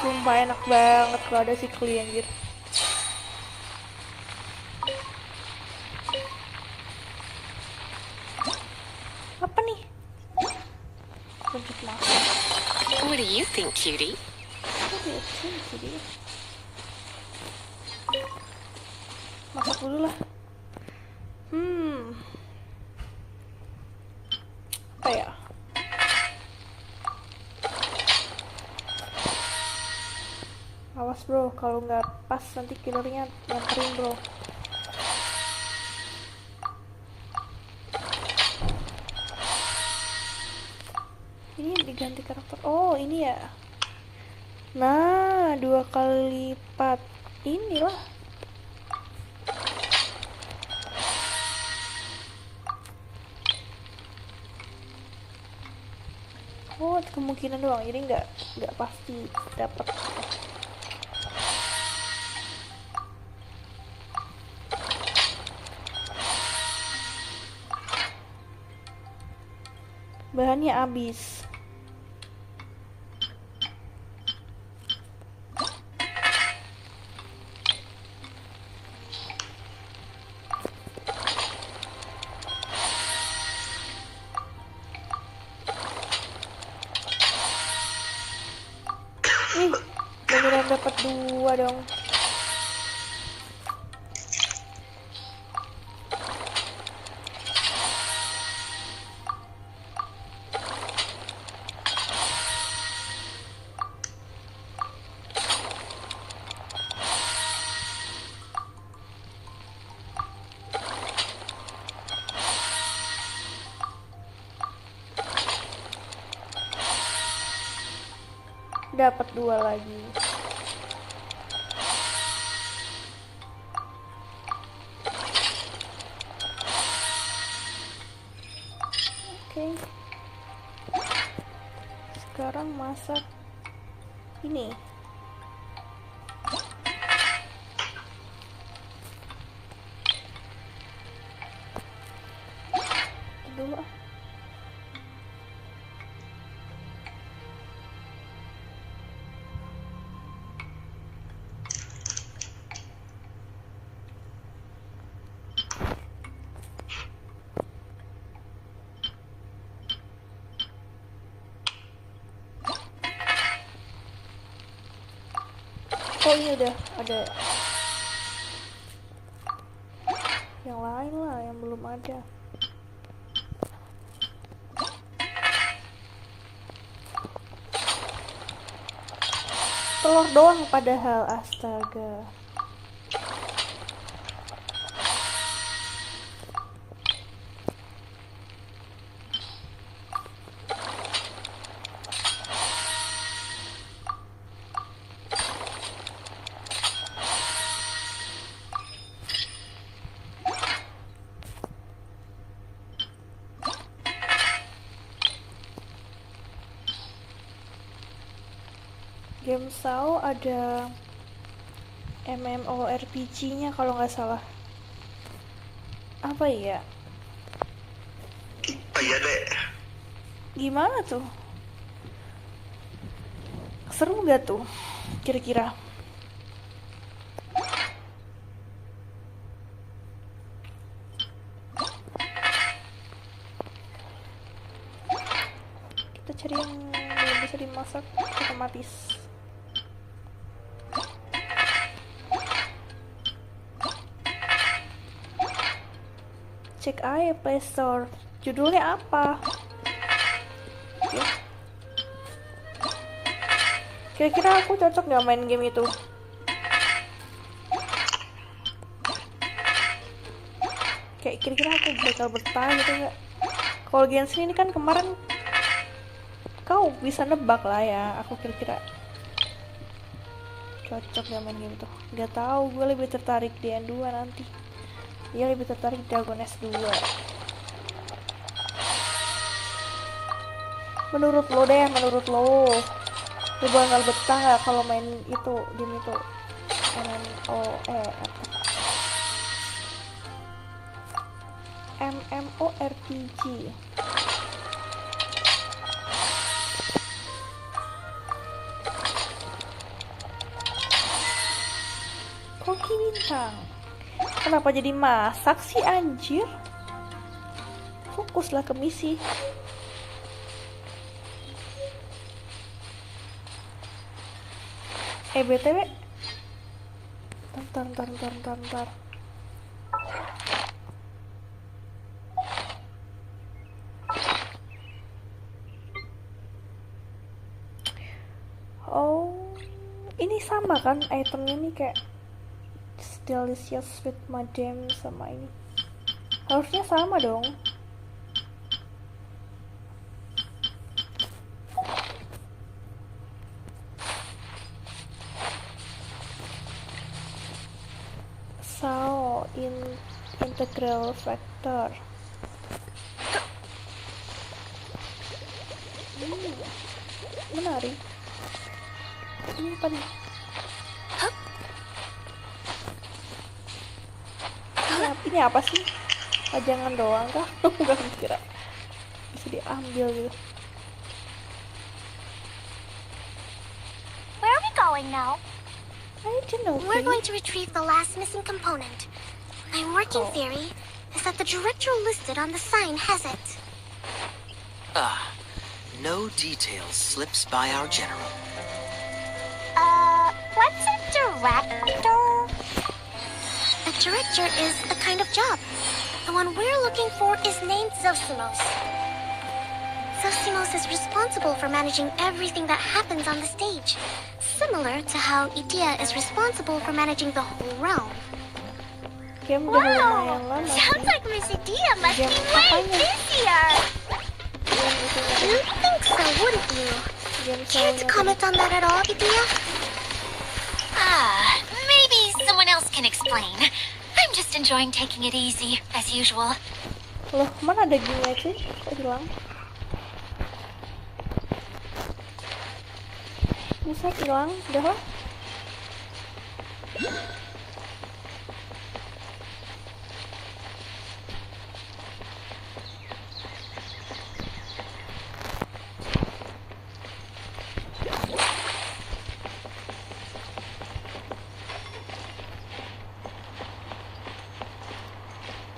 Sumpah enak banget kalau ada si Kli anjir. Apa nih? Pencet makan. What do you think, cutie? Masak dulu lah. Apa ya? Awas bro, kalau nggak pas nanti killernya nyamperin bro. Ini diganti karakter. Oh ini ya. Nah 2 kali lipat. Inilah. Oh kemungkinan doang. Jadi nggak pasti dapat. Bahannya habis. Beneran dapat 2 dong. Dapat 2 lagi. Oke. Sekarang masak ini. Dulu ah. Oh ini udah ada yang lain lah yang belum ada. Telur doang padahal, astaga. Game Sao ada MMORPG-nya kalau nggak salah. Apa ya? Iya deh. Gimana tuh? Seru nggak tuh? Kira-kira? Kita cari yang belum bisa dimasak otomatis. Cek aja Play Store. Judulnya apa? Oke. Kira-kira aku cocok nggak main game itu? Kayak kira-kira aku bakal bertahan gitu nggak? Kalau Genshin ini kan kemarin kau bisa nebak lah ya. Aku kira-kira cocok nggak main game itu? Nggak tahu. Gue lebih tertarik di N2 nanti. Dia lebih tertarik di Dragon S2. Menurut lo deh, menurut lo bakal betah nggak kalau main itu, game itu? MMORPG. Koki bintang. Kenapa jadi masak sih anjir? Fokuslah ke misi. BTW. Ntar. Oh, ini sama kan itemnya nih kayak delicious with madam sama ini. Harusnya sama dong. So, integral vector. Menarik. Ini apa nih? Ini apa sih? Pajangan doang kah? Enggak kira bisa diambil gitu. Where are we going now? I don't know. We're going to retrieve the last missing component. My working theory is that the director listed on the sign has it. No details slips by our general. What's a director? A director is a kind of job. The one we're looking for is named Zosimos. Zosimos is responsible for managing everything that happens on the stage, similar to how Idea is responsible for managing the whole realm. Wow! Sounds like Miss Idea must be way busier! You'd think so, wouldn't you? Care to comment on that at all, Idea? Maybe someone else can explain. I'm just enjoying taking it easy, as usual. Loh, mana dagingnya sih? Kok hilang? Bisa hilang? Udah lah.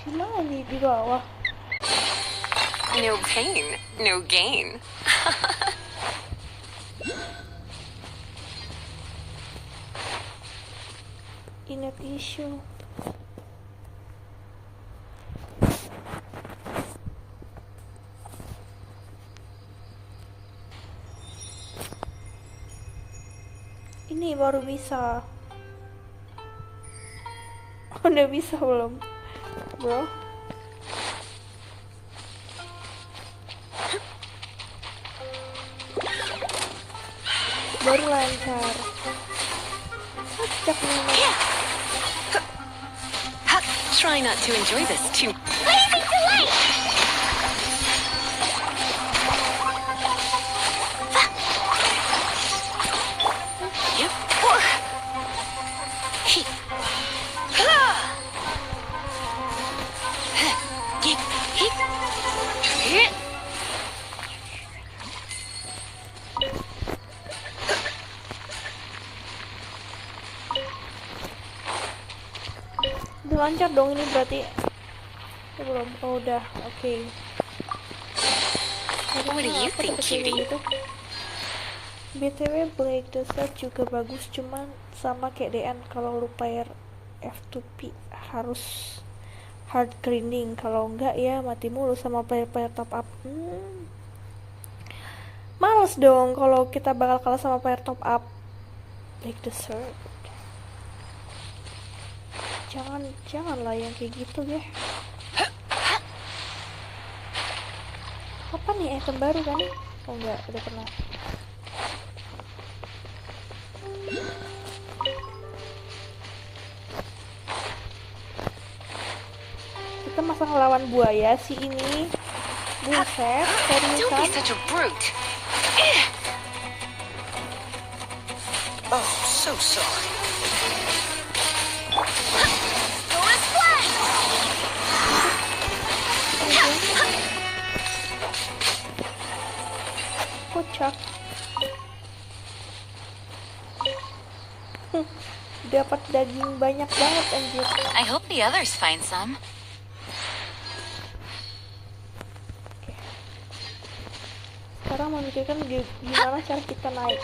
Gimana nih di bawah? No pain, no gain. In-app issue. Ini baru bisa. Udah bisa belum, bro? Baru lancar. Sejak nih. Try not to enjoy this too. Blazing delight! Yep. lebih lancar dong ini berarti. Belum. Oh, udah. Oke. What do you think, cutie? Gitu. BTW Blake the Set juga bagus, cuman sama kayak DN, kalau lu player F2P harus hard grinding, kalau enggak ya mati mulu sama player-player top up. Males dong kalau kita bakal kalah sama player top up. Blake the Set, janganlah yang kayak gitu deh. Apa nih item baru kan? Oh enggak, udah pernah. Kita masa ngelawan buaya sih ini. Buset, Don't be seriusan. such a brute. Oh, so sorry. Kocak. Dapat daging banyak banget anjir. I hope the others find some. Sekarang memikirkan gimana cara kita naik.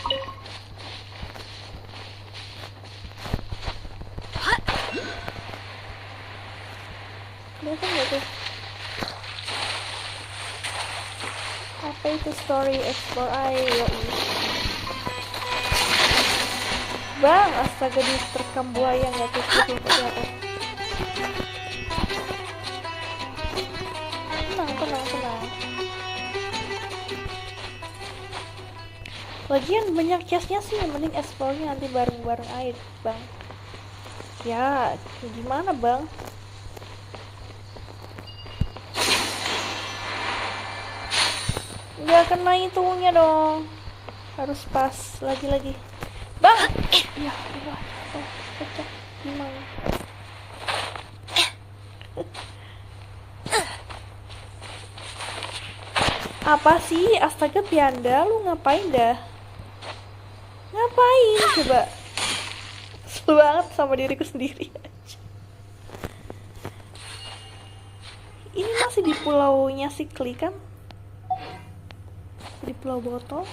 Kelihatan gak tuh? Apa itu story explore ayo. Bang, astaga, diterkam buaya nggak tuh? Tenang. Lagian banyak chestnya sih, yang mending explore-nya nanti bareng-bareng air, bang. Ya, gimana bang? Nggak kena itunya dong. Harus pas lagi. Bang! Ya Allah, pecah. Gimana? Apa sih? Astaga Vianda, lu ngapain dah? Ngapain coba? Kesel banget sama diriku sendiri aja. Ini masih di pulaunya si Kli kan? Di pulau botol.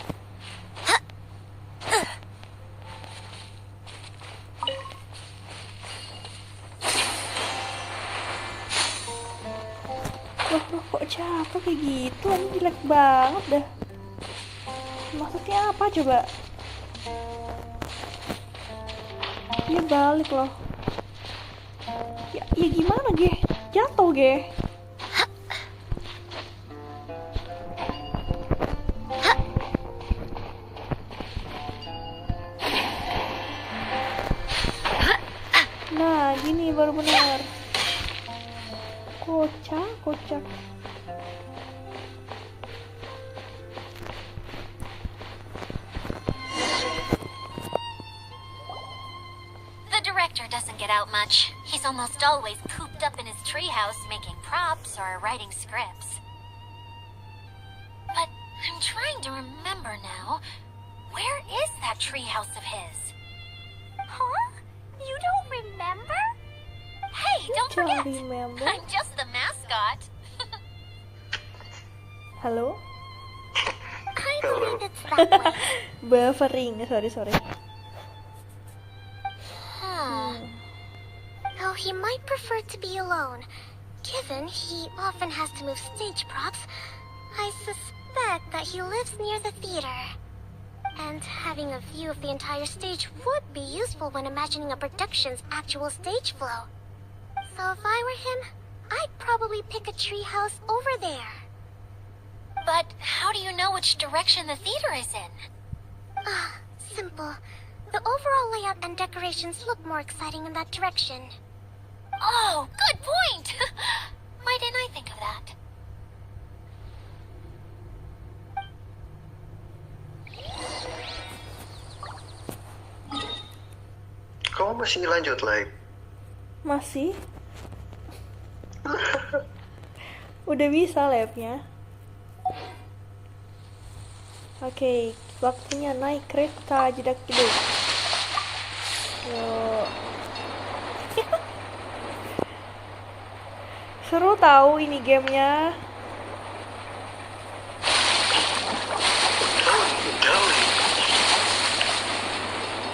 Loh, kok capek kayak gitu? Ini jelek banget dah. Maksudnya apa coba? Dia balik loh. Ya gimana ge? Jatuh ge. Nah, gini baru benar. Kocak. The director doesn't get out much. He's almost always cooped up in his treehouse making props or writing scripts. But I'm trying to remember now. Where is that treehouse of his? Huh? You don't remember? Hey, don't forget! Remember? I'm just the mascot. Halo? I believe it's that way. Buffering, sorry. Though he might prefer to be alone, given he often has to move stage props, I suspect that he lives near the theater. And having a view of the entire stage would be useful when imagining a production's actual stage flow. So if I were him, I'd probably pick a treehouse over there. But how do you know which direction the theater is in? Simple. The overall layout and decorations look more exciting in that direction. Oh, good point! Why didn't I think of that? Kamu masih lanjut like? Masih? Udah bisa labnya. Oke, waktunya naik kereta jedak jeduk. Yuk. Seru tahu ini gamenya.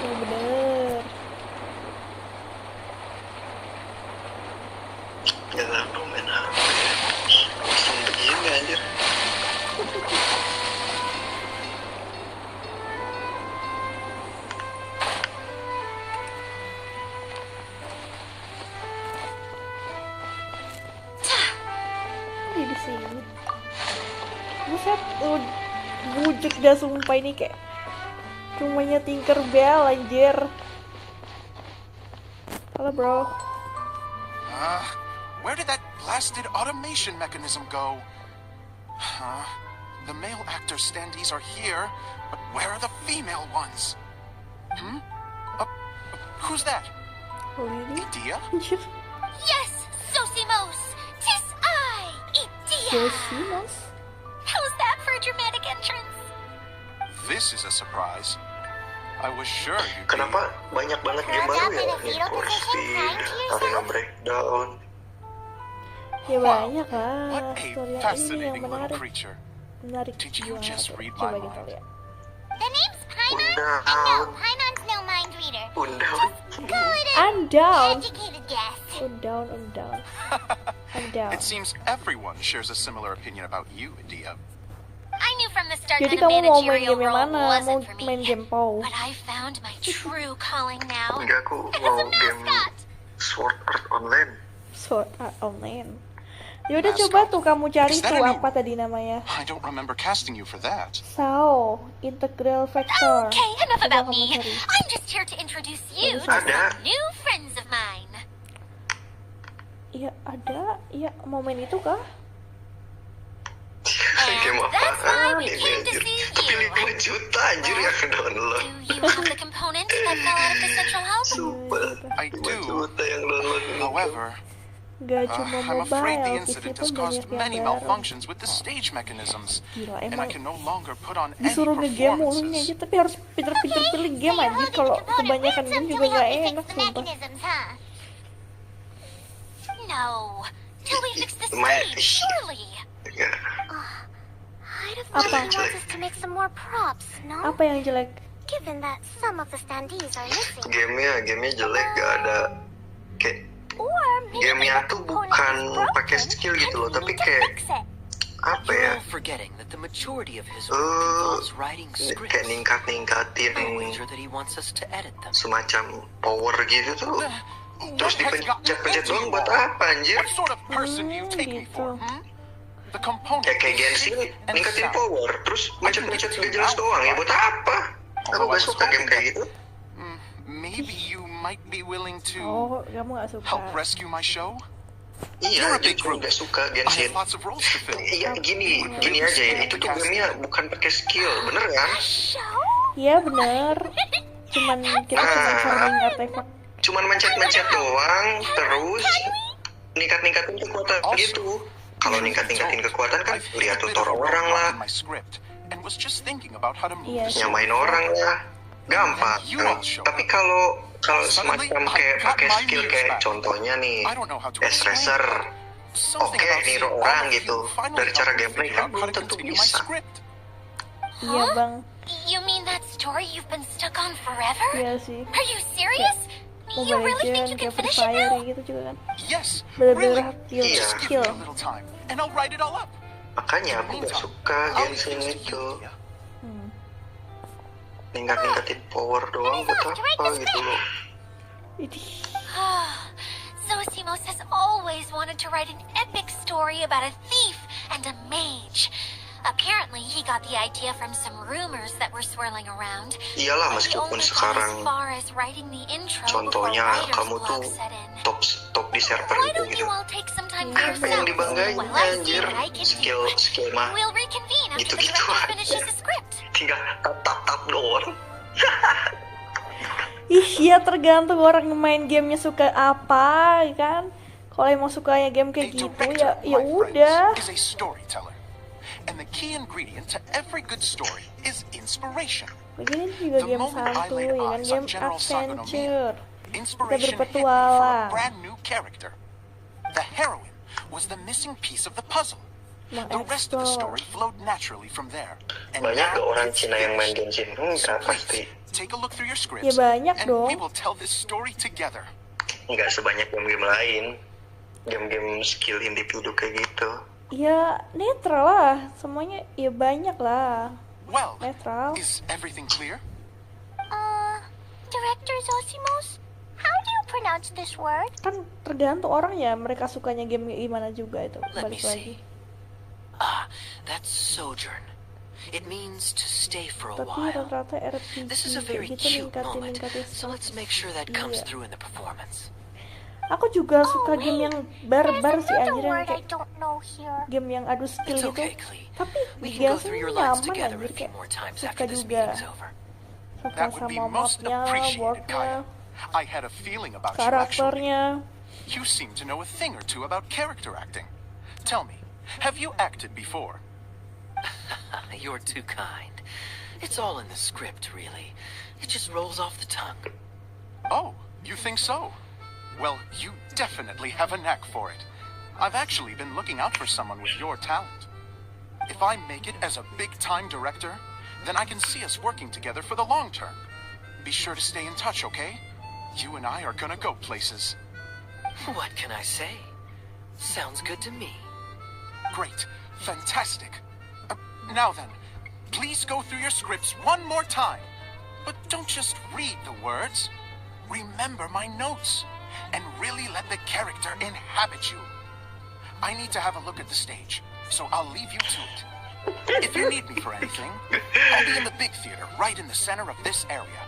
Ya bener. Jangan main HP. Langsung begini anjir. Di sini. Buset, bujuk dah sumpah ini kayak rumahnya Tinkerbell anjir. Halo bro. Where did that blasted automation mechanism go? The male actor standees are here, but where are the female ones? Who's that? Idea? Yes, Sosimos! 'Tis I, Idea! Sosimos? How's that for a dramatic entrance? This is a surprise. I was sure you'd Kenapa banyak banget game baru ya? Need for Speed, Arena Breakdown. Ya banyak lah. What a Story ini yang fascinating little menarik. creature. Menarik Did you just read Coba my kita mind? lihat. The name's Paimon? And no, Paimon's no mind reader. Just call it I'm down. educated guess. I'm down. I'm down. It seems everyone shares a similar opinion about you, Idea. I knew from the start Jadi that a kamu mau main managerial game yang role mana? Mau wasn't for main me. game POW? But I found my true calling now. Enggak, aku As mau a game mascot. Sword Art Online. Sword Art Online. Yaudah coba tuh kamu cari Is that tuh a new apa tadi namanya? I don't remember casting you for that. Sao Integral Vector. Okay, enough Coba about kamu me. cari. I'm just here to introduce you to Ada. some new friends of mine. Iya ada. Iya mau main itu kah? Game And that's why apaan we ini came to anjir? see Tapi you. 5 juta anjir yang download. Do you have the component that fell out of the central hub? Sumpah, I 5 do. juta yang download ini. However, Gak cuma I'm afraid the mobile, PC incident pun has caused banyak many yang baru. malfunctions with the stage mechanisms, Gila, and I emang can no longer put on any disuruh nge-game mulunya performances. aja, tapi harus pinter-pinter pilih game aja. Kalau kebanyakan game juga gak enak sumpah. No. Till we fix the My- stage, surely. Ya, I'd have Apa? thought he wants us to make some more props, no? Apa yang jelek? Given that some of the standees are missing. gamenya jelek, gak ada kayak Or maybe gamenya the tuh component bukan is broken pakai skill gitu loh, and we tapi need to kayak fix it. apa You're ya? all forgetting that the majority of his work involves writing scripts. Kayak ningkatin I wager that he wants us to edit them. semacam power gitu tuh. Terus What has gotten dipencet-pencet into doang you buat all? apa anjir? What sort of person do you take me for? The component Ya kayak is Genshin shape and ningkatin sound. power, terus mencet-mencet gak jelas doang ya buat apa? Aku gak suka game kayak gitu. Maybe you might be willing to Oh, kamu gak suka. help rescue my show? Iya, justru gak suka I Genshin. have lots of roles to fill. Iya gini aja ya, itu tuh gamenya bukan pakai skill, bener kan? Iya bener. Cuman kita cuma farming artefak. Cuman mencet-mencet doang, terus ningkatin kekuatan gitu. Kalau ningkatin kekuatan kan lihat tutor orang lah, My script and was just thinking about how to move Iya the sih. nyamain orang lah, gampang. Tapi kalau semacam kayak pakai skill kayak contohnya nih, Dash Racer, oke niru orang gitu. Dari cara gameplay kan belum tentu bisa. Iya bang. You mean that story you've been stuck on forever? Iya sih. Are you serious? You Mobile really think Legends, you can kayak Free finish it Fire now? gitu juga kan. Yes, Bener-bener Iya. just give me a little time and I'll write it all up. Makanya aku gak suka Genshin itu. Ningkatin power doang buat apa gitu loh. Zosimos has always wanted to write an epic story about a thief and a mage. Apparently, he got the idea from some rumors that were swirling around. Iyalah, But he meskipun only got sekarang as far as writing the intro contohnya before writer's kamu tuh block set in. top di server Why itu don't gitu. you all take some time for Apa yang yourselves dibanggain while I see anjir? what I can do? Skill mah We'll reconvene after the gitu-gitu director aja. finishes the script. Tinggal tap doang. Ih ya tergantung orang main gamenya suka apa kan. Kalau emang sukanya game kayak gitu ya udah. Is a storyteller. And the key ingredient to every good story is inspiration. Begini juga The game moment I santuy laid kan, eyes on game General adventure. Inspiration hit me for berpetualang. a brand new character. The heroine was the missing piece of the puzzle. The rest of the story flowed naturally from there. And banyak gak now orang it's Cina yang main finished. Genshin? So Enggak pasti. please, take a look through your Ya scripts, banyak and dong. we will tell this story together. Nggak sebanyak game-game lain. Game-game skill individu kayak gitu. Ya netral lah, semuanya ya banyak lah. Well, Netral. is everything clear? Director Zosimos, how do you pronounce this word? Kan tergantung orang ya, mereka sukanya game gimana juga itu. Let me Balik lagi. see. That's sojourn. It means to stay for a Tapi while. rata-rata RPG This is a very kayak gitu cute moment, ningkatin so let's make sure that comes Iya. through in the performance. Aku juga suka game yang barbar sih There's anjir, another yang word I kayak don't know here. game yang adu skill It's gitu. okay, Klee. Tapi We can go biasanya through your lines nyaman together anjir, a few kayak more times suka after this juga. meeting's over. Suka That would be sama most mapnya, appreciated, worldnya, Kaya. I had a feeling about you actually. karakternya. You seem to know a thing or two about character acting. Tell me, have you acted before? You're too kind. It's all in the script, really. It just rolls off the tongue. Oh, you think so? Well, you definitely have a knack for it. I've actually been looking out for someone with your talent. If I make it as a big-time director, then I can see us working together for the long term. Be sure to stay in touch, okay? You and I are gonna go places. What can I say? Sounds good to me. Great. Fantastic. Now then, please go through your scripts one more time. But don't just read the words. Remember my notes. And really let the character inhabit you. I need to have a look at the stage, so I'll leave you to it. If you need me for anything, I'll be in the big theater right in the center of this area.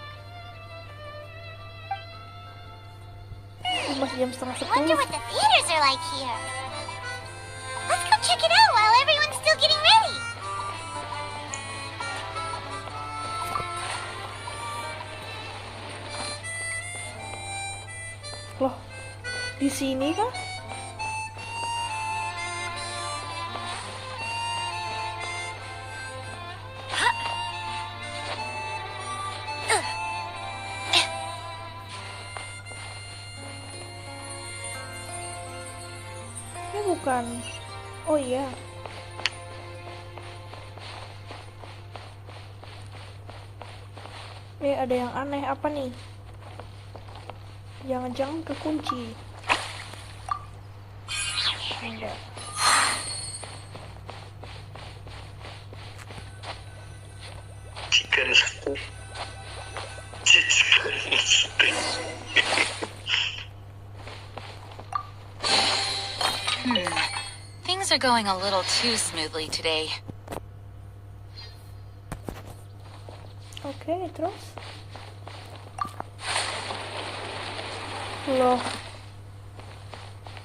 Masih jam setengah Wonder 10. what the theaters are like here. Let's go check it out while everyone's still getting ready. Loh, di sini kan? Ini bukan. Oh iya. Ada yang aneh apa nih? Jangan-jangan kekunci. Enggak. Chicken stick. Chicken stick. Things are going a little too smoothly today. Oke, terus? Loh,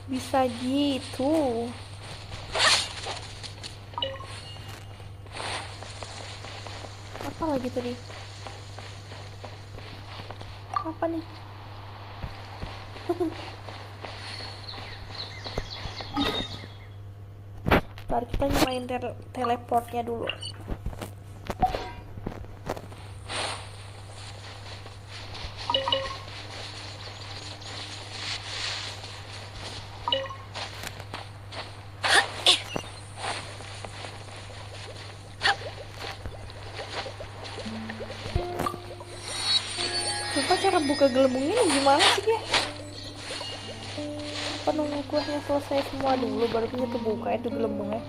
bisa gitu. Apa lagi tadi? Apa nih? Ntar kita nyalain teleportnya dulu. Sumpah cara buka gelembungnya gimana sih dia? Penunggu kuahnya selesai semua dulu baru bisa kebuka itu gelembungnya.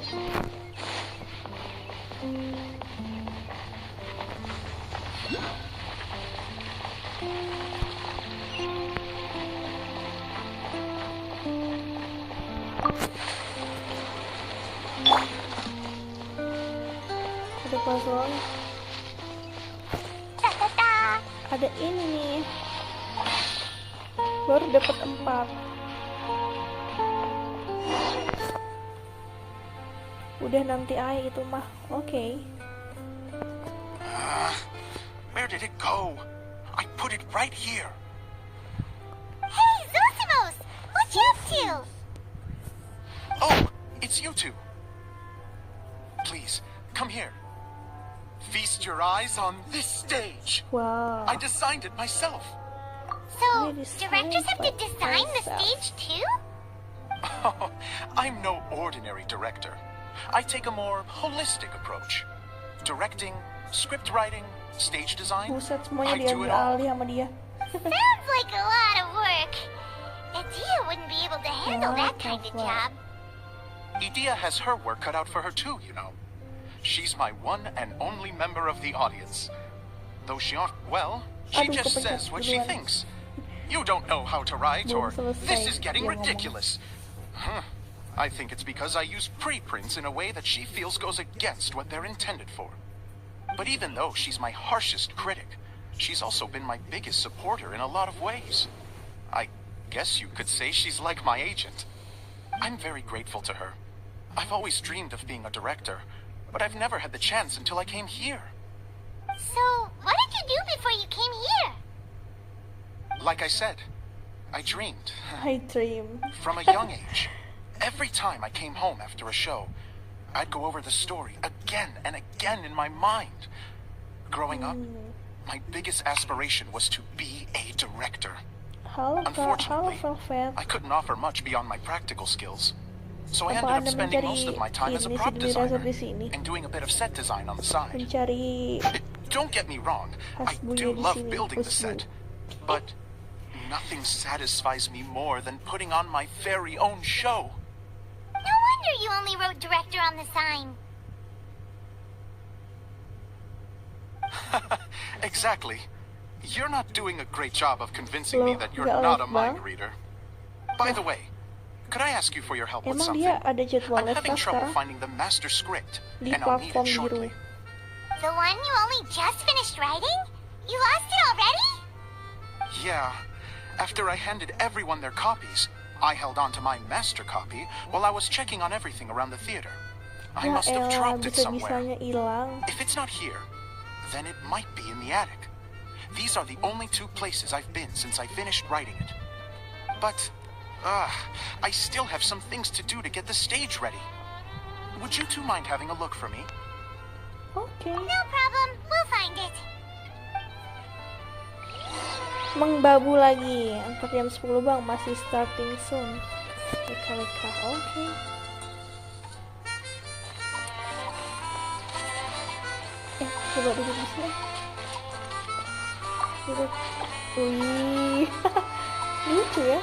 Ada puzzle. Ada ini nih. Baru dapat 4. Udah nanti aja itu mah. Oke. Where did it go? I put it right here. Hey, Zosimos! What you up to? Oh, it's you two. Please, come here. Feast your eyes on this stage. Wow. I designed it myself. So, directors have to design the stage too? I'm no ordinary director. I take a more holistic approach. Directing, script writing, stage design. Buset, semuanya I do it diambil all. alih sama dia. Sounds like a lot of work. Idea wouldn't be able to handle that kind of job. Idea has her work cut out for her too, you know. She's my one and only member of the audience. Though she just says what she thinks. You don't know how to write, or this is getting ridiculous. I think it's because I use preprints in a way that she feels goes against what they're intended for. But even though she's my harshest critic, she's also been my biggest supporter in a lot of ways. I guess you could say she's like my agent. I'm very grateful to her. I've always dreamed of being a director, but I've never had the chance until I came here. So, what did you do before you came here? Like I said, I dreamed. I dream. From a young age. Every time I came home after a show, I'd go over the story again and again in my mind. Growing up, my biggest aspiration was to be a director. Unfortunately, I couldn't offer much beyond my practical skills. So I ended up spending most of my time as a prop designer and doing a bit of set design on the side. Don't get me wrong, I do love building the set, but nothing satisfies me more than putting on my very own show. No wonder you only wrote director on the sign. Exactly. You're not doing a great job of convincing me that you're not a mind reader. By the way, could I ask you for your help with something? I'm having trouble finding the master script, and I'll need it shortly. The one you only just finished writing? You lost it already? Yeah. After I handed everyone their copies, I held on to my master copy while I was checking on everything around the theater. I must have dropped it somewhere. If it's not here, then it might be in the attic. These are the only two places I've been since I finished writing it. But, I still have some things to do to get the stage ready. Would you two mind having a look for me? Okay. No problem. We'll find it. Mengbabu lagi. Angkat jam 10 bang. Masih starting soon. Leka-leka. Oke. Coba duduk di sini. Duduk. Wih. Lucu ya.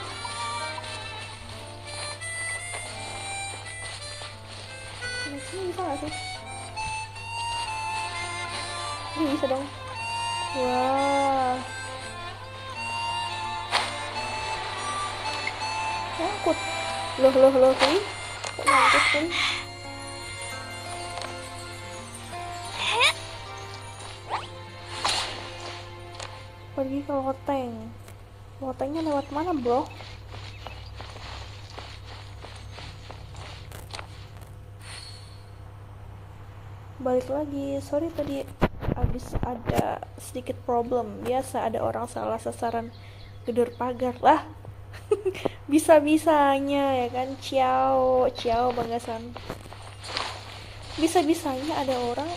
Ini bisa gak sih? Ini bisa dong. Wah. Nyangkut. Loh, Kui. Kok nyangkut, Kui? Pergi ke loteng. Lotengnya lewat mana, bro? Balik lagi. Sorry tadi habis ada sedikit problem. Biasa ada orang salah sasaran gedor pagar lah. Bisa-bisanya ya kan. Ciao banggasan. Bisa-bisanya ada orang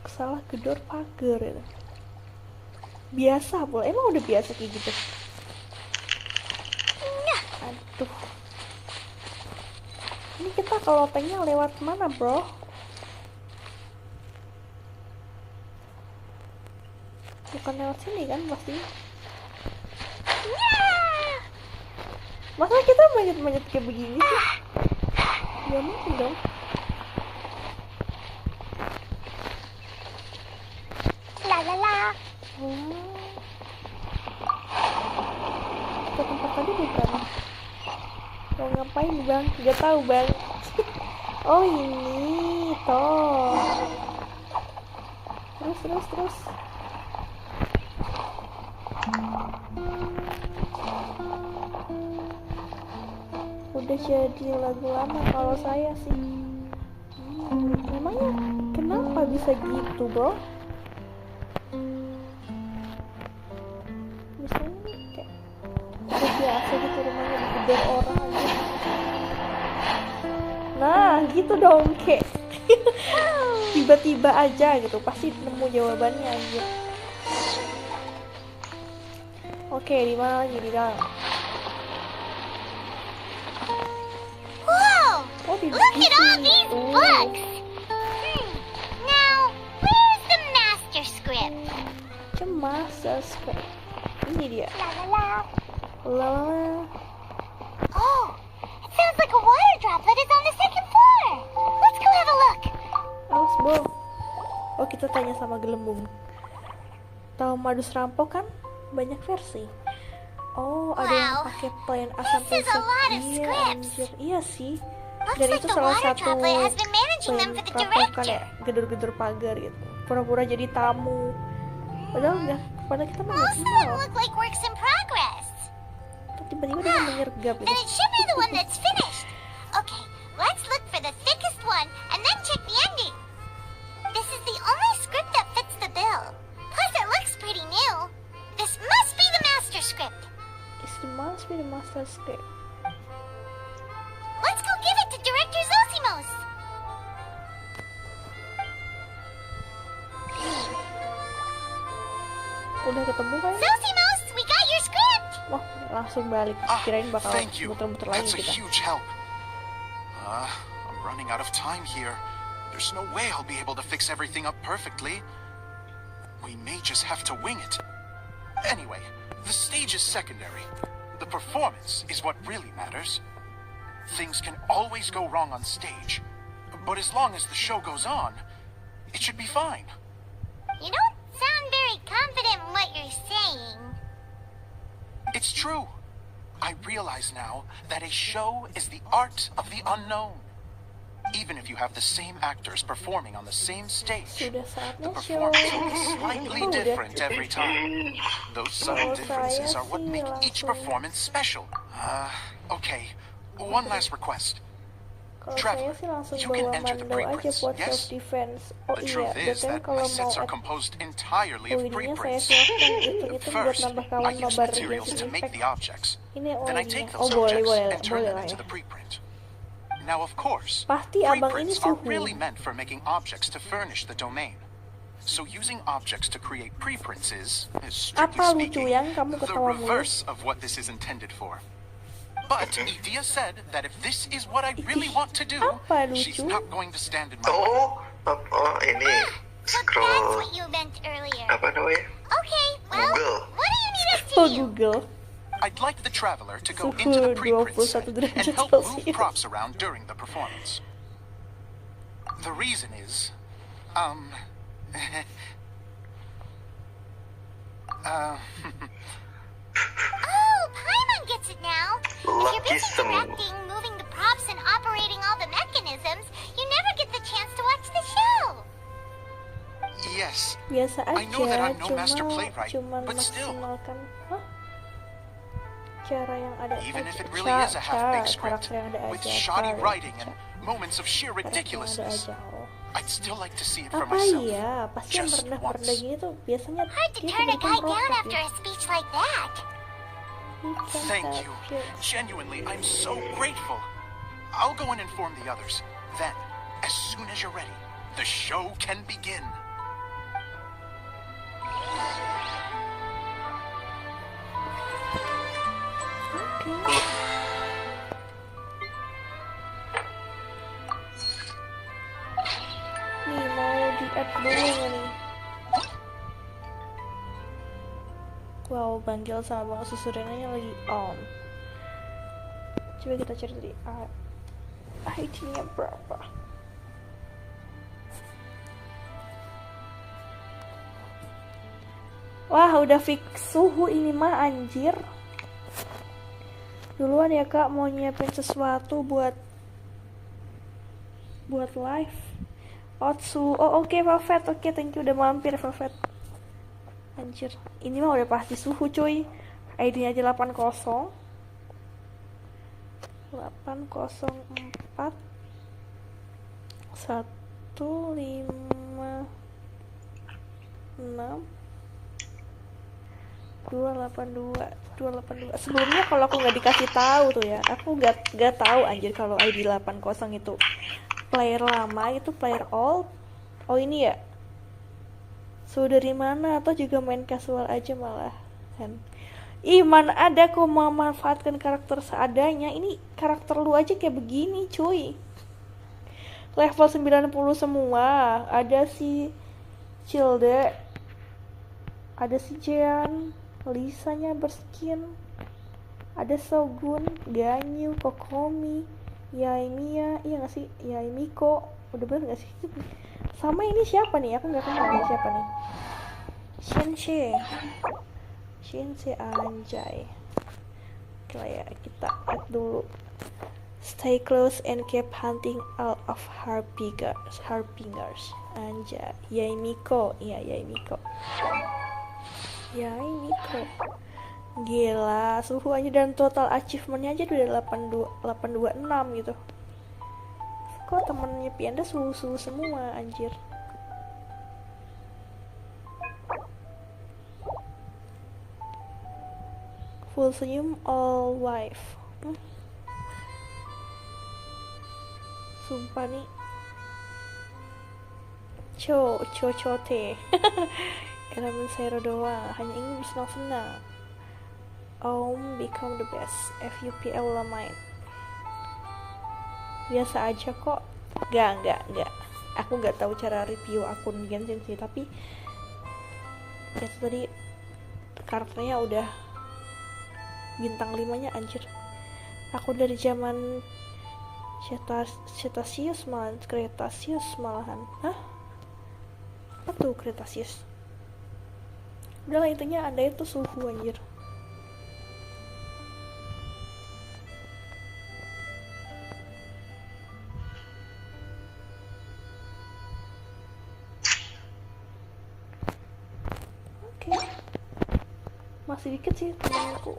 salah gedor pagar ya. Biasa pula. Emang udah biasa kayak gitu. Aduh. Ini kita ke lotengnya lewat mana, bro? Bukan lewat sini kan pasti. Masa kita manjat-manjat kayak begini sih? Ya mungkin dong. La. Ke tempat tadi bukan? Mau ngapain bang? Gak tahu bang. Oh ini toh. Terus. Udah jadi lagu lama kalau saya sih. Memangnya kenapa bisa gitu, bro? Misalnya kayak udah biasa gitu rumahnya digedor orang aja. Nah, gitu dong kayak tiba-tiba aja gitu, pasti nemu jawabannya aja. Oke, di mana lagi di dalam? Look at all these books! Now, where's the master script? Master script. Ini dia. La. Lala. Oh, it sounds like a water droplet is on the second floor. Let's go have a look. Awas, Bo. Oh, kita tanya sama gelembung. Tahu Madus Rampok kan? Banyak versi. Oh, ada yang pakai plan A sampai Z. Iya, anjir. Iya sih. Dan itu salah satu plan perampokan ya, gedor-gedor pagar gitu. Pura-pura jadi tamu. Padahal enggak, padahal kita mah nggak kenal. Tiba-tiba dia menyergap gitu. Then it should be the one that's finished. Okay, let's look for the thickest one and then check the ending. This is the only script that fits the bill. Plus it looks pretty new. This must be the master script. This must be the master script. Let's go give it to Director Zosimos. Udah ketemu kan? Zosimos, we got your script. Wah, langsung balik. Kirain bakal muter-muter lagi That's a kita. huge help. I'm running out of time here. There's no way I'll be able to fix everything up perfectly. We may just have to wing it. Anyway, the stage is secondary. The performance is what really matters. Things can always go wrong on stage, but as long as the show goes on, it should be fine. You don't sound very confident in what you're saying. It's true. I realize now that a show is the art of the unknown. Even if you have the same actors performing on the same stage, the performance will be slightly different every time. Those subtle differences are what make each performance special. Okay, one last request. Traveler, you can enter the preprints, yes? The truth is that my sets are composed entirely of preprints. First, I use materials to make the objects. Then I take those objects and turn them into the preprint. Now, of course, preprints are really meant for making objects to furnish the domain. So using objects to create preprints is strictly speaking, the reverse of what this is intended for. But Edea said that if this is what I really want to do, she's not going to stand in my way. Ini scroll. That's what you meant earlier. Apa namanya? Okay, well, Google. what do you need us to do? Google. I'd like the traveler to go into the preprint set and help move props around during the performance. The reason is, Oh, Paimon gets it now. If you're Lucky busy directing, moving the props, and operating all the mechanisms, you never get the chance to watch the show. Yes. Biasa aja, I know that I'm no master playwright, cuman but still. maksimalkan cara yang ada Even aja. if it really is a half-baked Karakter script, yang ada with aja. shoddy writing and moments of sheer ridiculousness, I'd still like to see it for Apa myself. iya? Pasti yang Just merendah-merendah gini tuh biasanya Hard to dia turn a guy kebanyakan down roket after ya. a speech like that. Thank you. Genuinely, I'm so grateful. I'll go and inform the others. Then, as soon as you're ready, the show can begin. Nih mau di-add dulu nggak nih? Wow, Banggil sama Bang Susurenanya lagi on. Coba kita cari tadi ID-nya berapa. Wah, udah fix suhu ini mah anjir. Duluan ya Kak, mau nyiapin sesuatu buat live. Otsu, oh oke, Velvet, oke, thank you udah mampir Velvet. Anjir, ini mah udah pasti suhu cuy. ID-nya aja 80 804 156 282. Sebelumnya kalau aku nggak dikasih tahu tuh ya, aku nggak tahu anjir kalau ID 80 itu player lama, itu player old. Oh ini ya, sudah dari mana? Atau juga main casual aja malah kan? Mana ada kok memanfaatkan karakter seadanya. Ini karakter lu aja kayak begini cuy. level 90 semua. Ada si Cilde, ada si Jean, Lisanya berskin, ada Shogun, Ganyu, Kokomi, Yaimiya, iya gak sih? Yaimiko, udah bener gak sih? Sama ini siapa nih? Aku gak kenal nih siapa nih. Shinsei anjay. Oke lah ya, kita add dulu. Stay close and keep hunting all of harpingers. Anjay, Yaimiko, iya Yaimiko. Gila, suhu aja dan total achievementnya aja udah 826 gitu. Kok temennya Vianda suhu semua anjir. Full senyum all wife. Sumpah nih. Cote. Elemen zero doang, hanya ingin bersenang-senang. Become the best. FUPL main. Biasa aja kok. Enggak. Aku nggak tahu cara review akun Genshin sih, tapi itu tadi karakternya udah bintang 5-nya anjir. Aku dari zaman Cretasius malahan. Hah? Apa tuh Cretasius? Udahlah intinya ada itu suhu anjir. Oke. Masih dikit sih temanku.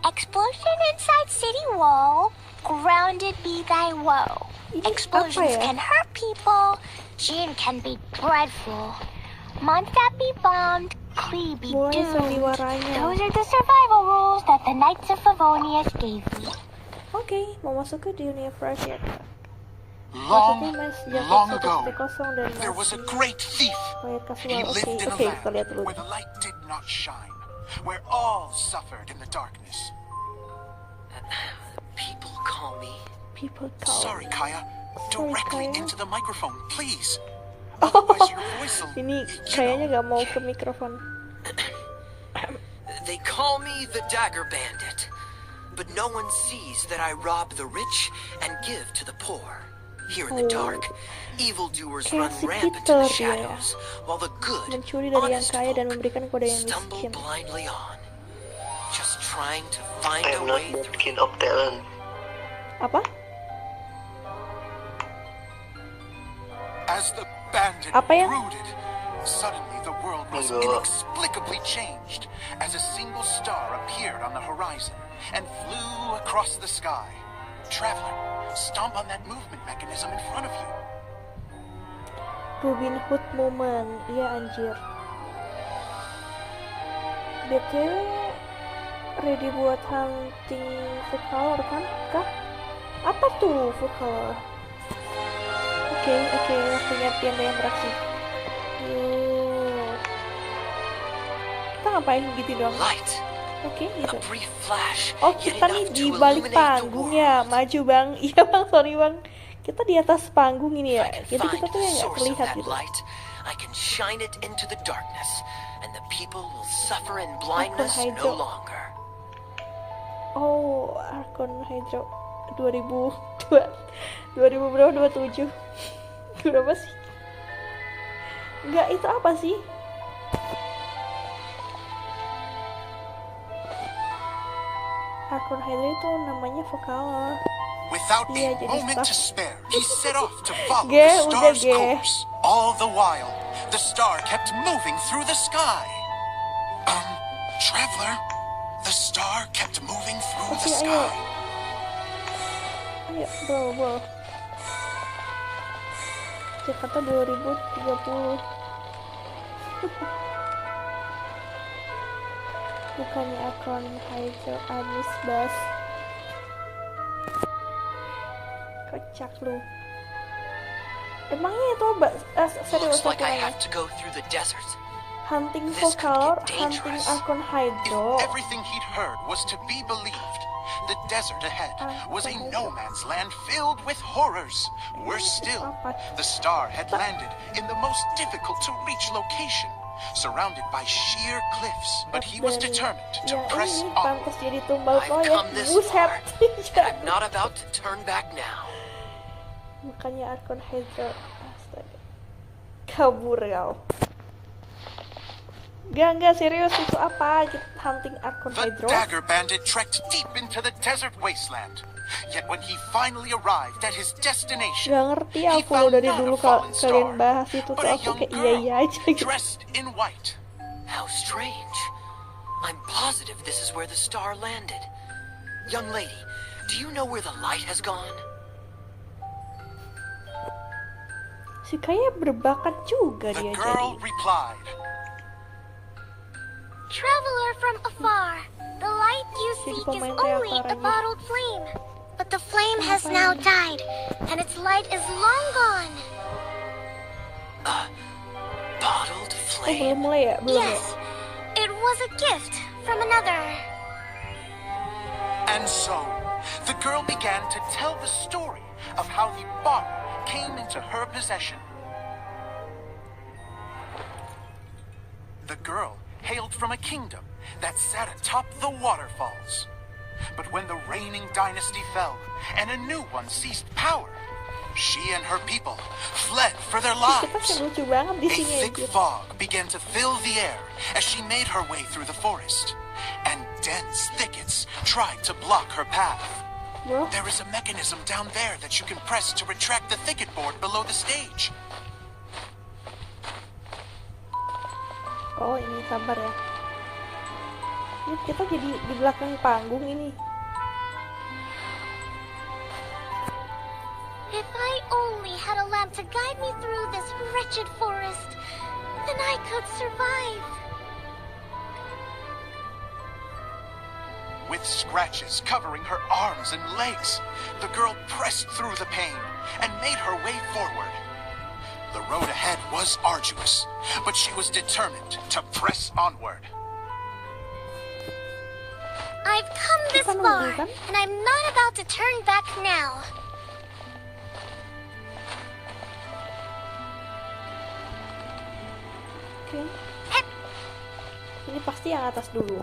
Explosion inside city wall. Grounded be thy woe. Explosions can hurt people. Jin can be dreadful. Mondstadt be bombed. Klee be doomed. Those are the survival rules that the Knights of Favonius gave me. Oke, mau masuk ke dunia Project. Long ago, there was a great thief. He lived in a land where the light did not shine, where all suffered in the darkness. People call me. Sorry, Kaya. Directly into the microphone, please. Ini kayaknya gak mau ke mikrofon. They call me the Dagger Bandit, but no one sees that I rob the rich and give to the poor. Here in the dark, evildoers run rampant in the shadows, while the good, honest folk stumble blindly on, just trying to find a way through. Apa? As the bandit brooded, suddenly the world was inexplicably changed as a single star appeared on the horizon and flew across the sky. Traveler, stomp on that movement mechanism in front of you. Robin Hood moment, iya anjir. BTW ready buat hunting full color kan? Kah? Apa tuh full color? Oke, waktunya Vianda yang beraksi. Kita ngapain gitu dong? Oke, gitu. Oh, kita nih di balik panggung ya. Maju bang. Iya bang, sorry bang. Kita di atas panggung ini ya. Jadi kita tuh yang nggak terlihat gitu. I can shine it into the darkness, and the people will suffer in blindness no longer. Oh, Arkon Hydro 2027. Berapa sih? Enggak, itu apa sih? Arkon Hydro itu namanya Vokalor. Without a moment to spare, he set off to follow the star's course. All the while, the star kept moving through the sky. Traveler, the star kept moving through the sky. Ayo, bro. Jakarta 2030. Bukannya Arkon Hydro Anis Bas. Kocak lu. Emangnya itu apa? Serius aku nanya. Hunting Vokalor, hunting Arkon Hydro. If everything he'd heard was to be believed, The desert ahead was a no-man's land filled with horrors. Worse still, the star had landed in the most difficult-to-reach location, surrounded by sheer cliffs. But he was determined to press on. I've come this far, and I'm not about to turn back now. Makanya Arkon Hydra, astaga, kabur kau. Enggak serius, itu apa? Hunting Arkon Hydra. The dagger bandit trekked deep into the desert wasteland. Yet when he finally arrived at his destination, gak ngerti aku dari dulu kalian bahas itu tuh aku kayak iya aja gitu. Dressed in white. How strange. I'm positive this is where the star landed. Young lady, do you know where the light has gone? Si kayak berbakat juga dia jadi. The girl replied, Traveler from afar, the light you seek is only a bottled flame. But the flame has now died, and its light is long gone. Bottled flame? Yes, it was a gift from another. And so, the girl began to tell the story of how the bottle came into her possession. The girl hailed from a kingdom that sat atop the waterfalls. But when the reigning dynasty fell and a new one seized power, she and her people fled for their lives. A thick fog began to fill the air as she made her way through the forest, and dense thickets tried to block her path. There is a mechanism down there that you can press to retract the thicket board below the stage. Oh, ini sabar ya. Ini kita jadi di belakang panggung ini. If I only had a lamp to guide me through this wretched forest, then I could survive. With scratches covering her arms and legs, the girl pressed through the pain and made her way forward. The road ahead was arduous, but she was determined to press onward. I've come this far, and I'm not about to turn back now. Oke. Ini pasti yang atas dulu.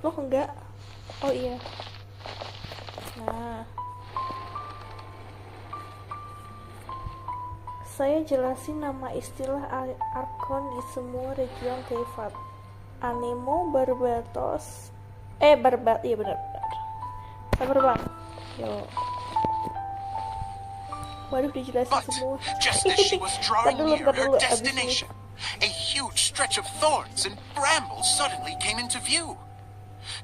Loh enggak? Oh iya. Nah. Saya jelasin nama istilah Arkon di semua region Teyvat. Anemo, Barbatos, iya benar. Sabar bang. Yo. Waduh dijelasin semua. Just as she was drawing near her destination, a huge stretch of thorns and brambles suddenly came into view.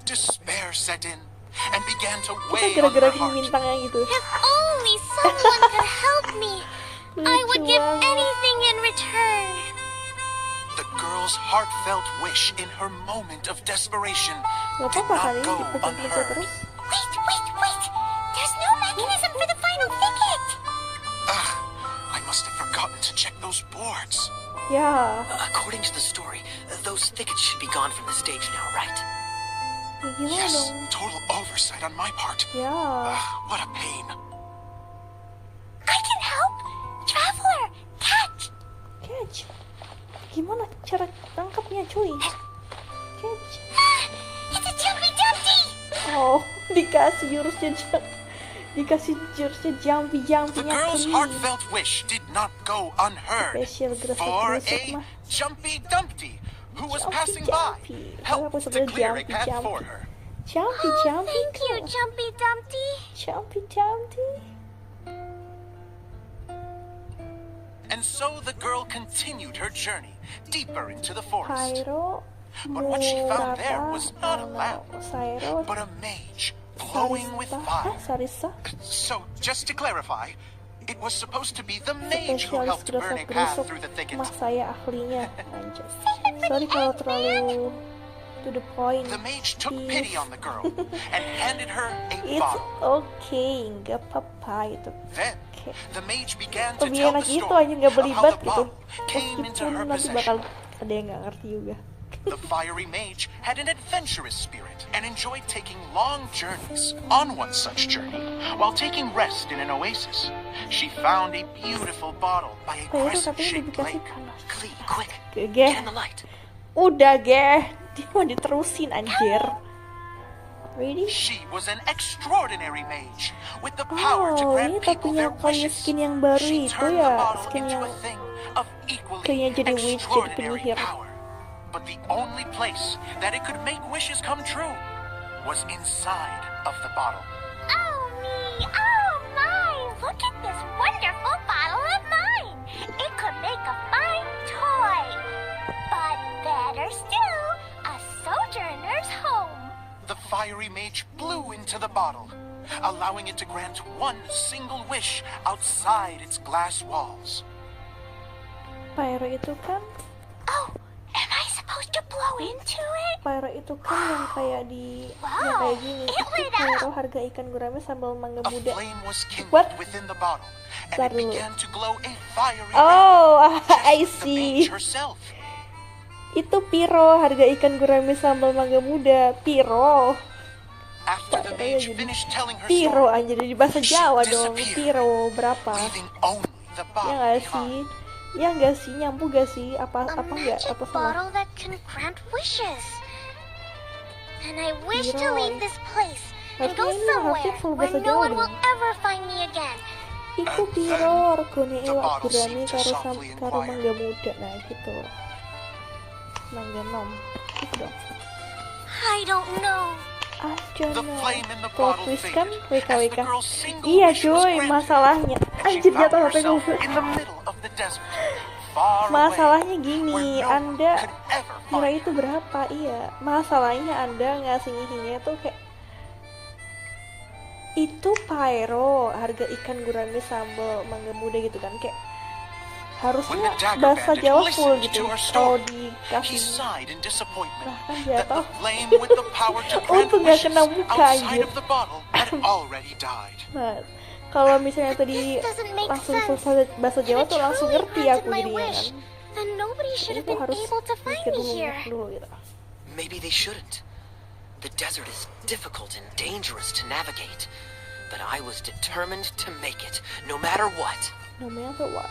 Despair set in and began to weigh on her heart. If only someone could help me. I would give anything in return. The girl's heartfelt wish in her moment of desperation did not go unheard. Wait! There's no mechanism for the final thicket. I must have forgotten to check those boards. Yeah. According to the story, those thickets should be gone from the stage now, right? Yes, total oversight on my part. Yeah. What a pain. I can help. Traveler, catch. Gimana cara tangkapnya, cuy? Catch. It's a jumpy dumpty. Oh, dikasih jurusnya jumpy. The girl's heartfelt wish did not go unheard. For a jumpy dumpty who was passing by helped to clear a path for her. Jumpy. Thank you, Jumpy Dumpty. Jumpy. And so the girl continued her journey deeper into the forest. But what she found there was not a lamp, but a mage glowing with fire. So, just to clarify, it was supposed to be the mage who helped burn a path through the thicket. Saya ahlinya. Sorry kalau terlalu to the point. The mage took pity on the girl and handed her a It's bottle. okay, nggak apa-apa itu. Then the mage began to Lebih tell the enak gitu story aja nggak of how berlibat the gitu. bottle came into Meskipun her nanti possession. bakal ada yang nggak ngerti juga. The fiery mage had an adventurous spirit and enjoyed taking long journeys. On one such journey, while taking rest in an oasis, she found a beautiful bottle by a crescent-shaped lake. Clee, quick, Ge. get in the light. Udah, Ge. Dia mau diterusin, anjir. Ready? She was an extraordinary mage with the power to Oh, grant ini tapi people their yang punya wishes. skin yang baru She itu turned the ya, bottle skin into yang a thing of equally kayaknya jadi witch, jadi extraordinary penyihir. power. But the only place that it could make wishes come true was inside of the bottle. Oh me, oh my, look at this wonderful bottle of mine. It could make a fine toy. But better still, a sojourner's home. The fiery mage blew into the bottle, allowing it to grant one single wish outside its glass walls. Pyro itu kan, Oh, am I supposed to blow into it? Pyro itu kan yang kayak di, yang kayak gini. Itu Pyro harga ikan gurame sambal mangga A muda. flame was kindled What? within the bottle, and Bentar it dulu. began to glow a fiery Oh, I red, just the see. mage herself. Itu Piro, harga ikan gurame sambal mangga muda. Piro. After the mage finished telling her Piro story, anjir, di bahasa she Jawa dong. disappeared, Piro berapa? leaving only the Ya bottle nggak behind. sih? Ya nggak sih? Nyambung gak sih? Apa A nggak? magic Apa salah? bottle that can grant wishes. And I wish to Piro. leave this place and go Harusnya ini harusnya somewhere full where bahasa no Jawa one dong. will ever find me again. Iku Piro, regone the ewak bottle gurame seemed to karo softly karo inquire. mangga muda. Nah gitu. Mangga nom. Gitu dong. I don't know. The flame in the Plot bottle twist kan? faded as WKWK. the girl's single Iya wish was cuy, granted. masalahnya. She Anjir found jatuh HP herself gue. in the middle of the desert, far away, Masalahnya gini, where no one Anda could ever kira find itu berapa? Iya, masalahnya Anda ngasih-ngasihnya tuh kayak itu Pyro, harga ikan gurame sambal mangga muda gitu kan, kayak When harusnya the dagger bahasa bandit Jawa full listened gitu. to her Kalau story, he dikasih sighed in disappointment bahkan that jatuh. the flame with the power to grant Untung gak wishes kena muka outside anjir. of the bottle had already died. Nah, kalau misalnya tadi This doesn't make langsung sense. full bahasa Jawa If it tuh langsung truly ngerti granted aku my jadinya wish, kan. then nobody should Jadi have tuh been harus able to find mikir me dulu, here. dulu gitu. Maybe they shouldn't. The desert is difficult and dangerous to navigate, but I was determined to make it, no matter what. No matter what.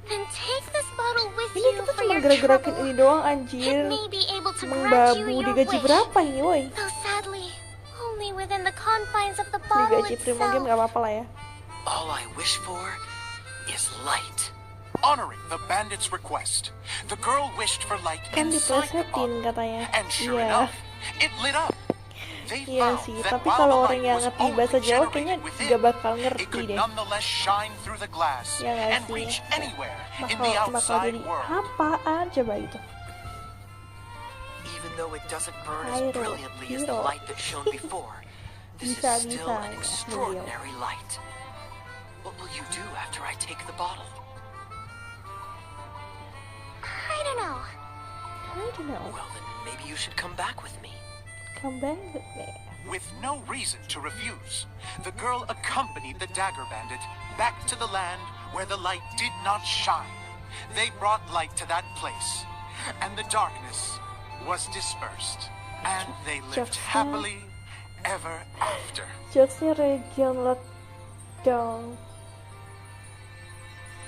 Then take this bottle with Ini you kita for cuma your gerak-gerakin trouble. ini doang It anjir. may be able to grant you Mengbabu your digaji wish. berapa ini woi? Though sadly, only within the confines of the bottle Digaji Primo Game itself. gak apa-apa lah ya. All I wish for is light. Honoring the bandit's request, the girl wished for light Kan inside the diplesetin bottle, katanya. and sure Iya. enough, it lit up. They Iya found sih, that tapi while kalau the orang light yang was ngerti only bahasa Jawa kayaknya generated within, gak bakal it ngerti could deh. nonetheless shine through the glass Ya nggak and sih? reach anywhere in the Bakal outside jadi world. apaan coba gitu. Even though it doesn't burn as Pyro, brilliantly as the Pyro. light that shone before, this is Bisa, still bisa, an ya, extraordinary light. What will you do after I take the bottle? I don't know. I don't know. Well, then maybe you should come back with me. Come back with me. With no reason to refuse, the girl accompanied the dagger bandit back to the land where the light did not shine. They brought light to that place, and the darkness was dispersed, and they lived happily ever after. Jokesnya region lockdown.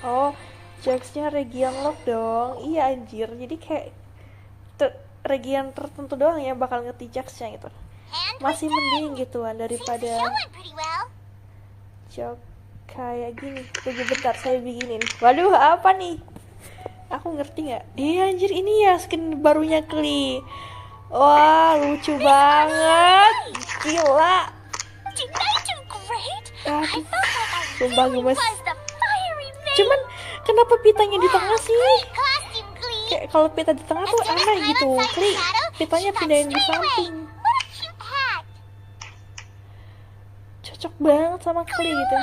Oh, jokesnya region lock dong. Iya anjir. Jadi kayak region tertentu doang yang bakal ngerti jokesnya gitu. Masih mending gituan daripada joke kayak gini. Tunggu bentar, saya bikinin. Waduh, apa nih? Aku ngerti nggak? Iya anjir, ini ya skin barunya Kli. Wah, lucu banget. Gila. Aduh, sumpah gemes. Cuman kenapa pitanya di tengah sih? Kayak kalau pita di tengah tuh aneh gitu. Kli, pitanya pindahin di samping. Cocok banget sama Kli gitu.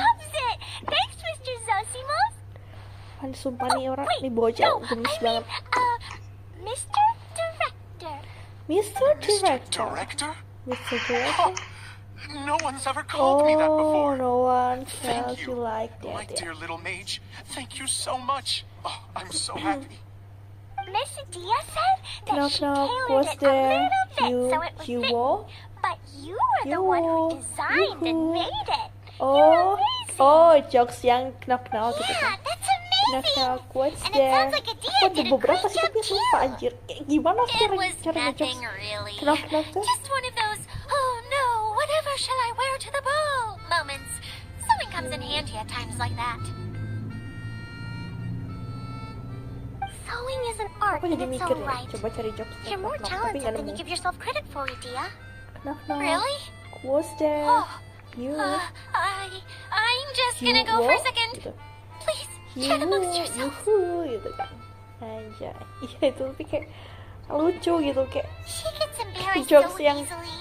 Kan sumpah nih orang, nih bocah gemes banget. Mr. Director. Mr. Director. Director? Mr. Director. No one's ever called me that before. Oh, no one Thank tells you you, like my that. dear little mage. Thank you so much. Oh, I'm so happy. Miss Dia said that Knock she knock, tailored who's it a there? little bit You, so it would you fit. all? But you were the one who designed and made it. Oh, oh, jokes yang knock knock gitu Yeah, kan. that's Knock amazing. knock, what's And it there? sounds like Adia Kok ada did a beberapa great sih job tapi too. lupa anjir. Kayak gimana sih It was cara ngejokes? nothing really. Knock knock tuh? Just one of those, oh no, whatever shall I wear to the ball moments. Sewing comes in handy at times like that. Sewing is an art Aku in jadi its mikir own ya, right. coba cari jokes You're more knock knock tapi talented nggak than you nemu. give yourself credit for, Dia. Knock knock. Really? What's there? Oh, You. I'm just You gonna go for a what? second. Gitu. Please, You, chat amongst yourselves. yuhu, gitu kan. Anjay. Iya itu tapi kayak lucu gitu kayak She gets embarrassed jokes so yang easily.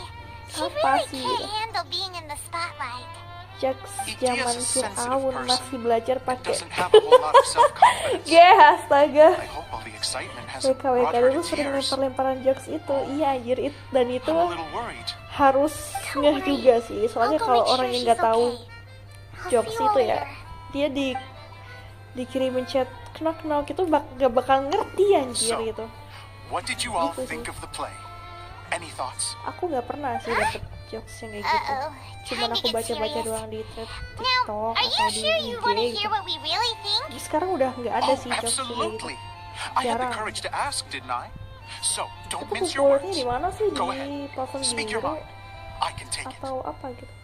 She apa really sih can't gitu. handle being in the spotlight. Jokes Dia zaman is a sensitive Fir'aun person masih belajar pakai Doesn't have a whole lot of self-confidence. astaga. I hope all the excitement has WKWK brought her dulu to sering tears. lempar-lemparan jokes itu. Iya anjir dan itu I'm a little worried. harus ngeh juga sih. Soalnya kalau orang yang nggak tahu jokes itu ya, dia dikirimin chat knock knock itu gak bakal ngerti anjir So, gitu. What did you all Gitu sih. think of the play? Any thoughts? Aku nggak pernah sih dapet jokes yang kayak gitu. Cuman aku baca-baca doang di thread TikTok Are atau you di sure you want to IG hear gitu. what we really think? Sekarang udah nggak ada Oh, sih jokes kayak gitu. absolutely. I had the Jarang. courage to ask, didn't I? So, don't Itu mince your populernya words. di mana sih? Go Di ahead. platform Speak your biru mind. I can take it. atau apa gitu?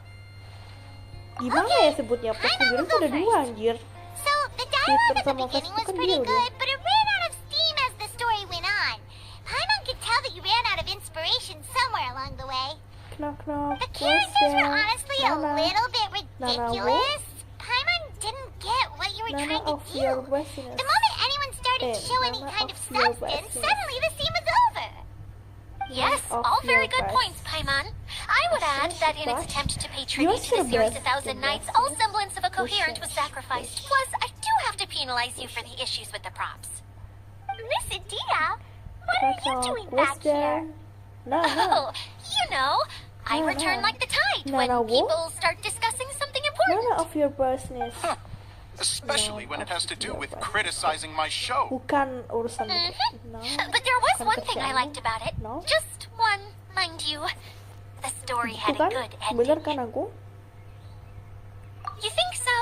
Gimana ya sebutnya? Platform biru tuh ada dua anjir. So, the Twitter dialogue at the sama beginning Facebook was kan pretty biru good, but it ran out of steam as the story went on. Paimon could tell that you ran out of inspiration somewhere along the way. Knock knock. The What's characters were there? honestly a Nana. little bit Nana ridiculous. Paimon didn't get what you were Nana trying to of do. your Westiness. The moment anyone started to show any Nana kind of of your substance, Westiness. suddenly the scene was over. Yes, Of all very your good best. points, Paimon. I would add that in its attempt to pay tribute to your the series best, 1,000 the Nights, best. all semblance of a coherent was sacrificed. Plus, I do have to penalize you for the issues with the props. Miss Adia, what are Knock you knock. doing What's back there? here? Nana. Oh, you know, I Nana. return like the tide when Nana what? people start discussing something important. Nana of your business. Especially when it has to do with criticizing my show. Bukan urusan Mm-hmm. no. But there was Bukan one thing I kerjaan. liked about it. No. Just one, mind you. The story Itu had a kan good bener ending. kan aku? You think so?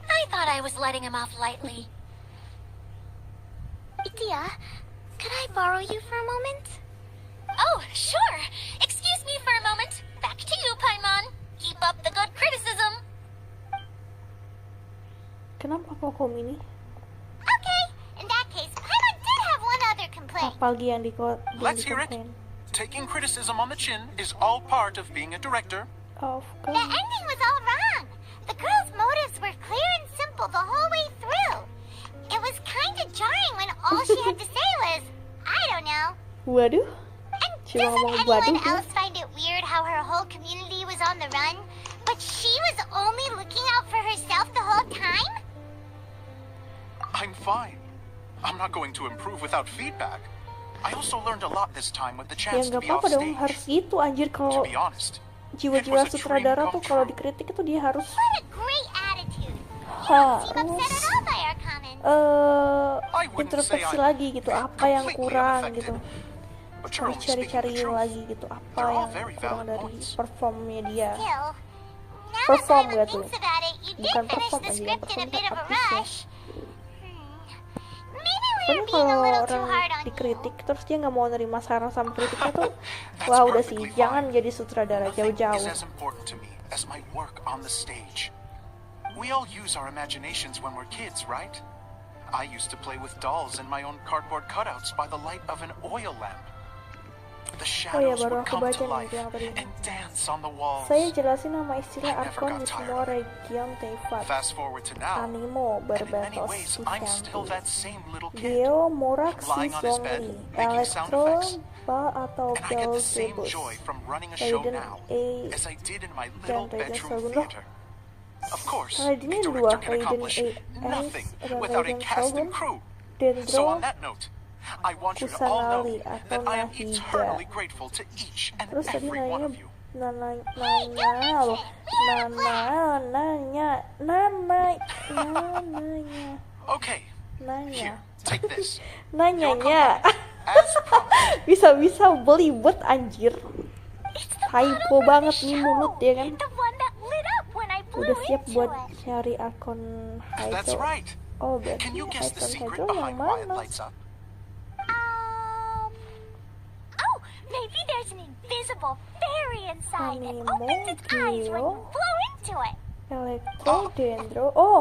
I thought I was letting him off lightly. Adia, could I borrow you for a moment? Oh, sure. Excuse me for a moment. Back to you, Paimon. Keep up the good criticism. Kenapa kok ini? Okay, in that case, Paimon did have one other complaint. Apalagi yang Let's hear it. komplain. Taking criticism on the chin is all part of being a director. Of The course. ending was all wrong. The girl's motives were clear and simple the whole way through. It was kind of jarring when all she had to say was, I don't know. Waduh. And Cuma doesn't ngomong anyone waduh tuh. else find it weird how her whole community was on the run, but she was only looking out for herself the whole time? I'm fine. I'm not going to improve without feedback. I also learned a lot this time with the Ya chance to nggak be off apa-apa dong, stage. harus gitu anjir To kalau be honest, jiwa-jiwa it was a sutradara dream tuh come kalau true. dikritik itu dia harus What a great attitude. You don't seem upset at all by our comments. I wouldn't say introspeksi I'm lagi gitu, apa yang completely kurang unaffected, gitu. but you're Harus only speaking cari-cari the truth. lagi gitu, apa They're all yang very kurang valid dari points. performnya dia. Still, now Perform that gak Paimon tuh? thinks about it, you did Bukan finish perform the aja, yang script in a perform bit kan of a artis ya. rush. Maybe we Soalnya were being a kalau little too orang hard on you. dikritik terus dia nggak mau nerima saran sama kritiknya tuh, That's wah udah sih, perfectly jangan fine. jadi sutradara Nothing is jauh-jauh. as important to me as my work on the stage. We all use our imaginations when we're kids, right? I used to play with dolls in my own cardboard cutouts by the light of an oil lamp. The Oh ya, shadows baru would aku come baca to nih life yang tadi. and dance on the walls. Saya jelasin nama istilah I never Arkon got di tired semua of it. region Tevat. Fast forward to now, Animo and in many berbatas ways, I'm still Susanti. that same little kid. Geo Morak lying on his bed, Sizongi, making sound Elektro effects. Ba atau And I get the same Belzebus, joy from running a show Raiden now A as I did in my dan little Raiden bedroom Shogun. theater. Of course, Raiden a ini director dua, can Raiden accomplish A nothing dan without a Raiden cast Shogun, and crew. Dendro So on that note, I want you to all know Kusanali atau that I am Nahida. eternally grateful to each and Terus tadi every one nanya of you. nanya Okay, Nanya. Take this. Nanyanya. Bisa-bisa beli buat anjir. Typo banget nih mulut ya kan. Udah siap buat cari akun That's Hydro. right. Oh, Can you berarti guess the akun secret Hydro yang behind why it mana? lights up? Oh, maybe there's an invisible fairy inside that Animo, opens its eyes when you Geo. blow into it. Elektro, Dendro. Oh,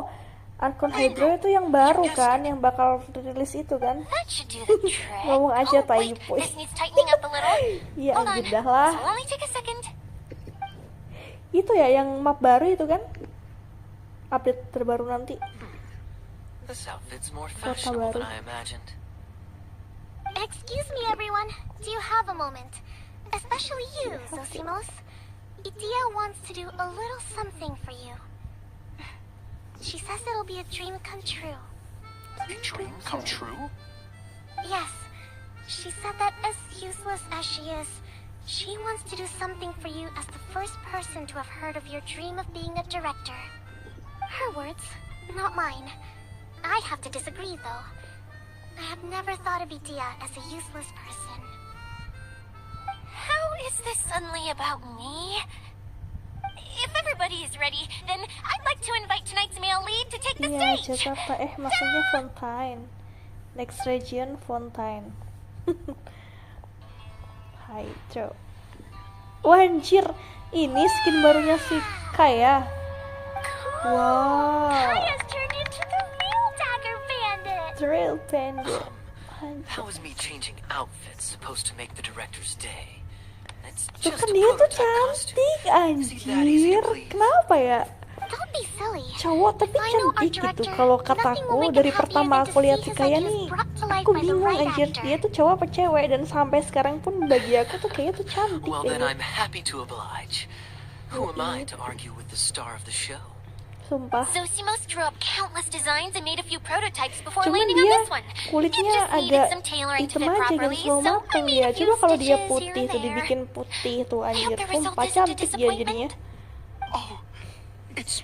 akun Hydro itu yang baru kan, yang bakal rilis itu kan? That should do the trick. Ngomong aja Oh, wait, typo. this needs tightening up a little. Iya, Hold on. anjir dah lah. This will only take a second. Itu ya yang map baru itu kan? Update terbaru nanti. This outfit's more Kota fashionable baru. than I imagined. Excuse me, everyone. Do you have a moment? Especially you, Zosimos. Idia wants to do a little something for you. She says it'll be a dream come true. A dream come true? Yes. She said that as useless as she is, she wants to do something for you as the first person to have heard of your dream of being a director. Her words, not mine. I have to disagree, though. I have never thought of Idia as a useless person. How is this suddenly about me? If everybody is ready, then I'd like to invite tonight's male lead to take the Iya, stage. Jakarta. Maksudnya Fontaine. Next region, Fontaine. Hydro. Wah, anjir. Ini skin barunya si Kaya. Wow. Kaya's turned into the real Dagger Bandit. Trail Bandit. How is me changing outfits supposed to make the director's day? It's Tuh just kan a dia tuh prototype costume. cantik anjir. Kenapa ya? Don't be silly. Cowok tapi cantik gitu. Kalau kataku dari pertama aku lihat si Kaya nih, aku bingung anjir. Dia tuh cowok apa cewek, dan sampai sekarang pun bagi aku tuh kayaknya tuh cantik. Well, then kayaknya. I'm happy to oblige. Who am I to argue with the star of the show? Sumpah. Zosimos drew up countless designs and made a few prototypes before Cuman landing on dia this one. kulitnya It just needed agak some tailoring to hitam fit aja kan, properly, slow so I mateng made dia. a few Coba kalau dia stitches putih here and tuh, there. dibikin putih tuh I hope anjir. the result Sumpah isn't a cantik dia jadinya. Oh, it's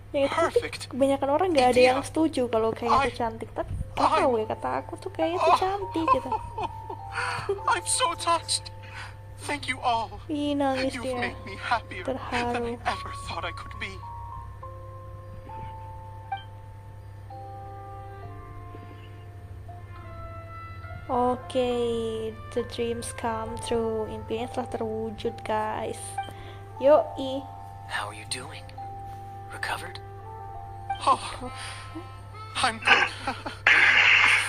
Ya itu tapi perfect. kebanyakan orang nggak ada yang Iya. setuju kalau kayaknya tuh cantik. Tapi gak tahu ya, kata aku tuh kayaknya tuh cantik gitu. I'm so touched. Thank you all. Ih, nangis You've dia. made me happier than Terharu. I ever thought I could be. Oke, the dreams come true. Impiannya telah terwujud, guys. Yoi. How are you doing? Recovered? Oh, I'm good.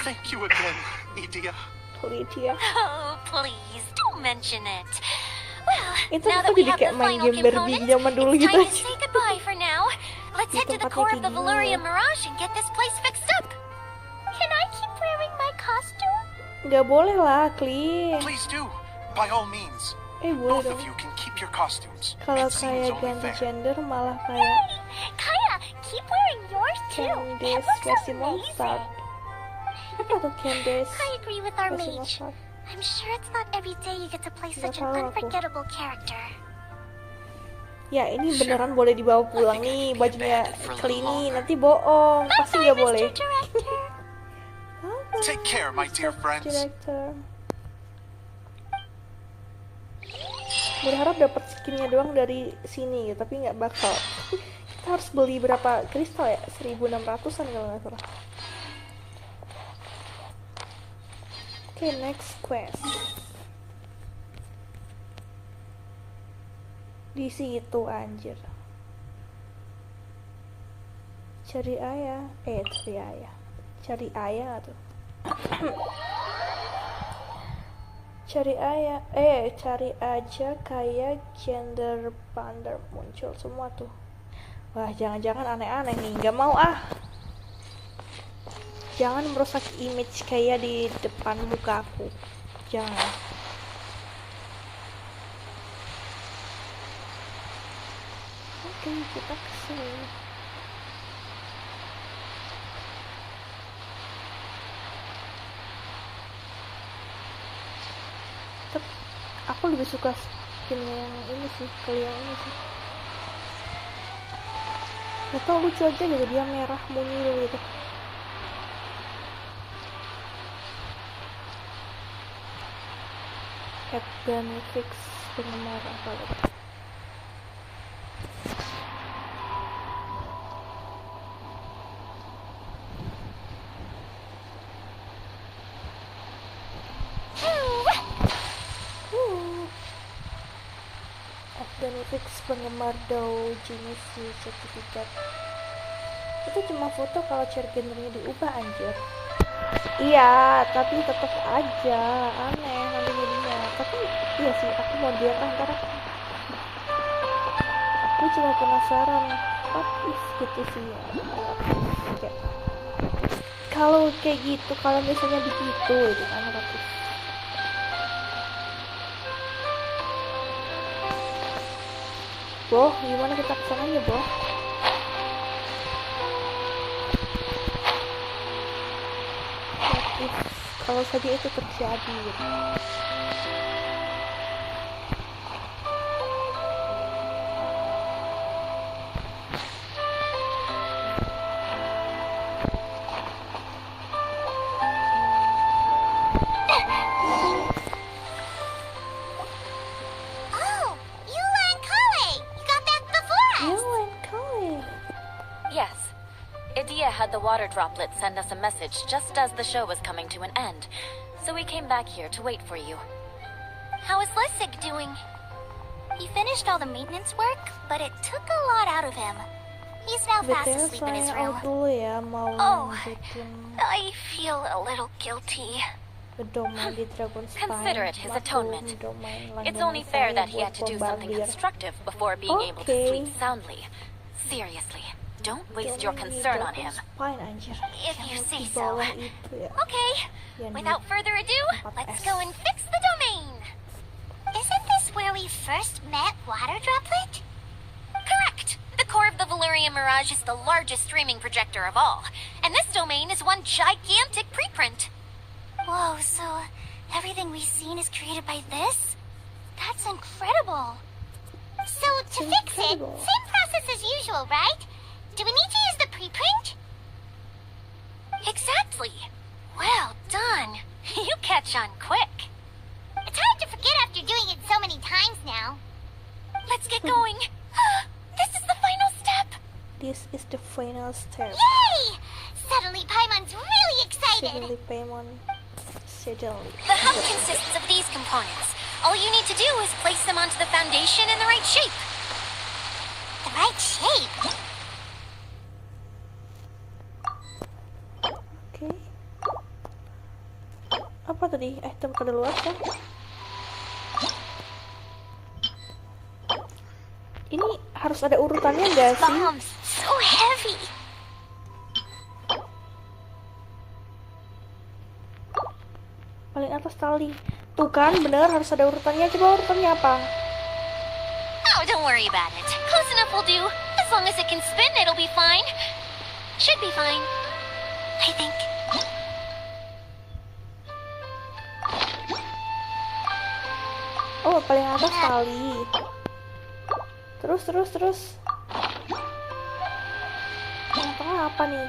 Thank you again, Idia. Lydia. Oh, please, don't mention it. Well, Itu now tuh that we jadi have kayak the main final game Barbie component, zaman dulu it's gitu time to aja. say goodbye for now. Let's head to the tempatnya core of kayak the gini Valoria ya. Mirage and get this place fixed up. Can I keep wearing my costume? Nggak boleh lah, Kli. Please do, by all means. Boleh Both dong. of you can keep your costumes. Kalau It seems kayak only ganti fair. gender malah kayak Kaya, keep wearing yours too. It Candice looks versi amazing. Mozart. Apa tuh Candice I agree with our versi mage. Mozart? I'm sure it's not every day you get to play Nggak such an tahu aku. unforgettable character. Ya ini beneran boleh dibawa pulang nih bajunya Kli nih, nanti bohong, pasti nggak boleh. Take care, my dear friends. Director. Berharap dapat skinnya doang dari sini, tapi nggak bakal. Kita harus beli berapa kristal ya? 1.600-an kalau nggak salah. Oke, next quest. Di situ anjir. Cari ayah. Cari ayah. Cari ayah tuh. Cari ayah. Cari aja kayak gender pander muncul semua tuh. Wah, jangan-jangan aneh-aneh nih. Nggak mau ah. Jangan merusak image kayak di depan mukaku. Jangan. Oke, kita kesini. Aku lebih suka skin yang ini sih, Kli yang ini sih. Gak tau, lucu aja gitu, dia merah mungil gitu. Fix penggemar apa lagi? Fix penggemar jenis sertifikat. Itu cuma foto kalau share gendernya diubah anjir. Iya, tapi tetap aja aneh nanti jadinya. Tapi iya sih, aku mau lihat ntar. Aku cuma penasaran, what if gitu sih ya. Kalau kayak gitu, kalau misalnya begitu itu kan what if. Bro, gimana kita kesananya, bro? Kalau saja itu terjadi gitu. Had the water droplet send us a message just as the show was coming to an end, so we came back here to wait for you. How is Lissig doing? He finished all the maintenance work, but it took a lot out of him. He's now fast asleep in his room. Oh, I feel a little guilty. Consider it his atonement. It's only fair that he had to do something constructive before being able to sleep soundly. Seriously. Don't waste your concern on him. If you say so. Okay, without further ado, let's go and fix the domain. Isn't this where we first met Water Droplet? Correct. The core of the Valyrian Mirage is the largest streaming projector of all, and this domain is one gigantic preprint. Whoa, so everything we've seen is created by this? That's incredible. So to fix it, same process as usual, right? Do we need to use the preprint? Exactly. Well done. You catch on quick. It's hard to forget after doing it so many times now. Let's get going. This is the final step. This is the final step. Yay! Suddenly Paimon's really excited. Suddenly. The hub consists of these components. All you need to do is place them onto the foundation in the right shape. The right shape? Oke. Apa tadi? Item kadaluarsa. Ini harus ada urutannya nggak sih? So heavy. Paling atas tali. Tuh kan, bener harus ada urutannya. Coba urutannya apa? Oh, don't worry about it. Close enough will do. As long as it can spin, it'll be fine. Should be fine, I think. Oh, paling atas tali. Terus. Yang tengah apa nih?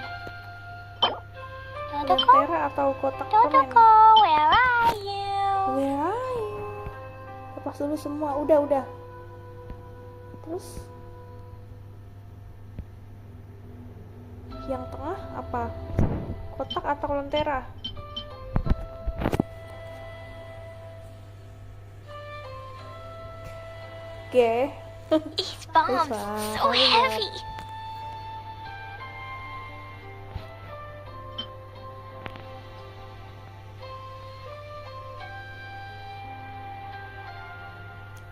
Lentera atau kotak permen? Where are you? Where are you? Lepas dulu semua, udah. Terus yang tengah apa? Kotak atau lentera? Oke. These bombs, so heavy.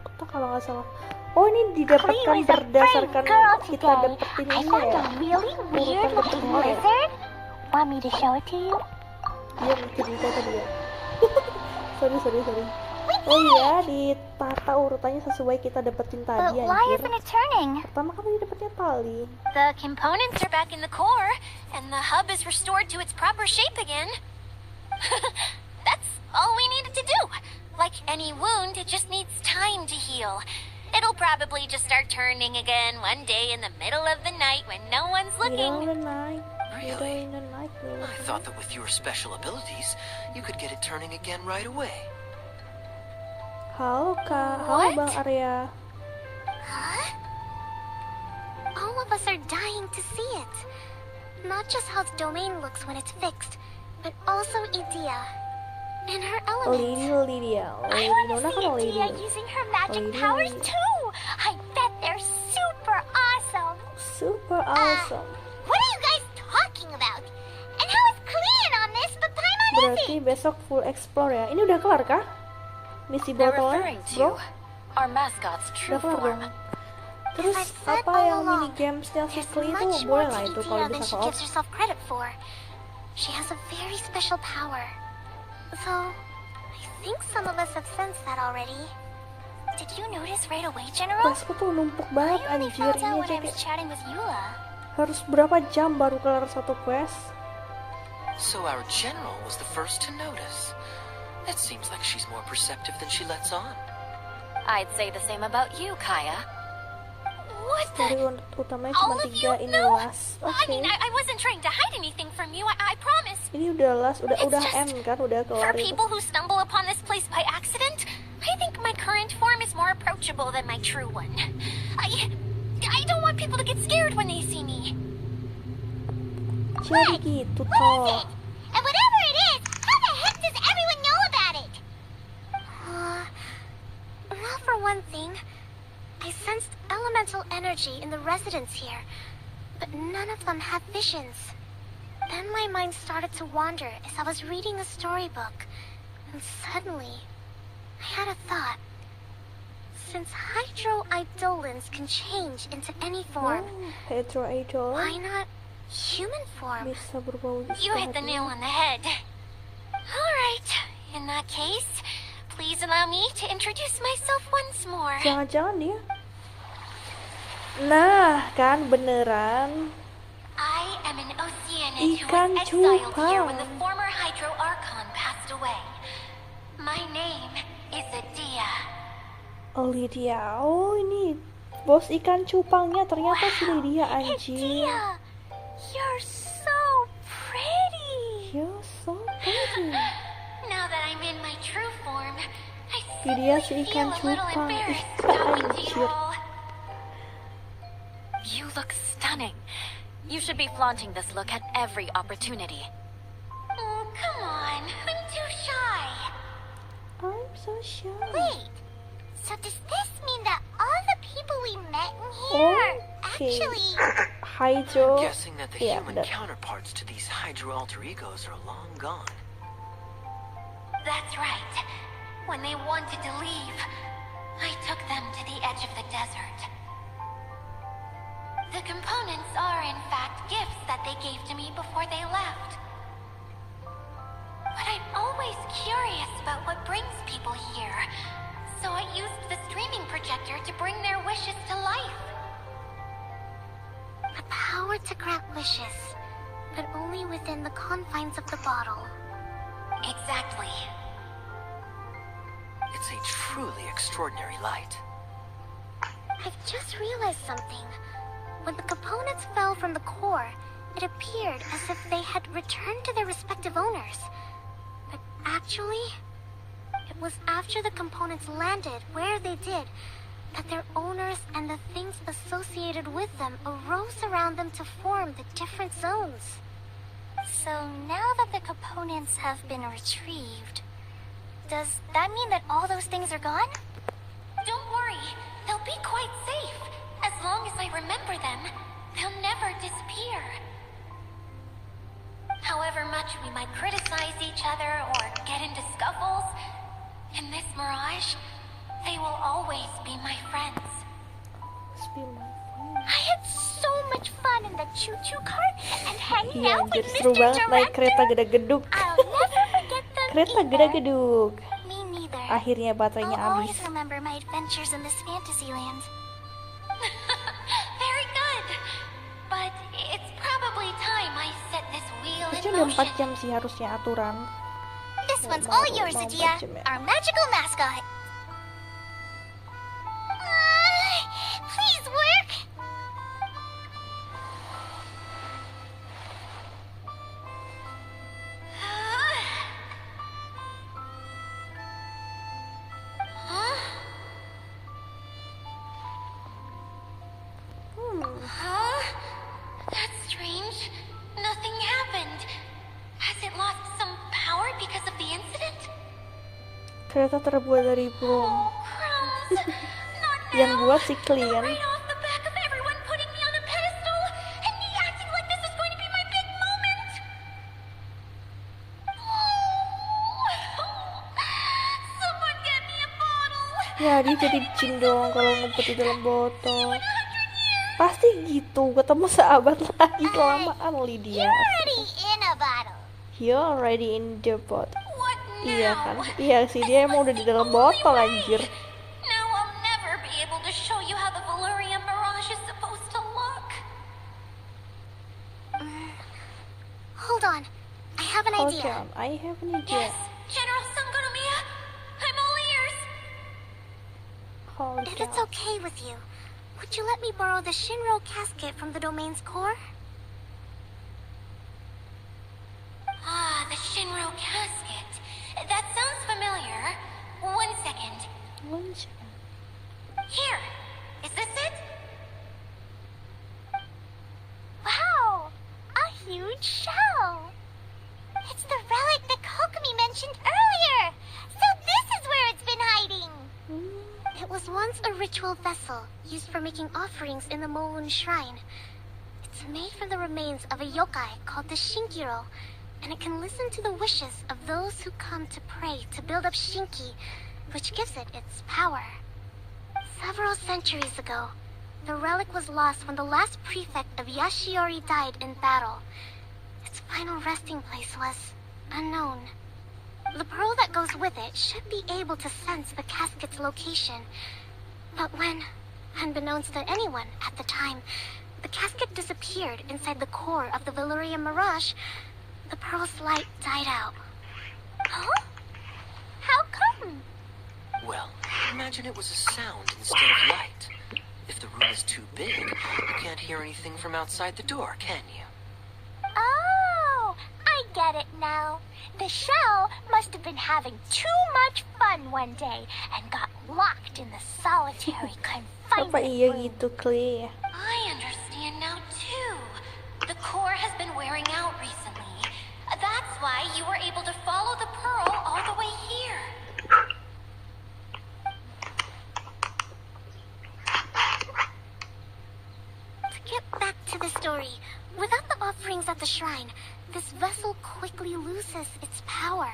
Kotak kalau nggak salah. Oh, ini didapatkan berdasarkan kita dapetin ini ya. Really weird looking lizard. Want me to show it to you? Iya, cerita tadi ya. sorry. Oh iya, ditata urutannya sesuai kita dapetin tadi. But why isn't it turning? Pertama kali dapetnya tali. The components are back in the core, and the hub is restored to its proper shape again. That's all we needed to do. Like any wound, it just needs time to heal. It'll probably just start turning again one day in the middle of the night when no one's looking. Really? I thought that with your special abilities, you could get it turning again right away. Halo Kak, halo Bang Arya. Huh? All of us are dying to see it. Not just how the domain looks when it's fixed, but also Idea. And her element. Lydia. I want to see Idea using her magic powers too. I bet they're super awesome. Super awesome. What are you guys talking about? And how is Korean on this, but Paimon Berarti besok full explore ya. Ini udah kelar kah? Misi botolnya, bro? Our mascot's true Udah kelar form. dong. Terus apa yang mini gamesnya Sickly itu boleh lah itu kalau bisa co-op. She has a very special power. Though, I think some of us have sensed that already. Did you notice right away, General? Questku tuh numpuk banget anjir, ini aja kayak Chatting with Eula. harus berapa jam baru kelar satu quest. So our general was the first to notice. It seems like she's more perceptive than she lets on. I'd say the same about you, Kaya. What Story utamanya cuma 3, ini last. Oke. I mean, I wasn't trying to hide anything from you. I promise. Ini udah last, udah M kan, udah kelar For itu. people who stumble upon this place by accident, I think my current form is more approachable than my true one. I don't want people to get scared when they see me. Jadi gitu What toh. is it? And whatever it is, how the heck does everyone know about it? Well, for one thing, I sensed elemental energy in the residents here, but none of them have visions. Then my mind started to wander as I was reading a storybook, and suddenly, I had a thought. Since hydroidolins can change into any form, why not human form? Bisa berbau You hit the nail on the head. Alright, in that case, please allow me to introduce myself once more. Jangan-jangan dia. Nah, kan beneran. I am an Oceanic who Ikan was exiled here when cupang. the former Hydro Archon passed away. My name is Adia. Lydia. Oh, ini bos ikan cupangnya ternyata si Lydia anjir. Adia, you're so pretty. You're so pretty. Now that I'm in my true form, I Lydia suddenly si feel ikan a little cupang. embarrassed talking to you Anjir. all. You look stunning. You should be flaunting this look at every opportunity. Oh, come on. I'm too shy. I'm so shy. Wait. So does this mean that all the people we met in here are actually... Hydro. I'm guessing that the Yeah, human that- counterparts to these Hydro alter egos are long gone. That's right. When they wanted to leave, I took them to the edge of the desert. The components are in fact gifts that they gave to me before they left. But I'm always curious about what brings people here, so I used the streaming projector to bring their wishes to life. The power to grant wishes, but only within the confines of the bottle. Exactly. It's a truly extraordinary light. I've just realized something. When the components fell from the core, it appeared as if they had returned to their respective owners. But actually, it was after the components landed where they did that their owners and the things associated with them arose around them to form the different zones. So now that the components have been retrieved, does that mean that all those things are gone? Don't worry, they'll be quite safe. As long as I remember them, they'll never disappear. However much we might criticize each other or get into scuffles, in this mirage, they will always be my friends. I had so much fun in the choo-choo cart and hanging Iya out anjir, with seru Mr. banget naik Director. kereta gede-geduk. I'll never forget them Kereta either. gede-geduk. Me neither. Akhirnya baterainya I'll habis. always remember my adventures in this fantasy land. Very good. But it's probably time I set this wheel in Harusnya udah 4 motion. jam sih harusnya aturan. This one's all yours, Adia. Our magical mascot. Please work. Huh? Kereta terbuat dari brom. Yang buat si klien. Ya dia jadi jin dong kalau ngumpet di dalam botol. Pasti gitu, ketemu sahabat lagi kelamaan Lydia. You're already in the bottle. Iya kan? Iya sih, dia emang udah di dalam botol anjir. Hold on, I have an idea. Yes, General Sangonomiya, I'm all ears. If it's okay with you, would you let me borrow the Shinro casket from the domain's core? Ah, the Shinro casket. That sounds familiar. 1 second. Here. Is this it? Wow! A huge shell! It's the relic that Kokomi mentioned earlier! So this is where it's been hiding! It was once a ritual vessel used for making offerings in the Molun Shrine. It's made from the remains of a yokai called the Shinkiro, and it can listen to the wishes of those who come to pray to build up Shinki, which gives it its power. Several centuries ago, the relic was lost when the last prefect of Yashiori died in battle. Its final resting place was unknown. The pearl that goes with it should be able to sense the casket's location. But when, unbeknownst to anyone at the time, the casket disappeared inside the core of the Valyria Mirage, the pearl's light died out. Huh? How come? Well, imagine it was a sound instead of light. If the room is too big, you can't hear anything from outside the door, can you? Oh, I get it now. The shell must have been having too much fun one day and got locked in the solitary confinement Apa iya room. gitu, Clay? I understand now too. The core has been wearing out recently. That's why you were able to follow the pearl all the way here. To get back to the story, without the offerings at the shrine, this vessel quickly loses its power.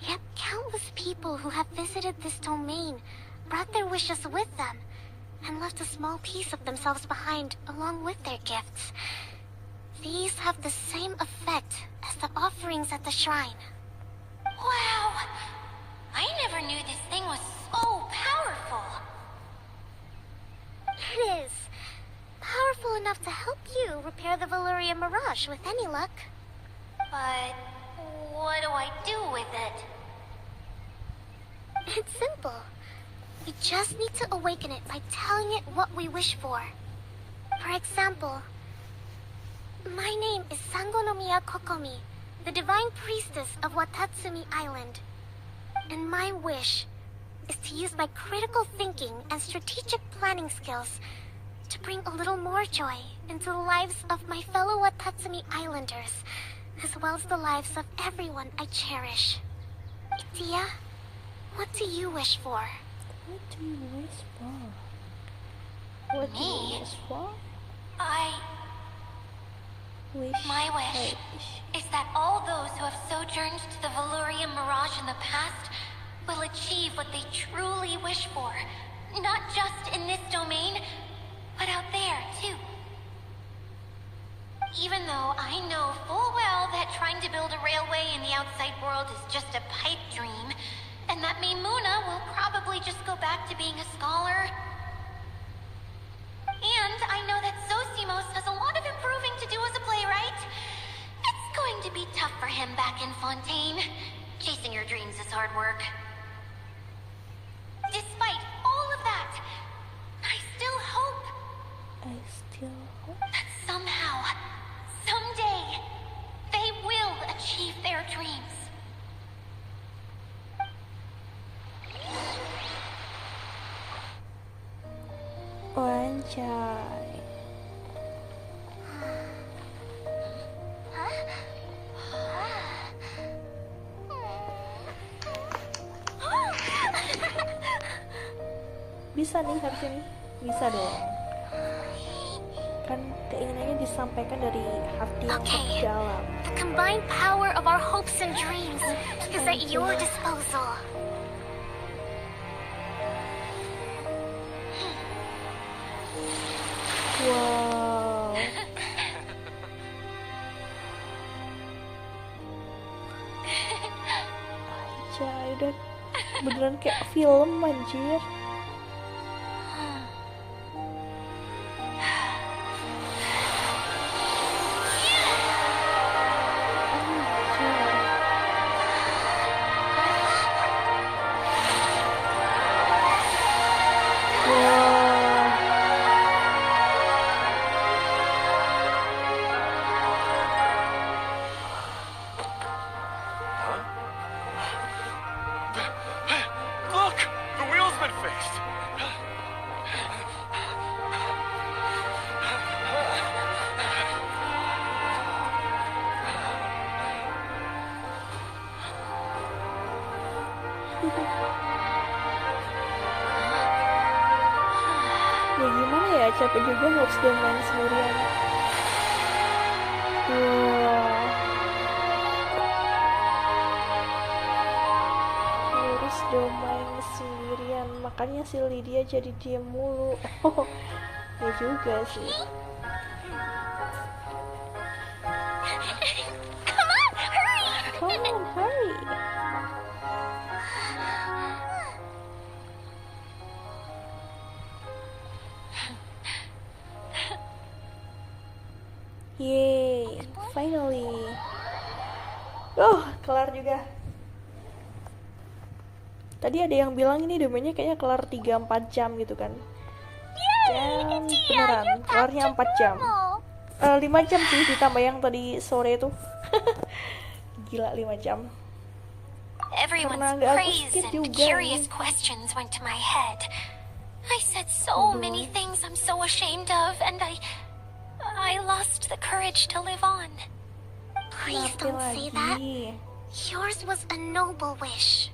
Yet countless people who have visited this domain brought their wishes with them and left a small piece of themselves behind along with their gifts. These have the same effect as the offerings at the shrine. Wow! I never knew this thing was so powerful. It is. Powerful enough to help you repair the Valyria Mirage with any luck. But what do I do with it? It's simple. We just need to awaken it by telling it what we wish for. For example, my name is Sangonomiya Kokomi, the divine priestess of Watatsumi Island. And my wish is to use my critical thinking and strategic planning skills to bring a little more joy into the lives of my fellow Watatsumi Islanders, as well as the lives of everyone I cherish. Itia, what do you wish for? What do you wish for? What do you wish for? My wish is that all those who have sojourned to the Valyria Mirage in the past will achieve what they truly wish for. Not just in this domain, but out there, too. Even though I know full well that trying to build a railway in the outside world is just a pipe dream, and that Mimuna will probably just go back to being a scholar. And I know that Zosimos has a lot of improving to do as a playwright. It's going to be tough for him back in Fontaine. Chasing your dreams is hard work. Despite all of that, I still hope that somehow, someday, they will achieve their dreams. Anjay. Bisa nih harusnya nih. Bisa dong. Kan keinginannya disampaikan dari hati yang terdalam. The combined power of our hopes and dreams is at your disposal. Wow. Anjay, udah beneran kayak film anjir. Look! The wheel's been fixed! Ya gimana ya, capek juga harus dia main sendirian. Wah. Harus dia main sendirian, makanya si Lydia jadi diem mulu. Oh, ya juga sih. Come on, hurry. Yeay, finally. Kelar juga. Tadi ada yang bilang ini domainnya kayaknya kelar 3-4 jam gitu kan. Dan beneran, kelarnya 4 jam. 5 jam sih ditambah yang tadi sore itu. Gila 5 jam. Everyone's praise and curious questions went to my head. I said so many things I'm so ashamed of, and I lost the courage to live on. Please don't say that. Yours was a noble wish.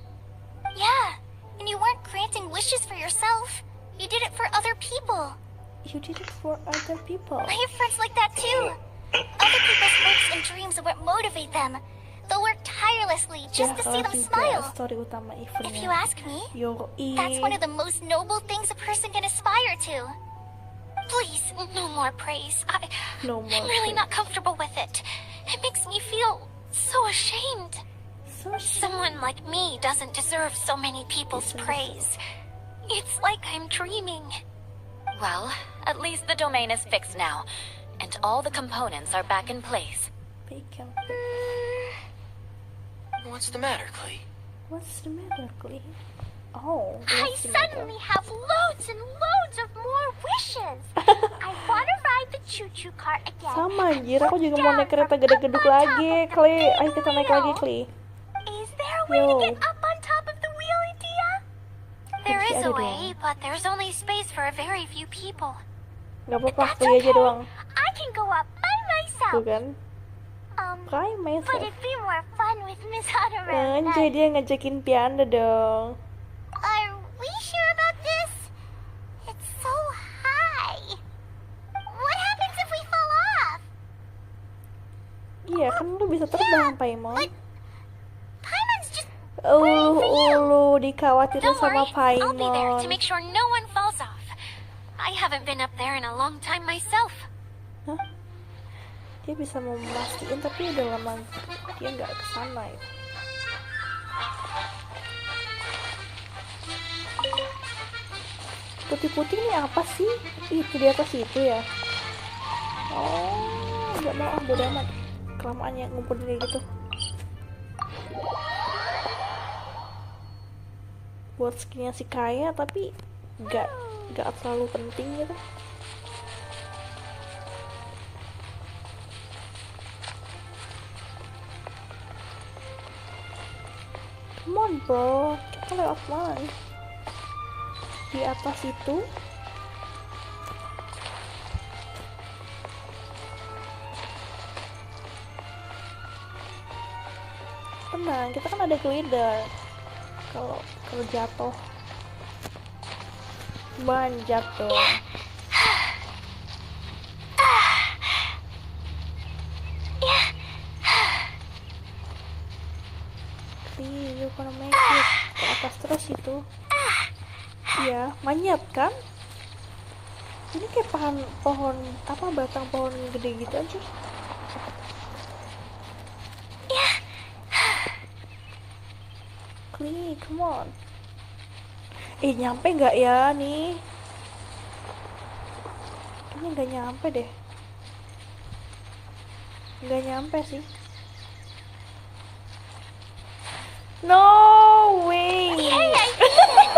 Yeah, and you weren't granting wishes for yourself. You did it for other people. You did it for other people. I have friends like that too. Other people's hopes and dreams are what motivate them. They'll work tirelessly just to see them smile. Story utama eventnya. If you ask me, that's one of the most noble things a person can aspire to. Please, no more praise. I'm really not comfortable with it. It makes me feel so ashamed. Someone like me doesn't deserve so many people's praise. It's like I'm dreaming. Well, at least the domain is fixed now, and all the components are back in place. What's the matter, Klee? What's the matter, Klee? Oh, I suddenly have loads and loads of more wishes. I want to ride the choo-choo cart again. Sama anjir, aku juga mau naik kereta gede-geduk lagi, Klee. Ayo kita naik lagi, Klee. Is there a way to get up on top of the wheel, Dia? There is a way, but there's only space for a very few people. Gak apa-apa, Klee aja doang. I can go up by myself. Tuh kan? But it'd be more fun with Miss Honorary. Anjay, dia ngajakin Vianda dong. Are we sure about this? It's so high. What happens if we fall off? Iya, kan lu bisa terbang, Paimon. Paimon's just lu dikhawatirin sama Paimon. I'll be there to make sure no one falls off. I haven't been up there in a long time myself. Hah? Dia bisa memastikan, tapi udah lama dia nggak kesana ya. Putih-putih ini apa sih? Itu di atas itu ya? Oh, nggak mau, bodo amat. Kelamaannya ngumpulin kayak gitu. Buat skinnya si kaya, tapi nggak terlalu penting gitu. Come on bro, kita lewat mana? Di atas itu. Tenang, kita kan ada glider. Kalau jatuh Manjat dong. You gonna make it. Ke atas terus itu. Iya, manjat kan? Ini kayak pohon apa, batang pohon gede gitu aja. Klik, come on. Nyampe nggak ya nih? Ini nggak nyampe deh. Nggak nyampe sih. No way. Hey, I did it.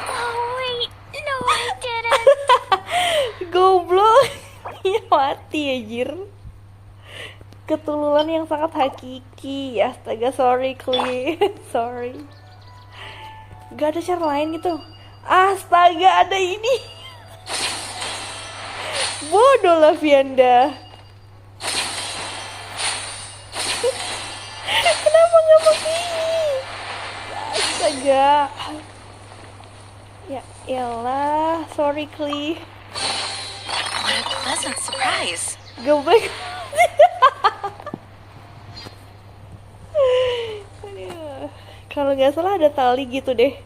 Oh wait, no, I didn't. Goblok. Ya mati anjir. Ketululan yang sangat hakiki. Astaga, sorry Kli. Sorry. Gak ada cara lain gitu. Astaga, ada ini. Bodoh lah Vianda. Kenapa gak begini? Astaga. Ya elah, sorry Kli. What a pleasant surprise. Goblok. Kalau nggak salah ada tali gitu deh.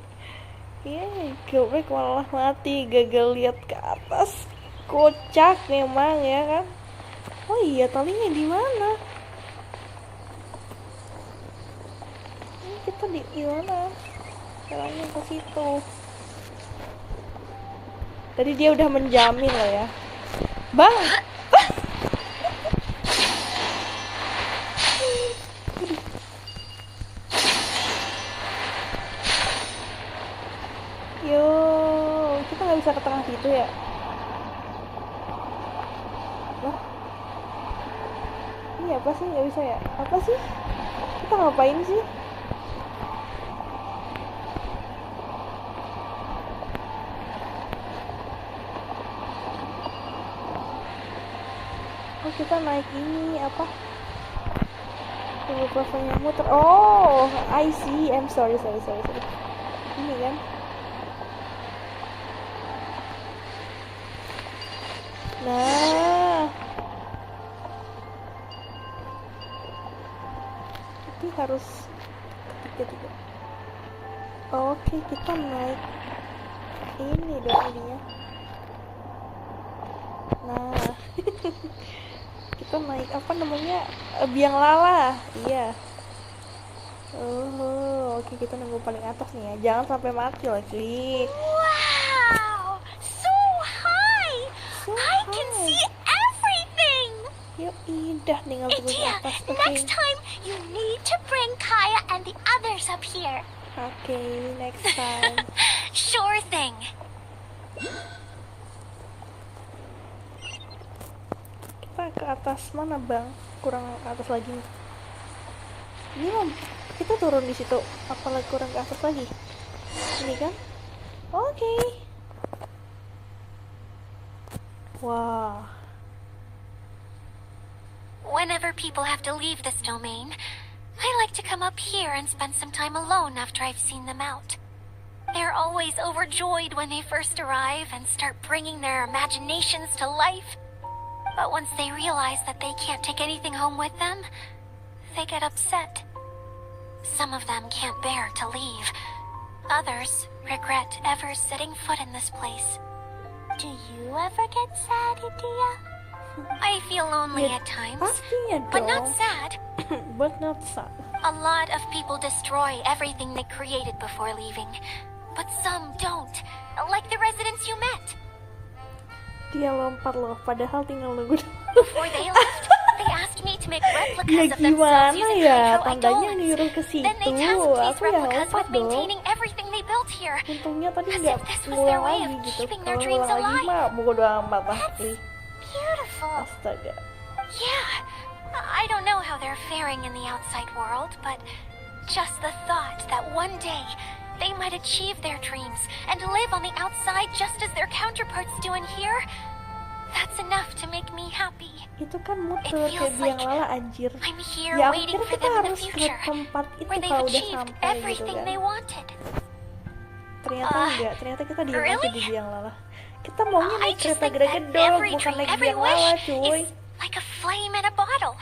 Goblok malah mati, gagal lihat ke atas. Kocak memang ya kan. Oh iya, talinya di mana? Ini kita di mana? Caranya ke situ. Tadi dia udah menjamin loh ya. Bang. Yo, kita nggak bisa ke tengah situ ya? Lah, ini apa sih, nggak bisa ya? Apa sih? Kita ngapain sih? Oh, kita naik ini apa? Tunggu plafonnya muter. Oh, I see. I'm sorry. Ini kan? Nah, ini harus ketiga. Oke, kita naik ini dong ininya. Nah, kita naik apa namanya, biang lala. Iya. Oh, oke, kita nunggu paling atas nih ya. Jangan sampai mati lagi. Wow, so high. I can see everything. Yuk, indah tinggal tunggu di atas. Next time you need to bring Kaya and the others up here. Okay, next time. Sure thing. Kita ke atas mana bang? Kurang ke atas lagi nih. Ini mah kita turun di situ. Apalagi kurang ke atas lagi. Ini kan? Oke. Wow. Whenever people have to leave this domain, I like to come up here and spend some time alone after I've seen them out. They're always overjoyed when they first arrive and start bringing their imaginations to life. But once they realize that they can't take anything home with them, they get upset. Some of them can't bear to leave. Others regret ever setting foot in this place. Do you ever get sad, Idia? I feel lonely at times, but not sad. But not sad. A lot of people destroy everything they created before leaving, but some don't, like the residents you met. Dia lompat loh, padahal tinggal nunggu. Before they left, they asked me to make replicas Ya of themselves gimana using ya, hydro tandanya eidolons. nyuruh ke situ. Then they tasked these Aku ya replicas lompat with dong. maintaining everything they built here. Untungnya tadi As nggak if this was their ngulang way lagi of gitu. keeping their Kalau dreams ngulang lagi alive. mah bodo amat pasti. Beautiful. Astaga. Yeah, I don't know how they're faring in the outside world, but just the thought that one day they might achieve their dreams and live on the outside just as their counterparts do in here, that's enough to make me happy. Itu kan muter kayak biang lala anjir. I'm here Ya waiting akhirnya for kita them in the harus ke future, tempat itu where they've kalau udah achieved sampai gitu everything kan. they wanted. Ternyata enggak, ternyata kita diam aja di biang lala. Kita maunya I naik just kereta think that gedor, every bukan dream, naik every biang lala, wish cuy. is like a flame in a bottle.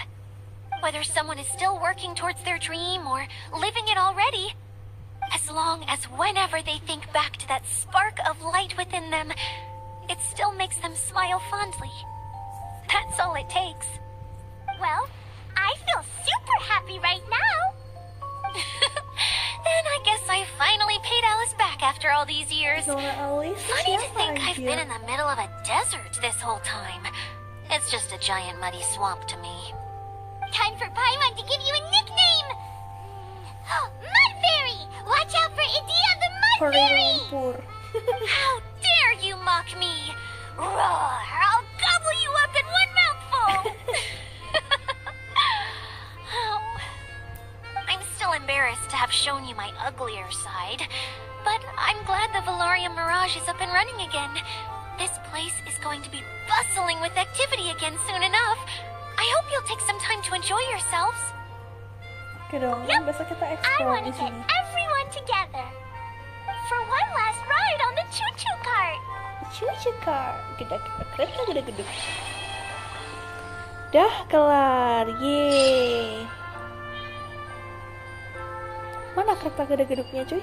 Whether someone is still working towards their dream or living it already, as long as whenever they think back to that spark of light within them, it still makes them smile fondly. That's all it takes. Well, I feel super happy right now. Then I guess I finally paid Alice back after all these years. Funny to think I've been in the middle of a desert this whole time. It's just a giant muddy swamp to me. Time for Paimon to give you a nickname. Mudberry! Watch out for Idea the Mudberry! How dare you mock me? Roar! I'll gobble you up in one mouthful! Oh. I'm still embarrassed to have shown you my uglier side, but I'm glad the Valorium Mirage is up and running again. This place is going to be bustling with activity again soon enough. I hope you'll take some time to enjoy yourselves. Oke dong, besok kita I explore want di to get sini. everyone together for one last ride on the choo-choo cart. Choo-choo car, kereta gede-gede. Dah kelar, yeay. Mana kereta gede-geduknya cuy?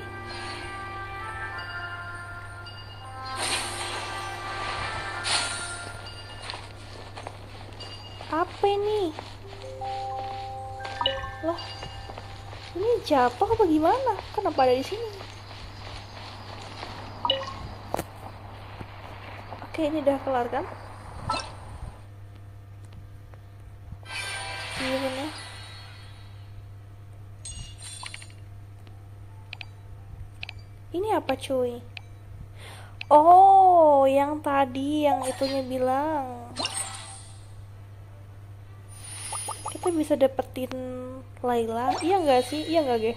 Apa ini? Lah, ini jatuh apa gimana? Kenapa ada di sini? Oke, ini udah kelar kan? Gimana? Ini apa cuy? Oh, yang tadi yang itunya bilang kita bisa dapetin Layla. Iya nggak sih? Iya nggak, Ge?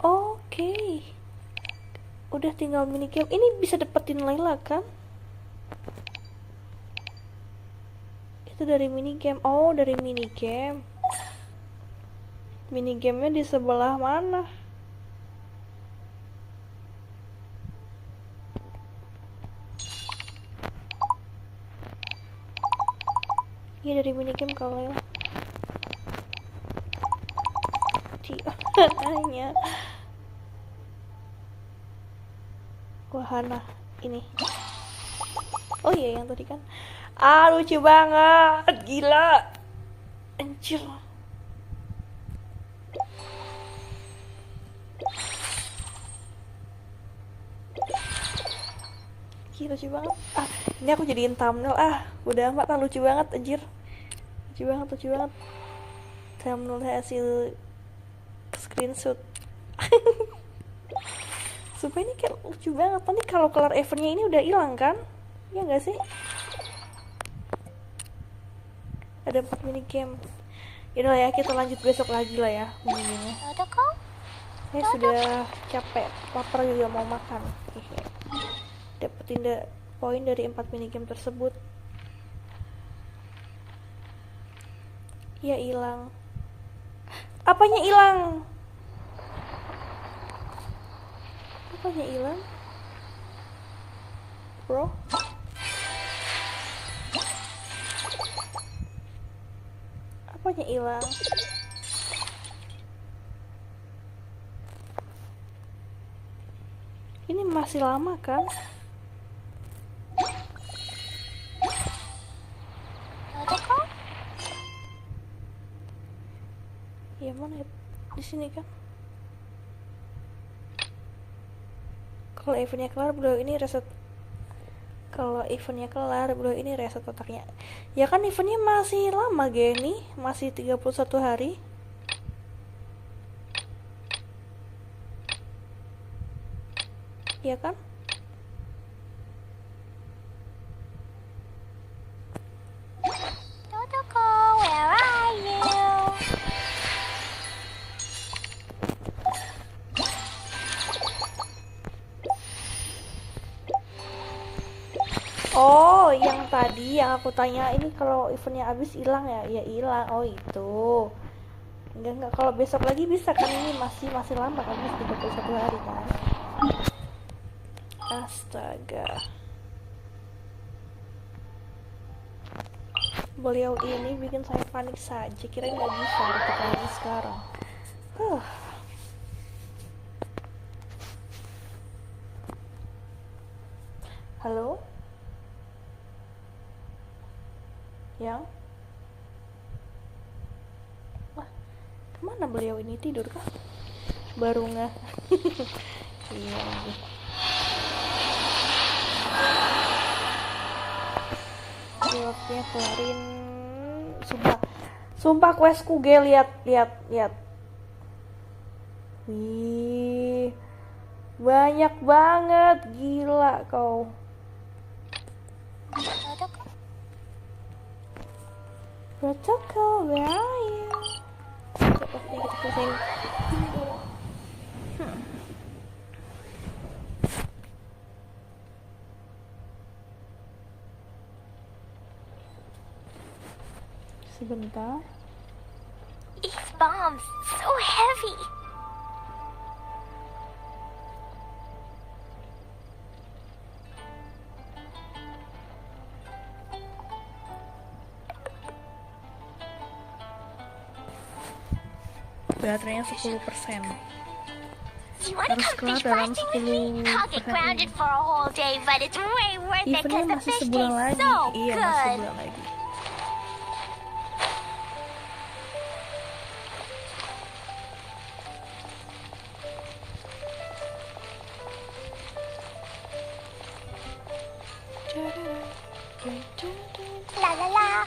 Oke. Udah tinggal minigame. Ini bisa dapetin Layla kan? Itu dari minigame. Oh, dari minigame. Minigamenya di sebelah mana? Iya dari minigame kalau ya. Hanya wahana ini. Oh iya yang tadi kan. Ah lucu banget, gila. Anjir. Lucu banget. Ah, ini aku jadiin thumbnail. Ah, udah amat lah, lucu banget anjir. Lucu banget, lucu banget. Thumbnail hasil screenshot. Supaya ini kayak lucu banget. Nanti kalau kelar eventnya ini udah hilang kan? Ya nggak sih? Ada 4 mini game. Yaudah ya, kita lanjut besok lagi lah ya minigamenya. Ada kok? Saya sudah capek, lapar juga mau makan. Dapetin poin dari 4 minigame tersebut. Ya hilang. Apanya hilang? Apanya hilang? Bro? Apanya hilang? Ini masih lama kan? Ya mana ya? Di sini kan? Kalau eventnya kelar, bro ini reset. Kalau eventnya kelar, bro ini reset otaknya. Ya kan eventnya masih lama, Geni. Masih 31 hari. Ya kan? Totoko, where are you? Oh, yang tadi yang aku tanya ini kalau eventnya habis hilang ya? Ya hilang. Oh itu. Enggak, kalau besok lagi bisa kan, ini masih lama kan, masih 31 hari kan. Astaga. Beliau ini bikin saya panik saja, kirain nggak bisa lagi sekarang. Halo? Yang? Wah, kemana beliau ini, tidur kah? Baru nggak? Iya. Waktunya kelarin. Sumpah questku lihat. Wih, banyak banget, gila kau. Protocol, where are you? Coba kita selesaiin. Sebentar. These bombs, so heavy. Baterainya 10%. Harus kelar dalam 10%. I'll get grounded for a whole day, but it's way worth it because the fish tastes so good. Iya, masih sebulan lagi. La la la.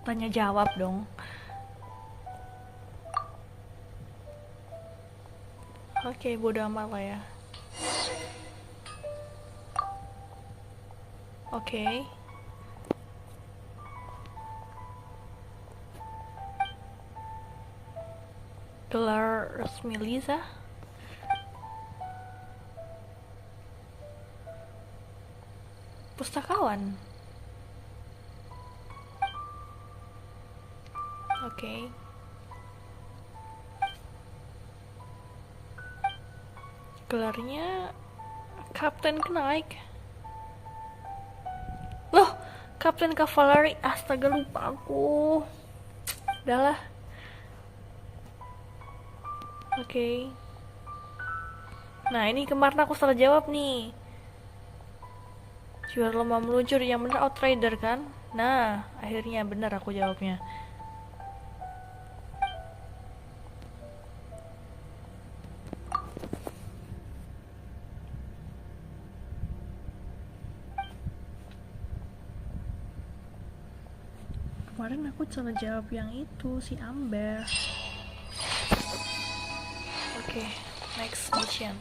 Tanya jawab dong. Oke, bodo amat lah ya. Oke. Gelar resmi Liza. Pustakawan. Oke. Gelarnya Kapten Knight. Loh, Kapten Cavalry. Astaga, lupa aku. Udahlah. Oke. Nah, ini kemarin aku salah jawab nih. Juara lomba meluncur, yang bener Outrider kan? Nah, akhirnya benar aku jawabnya. Kemarin aku salah jawab yang itu, si Amber. Oke, next mission.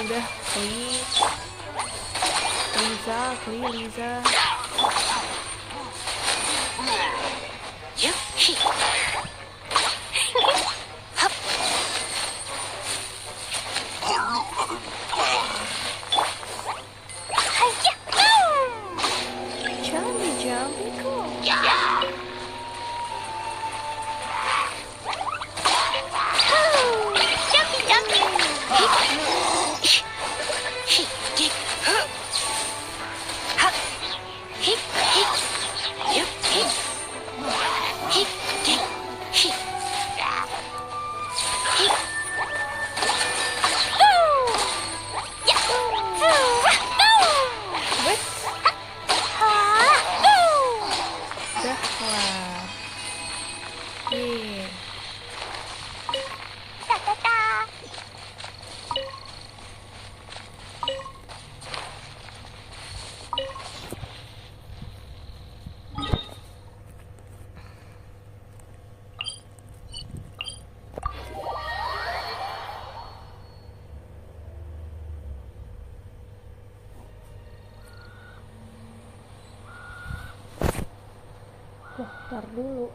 Udah, Liza. Ntar dulu.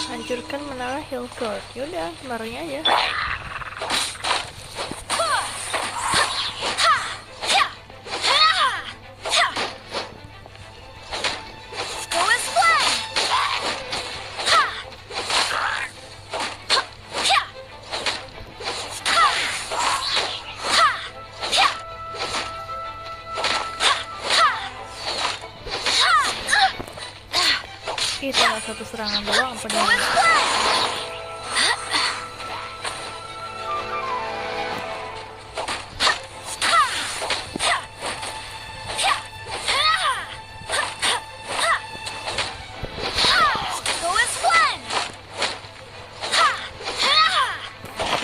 Hancurkan menara Hillcourt. Yaudah, menaranya aja. Tinggal satu serangan doang apa dia?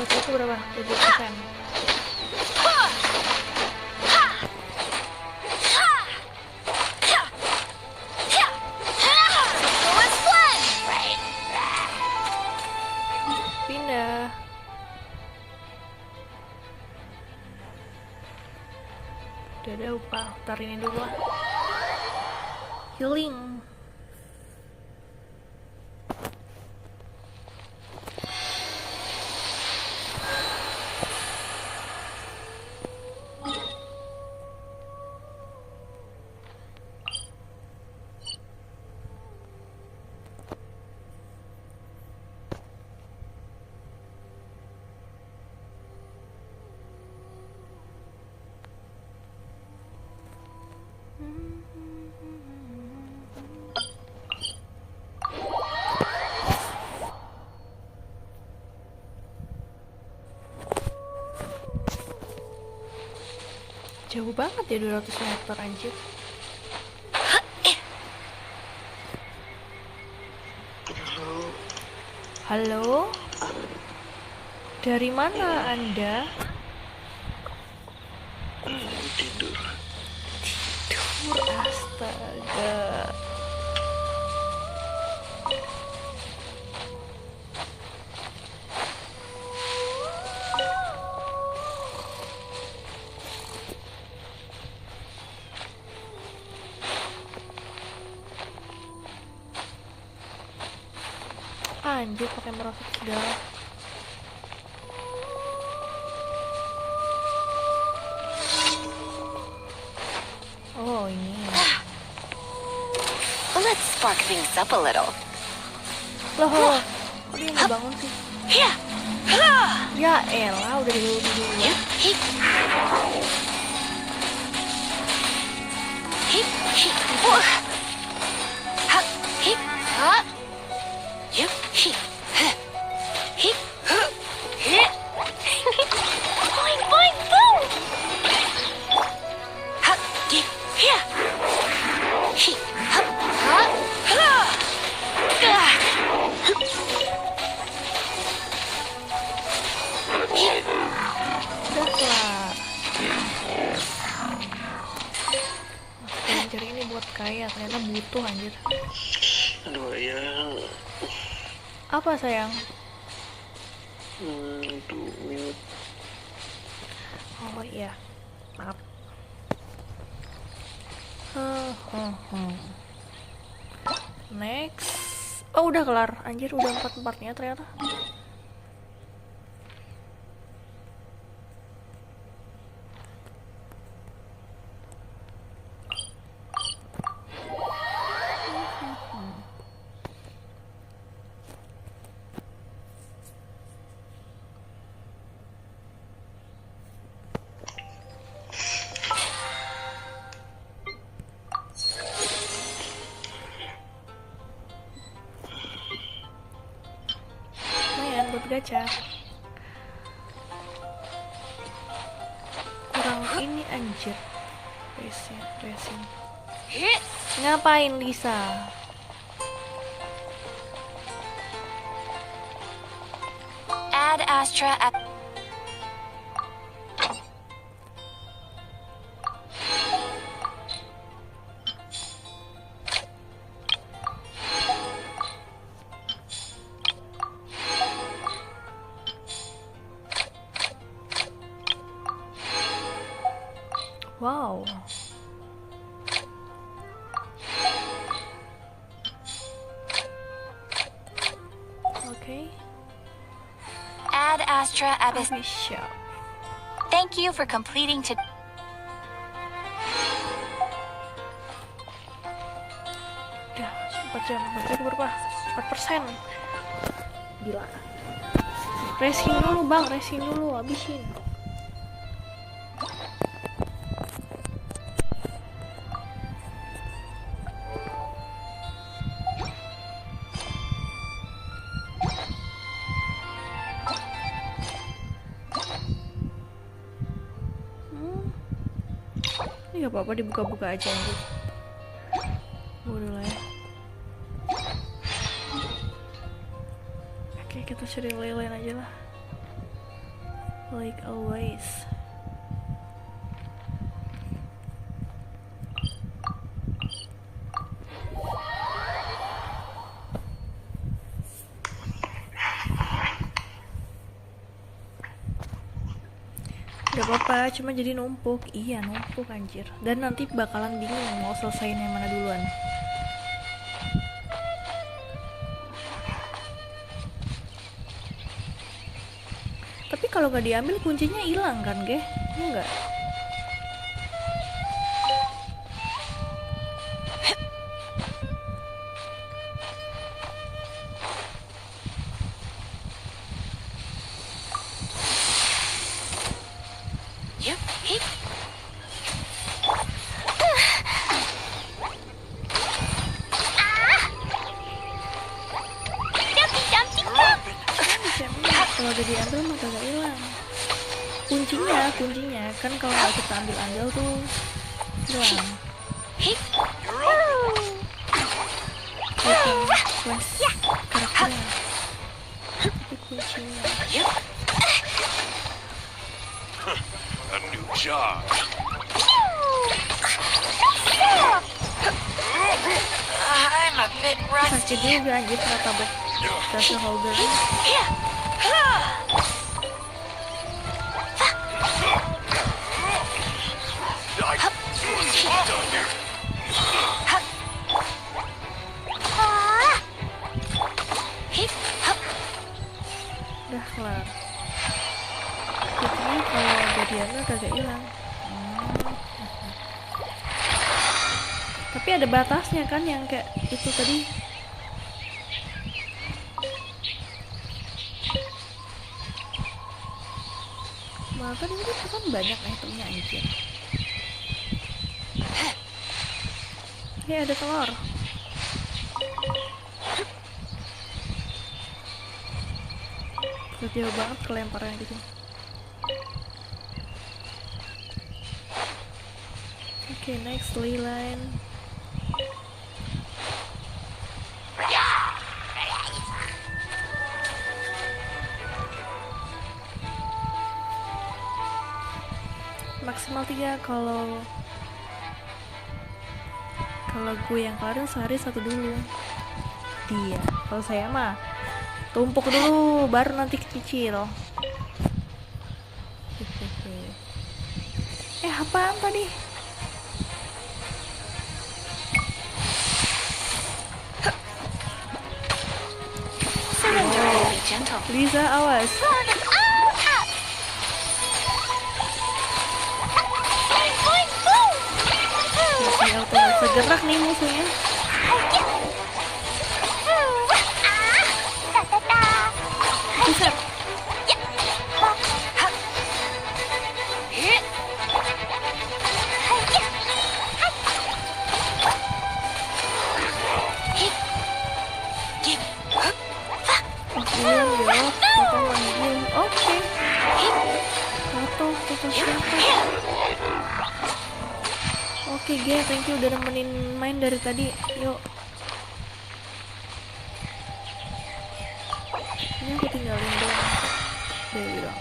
Itu berapa? 7%. Udah upah, ntar ini dulu lah. Healing. Jauh banget ya 200 meter anjir. Halo? Dari mana Anda? Tidur. Tidur, astaga. Anjir, pakai merosot segala. Oh, ini. Let's spark things up a little. Loh, kok dia nggak bangun sih? Ya elah, udah dulu. Anjir, ini buat kaya, ternyata butuh anjir. Aduh ya. Apa sayang? Mute. Oh iya, maaf. Next. Oh udah kelar, anjir udah 4-4-nya ternyata. Buat gacha kurang ini anjir. Racing ngapain Lisa? Add Astra at wow. Okay. Add Astra Abyss. Shop. Thank you for completing to. Udah 4 jam. Berarti berapa? 4%. Gila. Racing dulu bang, racing dulu, habisin. Ini gak apa-apa dibuka-buka aja gitu. Bodoh lah ya. Oke, kita cari lain aja lah. Like always. Gak apa-apa, cuma jadi numpuk. Iya, numpuk anjir. Dan nanti bakalan bingung mau selesain yang mana duluan. Tapi kalau gak diambil kuncinya hilang kan, Ge? Enggak. Kalau udah diambil mah kagak hilang. Kuncinya kan kalau nggak kita ambil tuh hilang. Plus karakternya. Tapi kuncinya. A new job. I'm a bit rusty. Sakit juga anjir ternyata buat treasure holder. Udah kelar. Jadi kalau jadiannya kagak hilang. Tapi ada batasnya kan yang kayak itu tadi. Maka ini kan banyak itemnya anjir. Ini ada telur. Jauh banget kelemparnya gitu. Oke, next line. Maksimal 3 kalau gue yang kelarin sehari 1 dulu. Dia, kalau saya mah Tumpuk dulu, baru nanti kecil. Apaan tadi? Lisa, awas. Segerak nih musuhnya. Buset. Oke. Foto siapa? Oke, thank you udah nemenin main dari tadi. Yuk. Ini aku tinggalin doang. Dia bilang.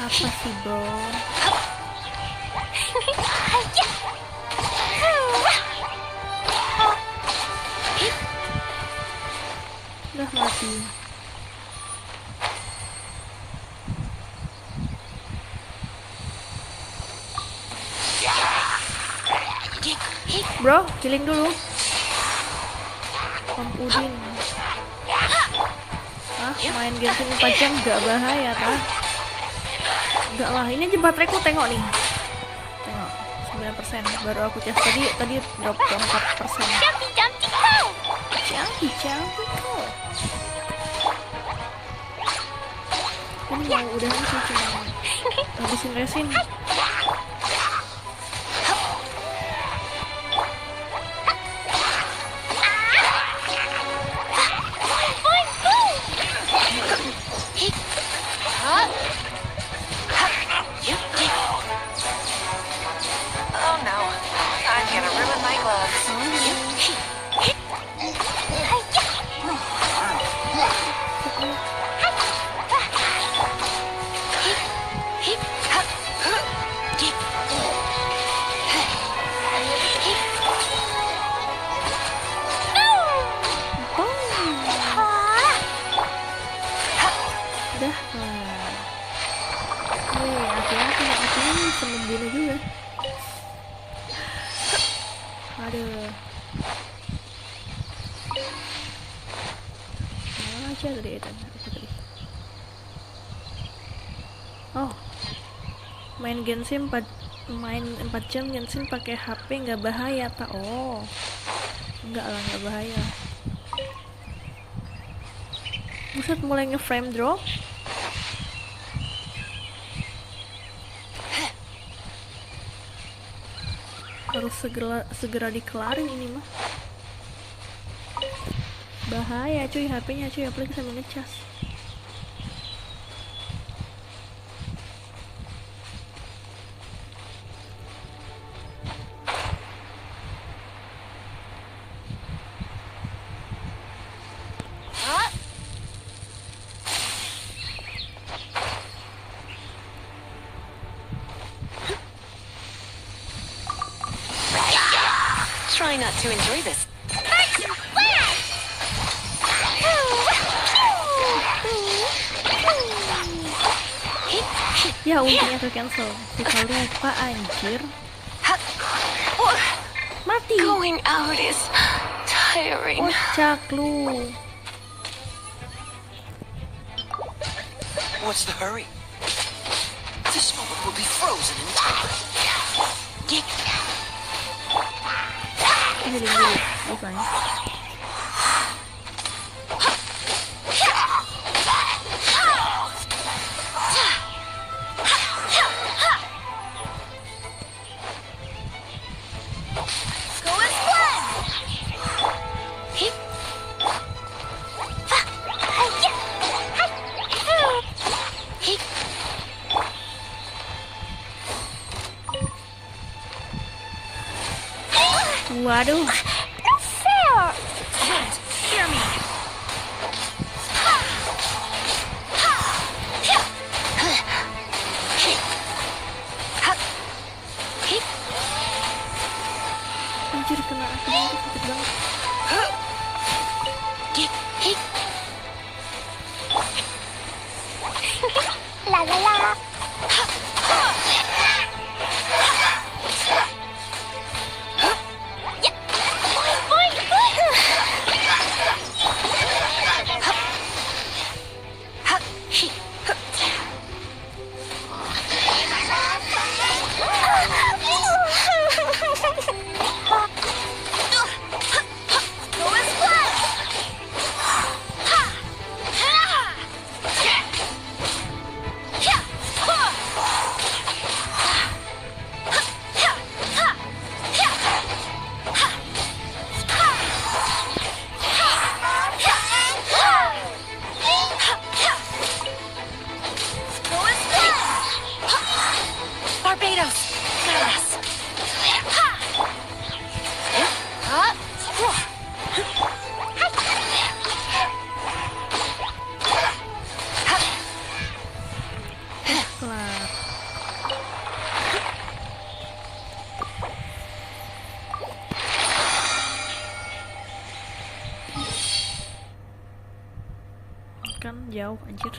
Apa sih, bro? Udah mati. Bro, healing dulu. Om Udin. Main Genshin 4 jam gak bahaya, tah? Enggak lah, ini aja bateraiku tengok nih. Tengok, 9%. Baru aku cas tadi drop ke 4%. Cantik kau. Ini mau udahan sih, cuma habisin resin. Oh, main Genshin 4 jam Genshin pakai HP nggak bahaya tak? Oh, nggak lah, nggak bahaya. Buset, mulai nge-frame drop. Harus segera dikelarin ini mah. Bahaya cuy HP-nya cuy, apalagi sambil ngecas. Try not to enjoy this. Ya, ultinya ke cancel. Kita lupa anjir. Mati. Going out is tiring. Kocak lu. What's the hurry? This moment will be frozen in time. Healing dulu, bukan. No Waduh. fair. Hear me. kan jauh anjir.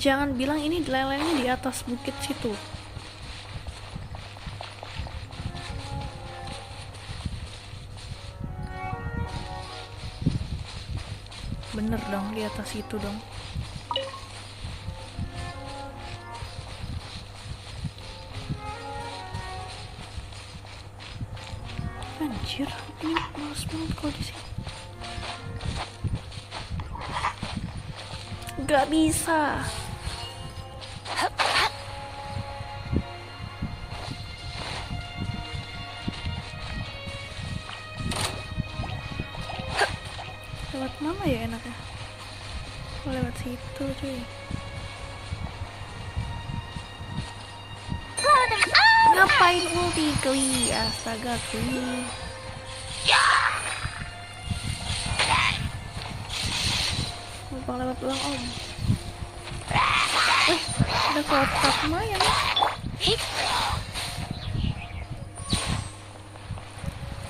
Jangan bilang ini lelengnya di atas bukit situ. Bener dong, di atas itu dong. Anjir, ini males banget kalau di sini. Gak bisa. Lewat mana ya enaknya? Oh, lewat situ cuy. Ngapain ulti Kli? Astaga Kli. Numpang lewat doang om. Ada kotak lumayan.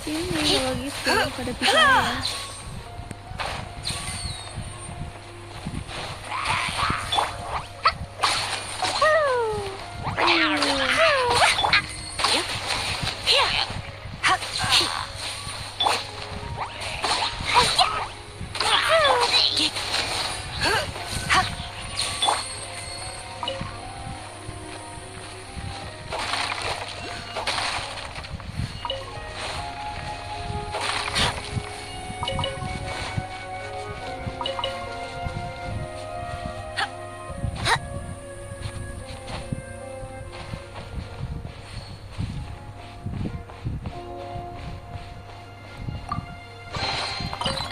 Sini kalau gitu pada pisahnya.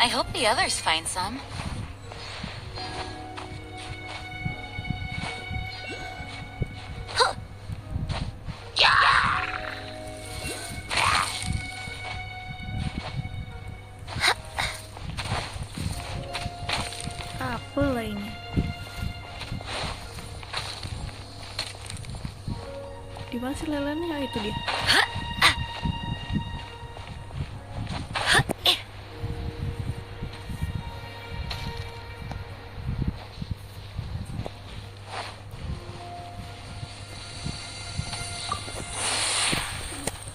I hope the others find some. Apa lah ini? Di mana sih lelenya? Itu dia.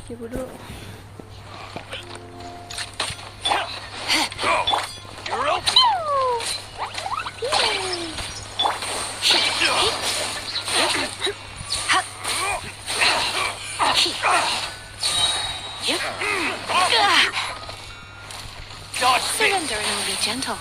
Coba dulu. Surrender and be gentle.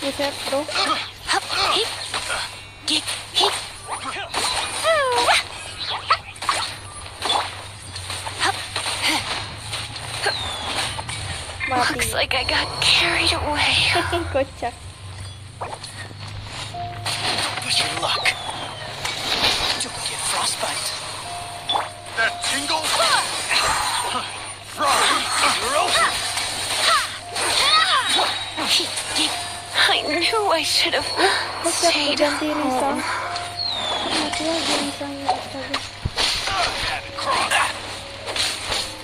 Buset bro. Looks like I got carried away. Kocak. Push your luck. Don't get frostbite. That tingle. You're open. I knew I should have stayed home.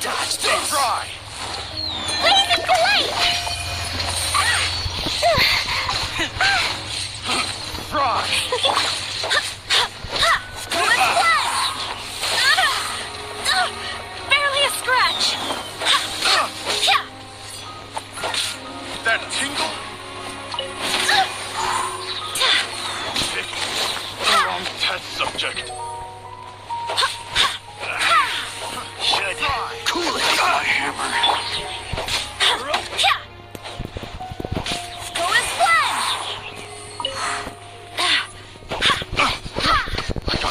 Dodge this. Try. Blazing delight! Try. Barely a scratch. That tingle. The wrong test subject. Should cool it with my hammer. Go and splash! I got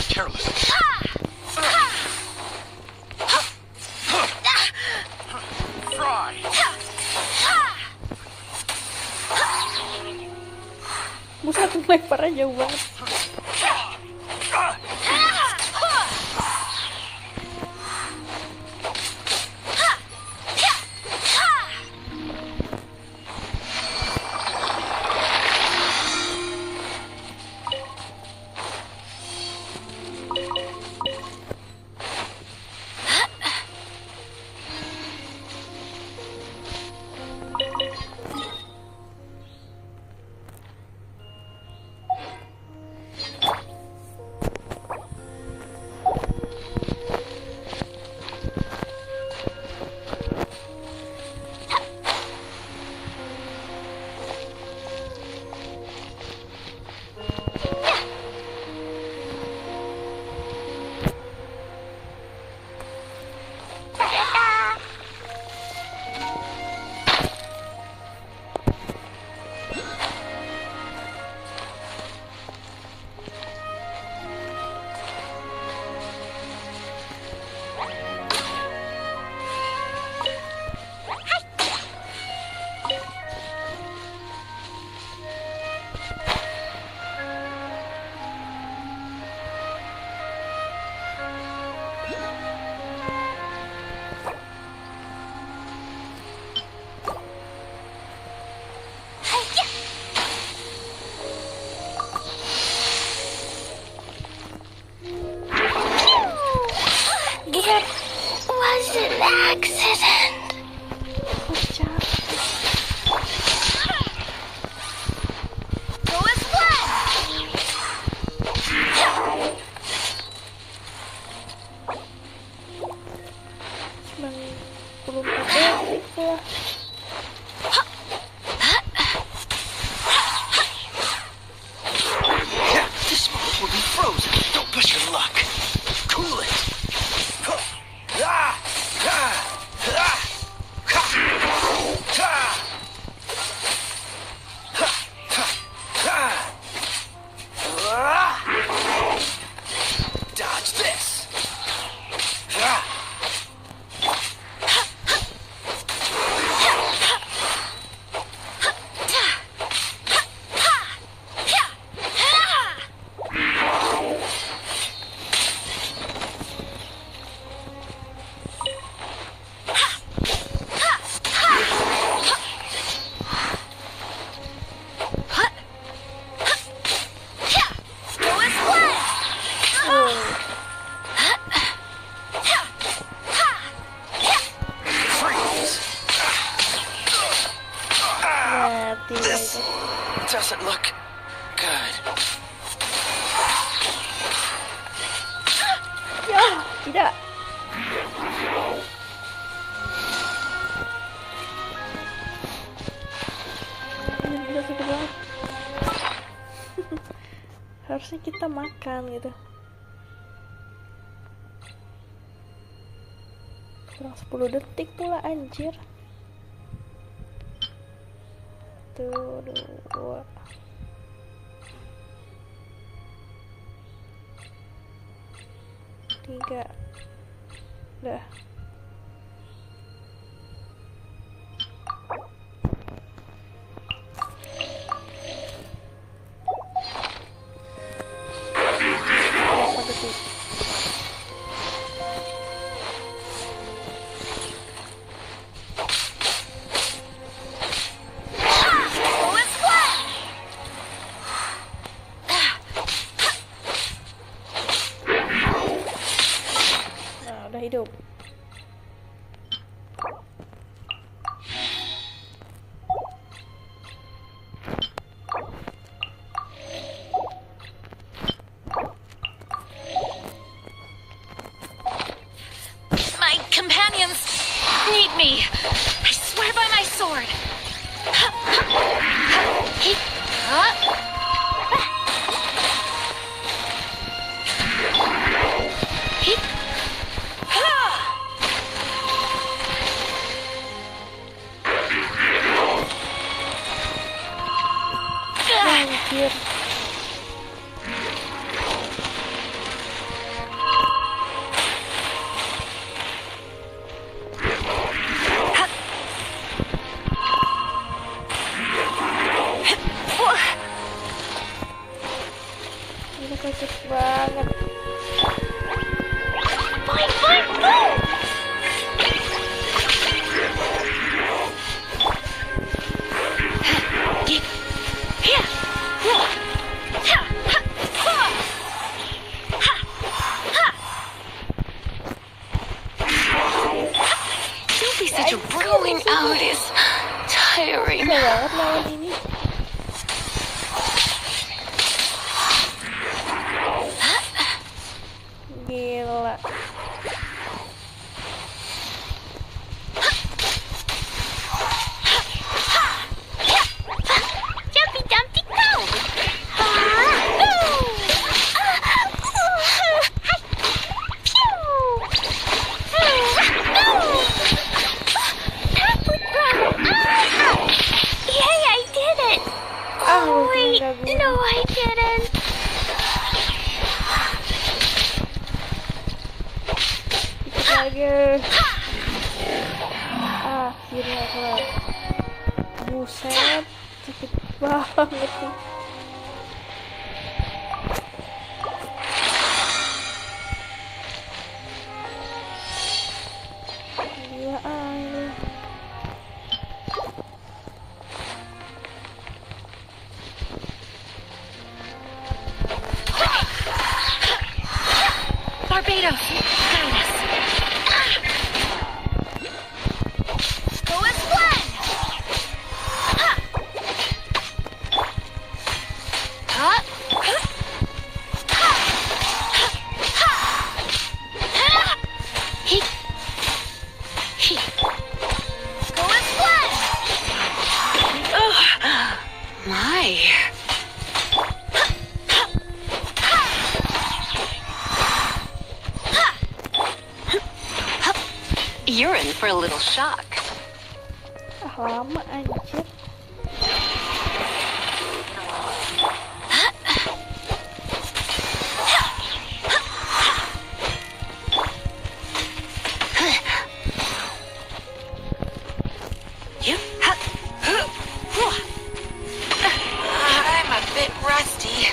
It was an accident. Go as one! Cuman 24 detik ya. This moment will be frozen. Don't push your luck. Cool it. Dodge this. This doesn't look good. Ya, tidak. Ini sakit banget. Harusnya kita makan gitu. Kurang 10 detik pula anjir. 1, 2 3 udah. Berapa detik? Hidup. My companions need me. I swear by my sword. Anjir. Ini sakit banget. Going out is tiring. Susah banget lawan ini. Gila. Jumpy Dumpty go! Yay, I did it! Oh, wait, no, I didn't. Dikit lagi. Akhirnya kelar. Buset, sakit banget nih. Gila aja. Barbados, guide us. You're in for a little shock. Lama anjir. I'm a bit rusty.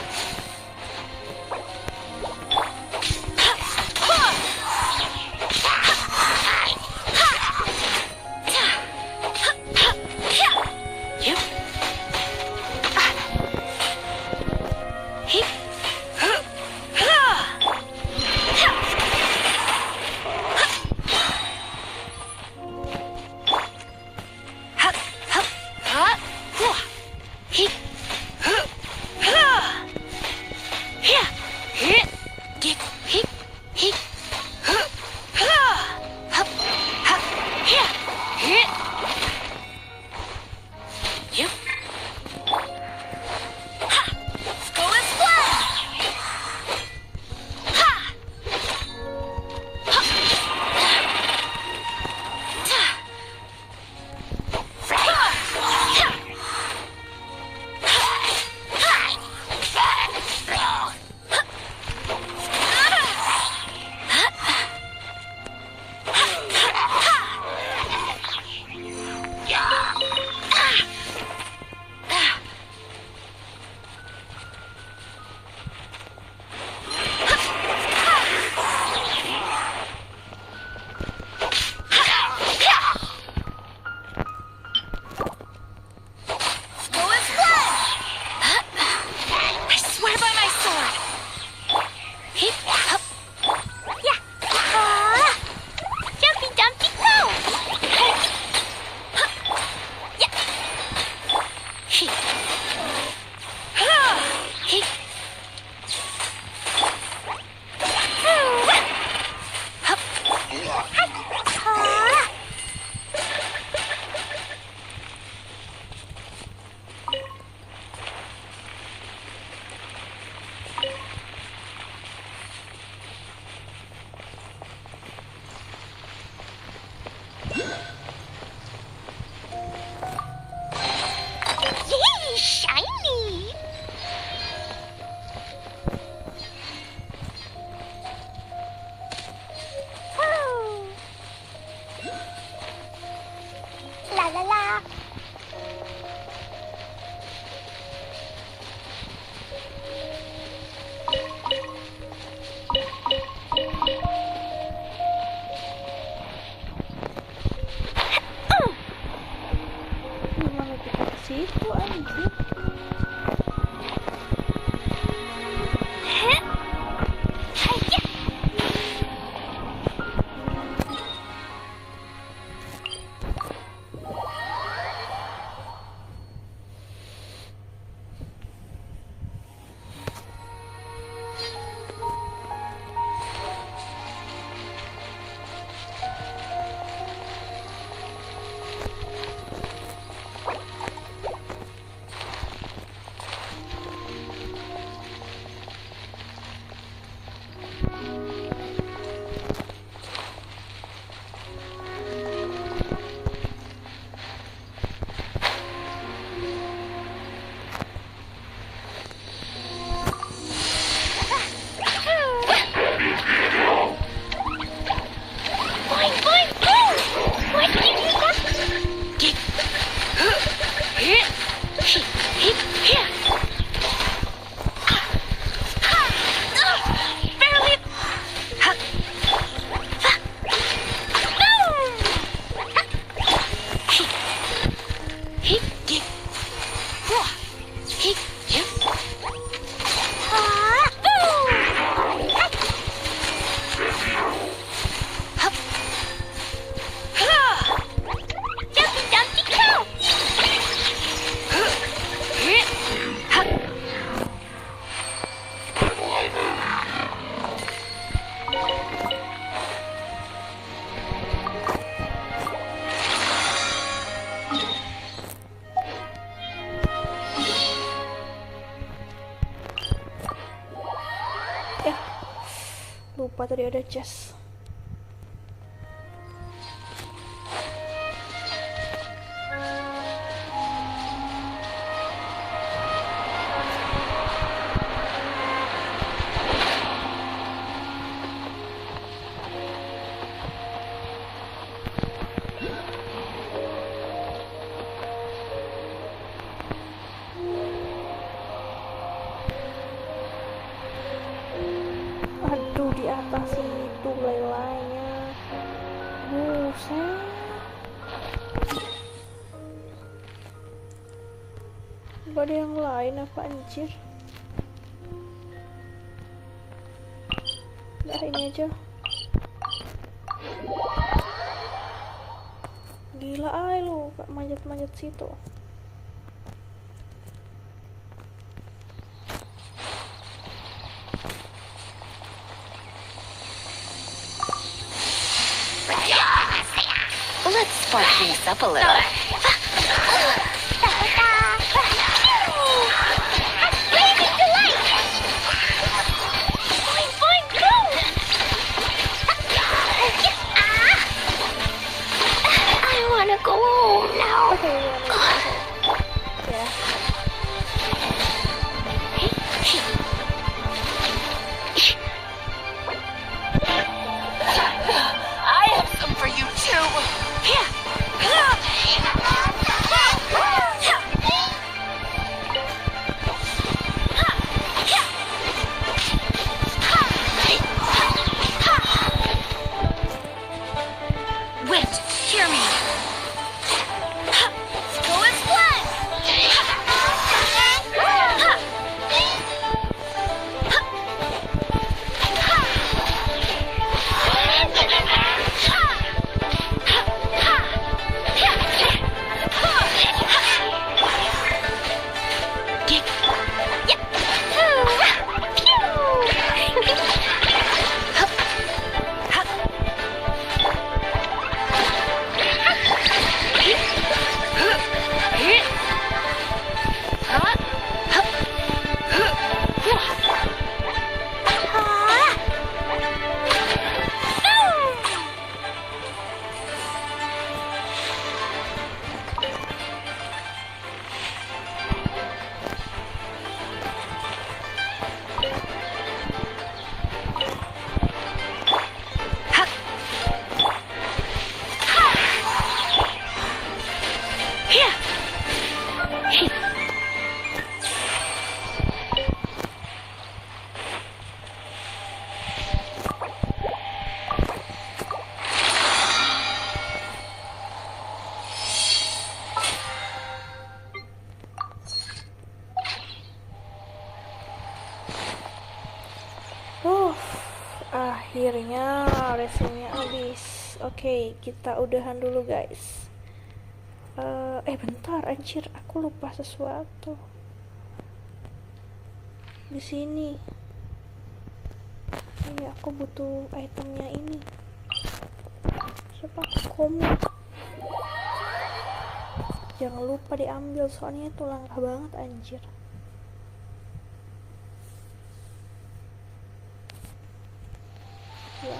Lupa tadi ada chest. atas itu lelainya. Buset. Gak ada yang lain apa anjir? Udah ini aja. Gila ay lu, gak manjat-manjat situ. Let's spark things up a little. I wanna go home now. Ya. I have some for you too. Wait, hear me. Let's go as one. Akhirnya resinnya habis. Oke, kita udahan dulu guys. Bentar anjir, aku lupa sesuatu di sini. Iya, aku butuh itemnya ini. Siapa? Kamu jangan lupa diambil, soalnya itu langka banget anjir. Ya,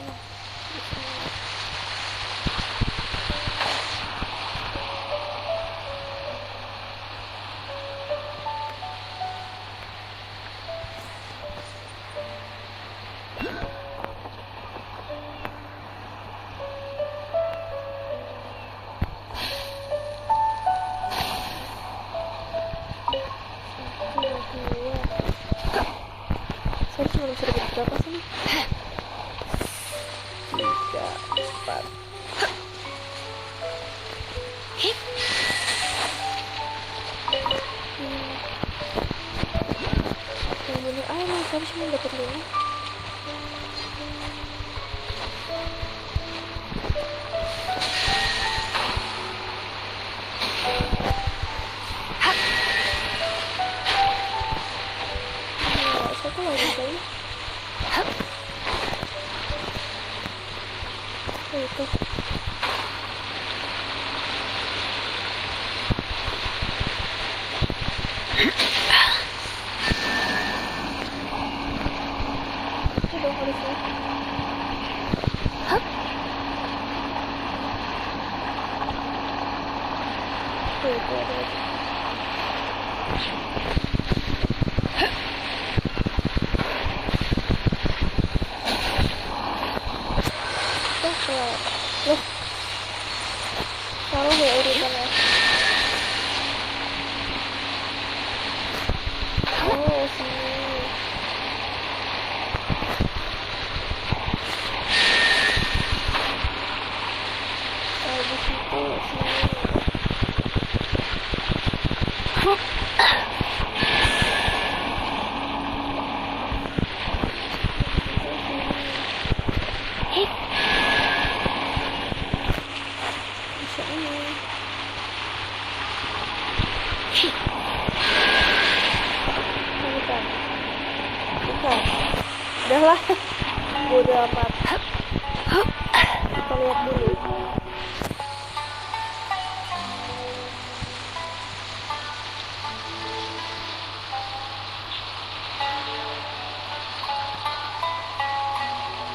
saya cuma bisa dapat berapa sih? 3, 4. Yang bener aja, saya cuma dapat 5. Satu lagi kali. Itu. Udah harusnya. Itu ada lagi. Loh, salah ya urutannya. Oh, sini. Bodo amat. Kita lihat dulu.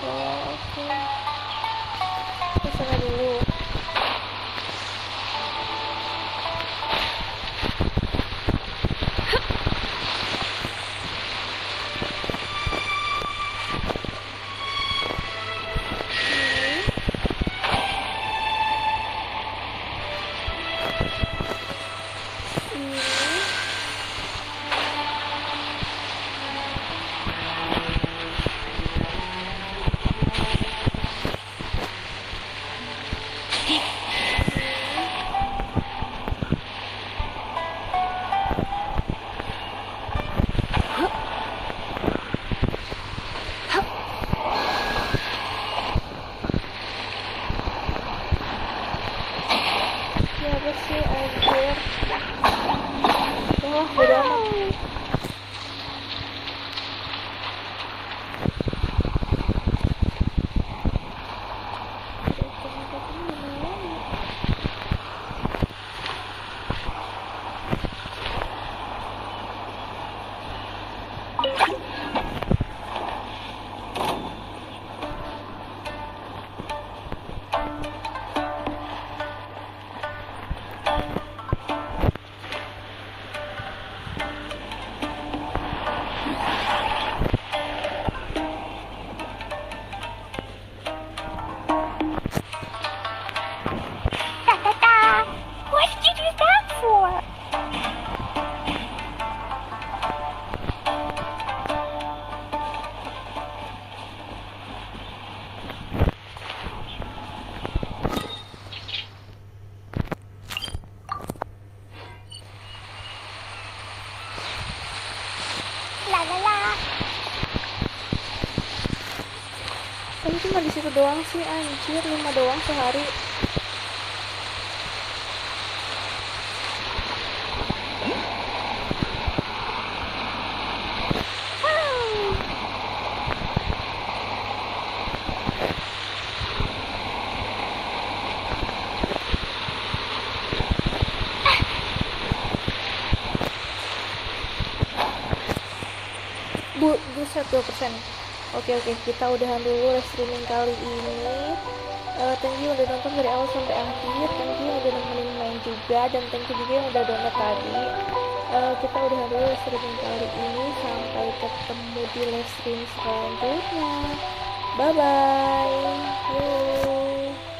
Oke. Kesana dulu. Siapa sih anjir? Wah, bodo amat. What did you do that for? La la la. Tapi cuma di situ doang sih anjir, 5 doang sehari. Buset 2%. Oke, kita udahan dulu live streaming kali ini. Thank you udah nonton dari awal sampai akhir. Thank you udah nemenin main juga. Dan thank you juga yang udah download tadi. Kita udahan dulu live streaming kali ini. Sampai ketemu di live stream selanjutnya. Bye bye.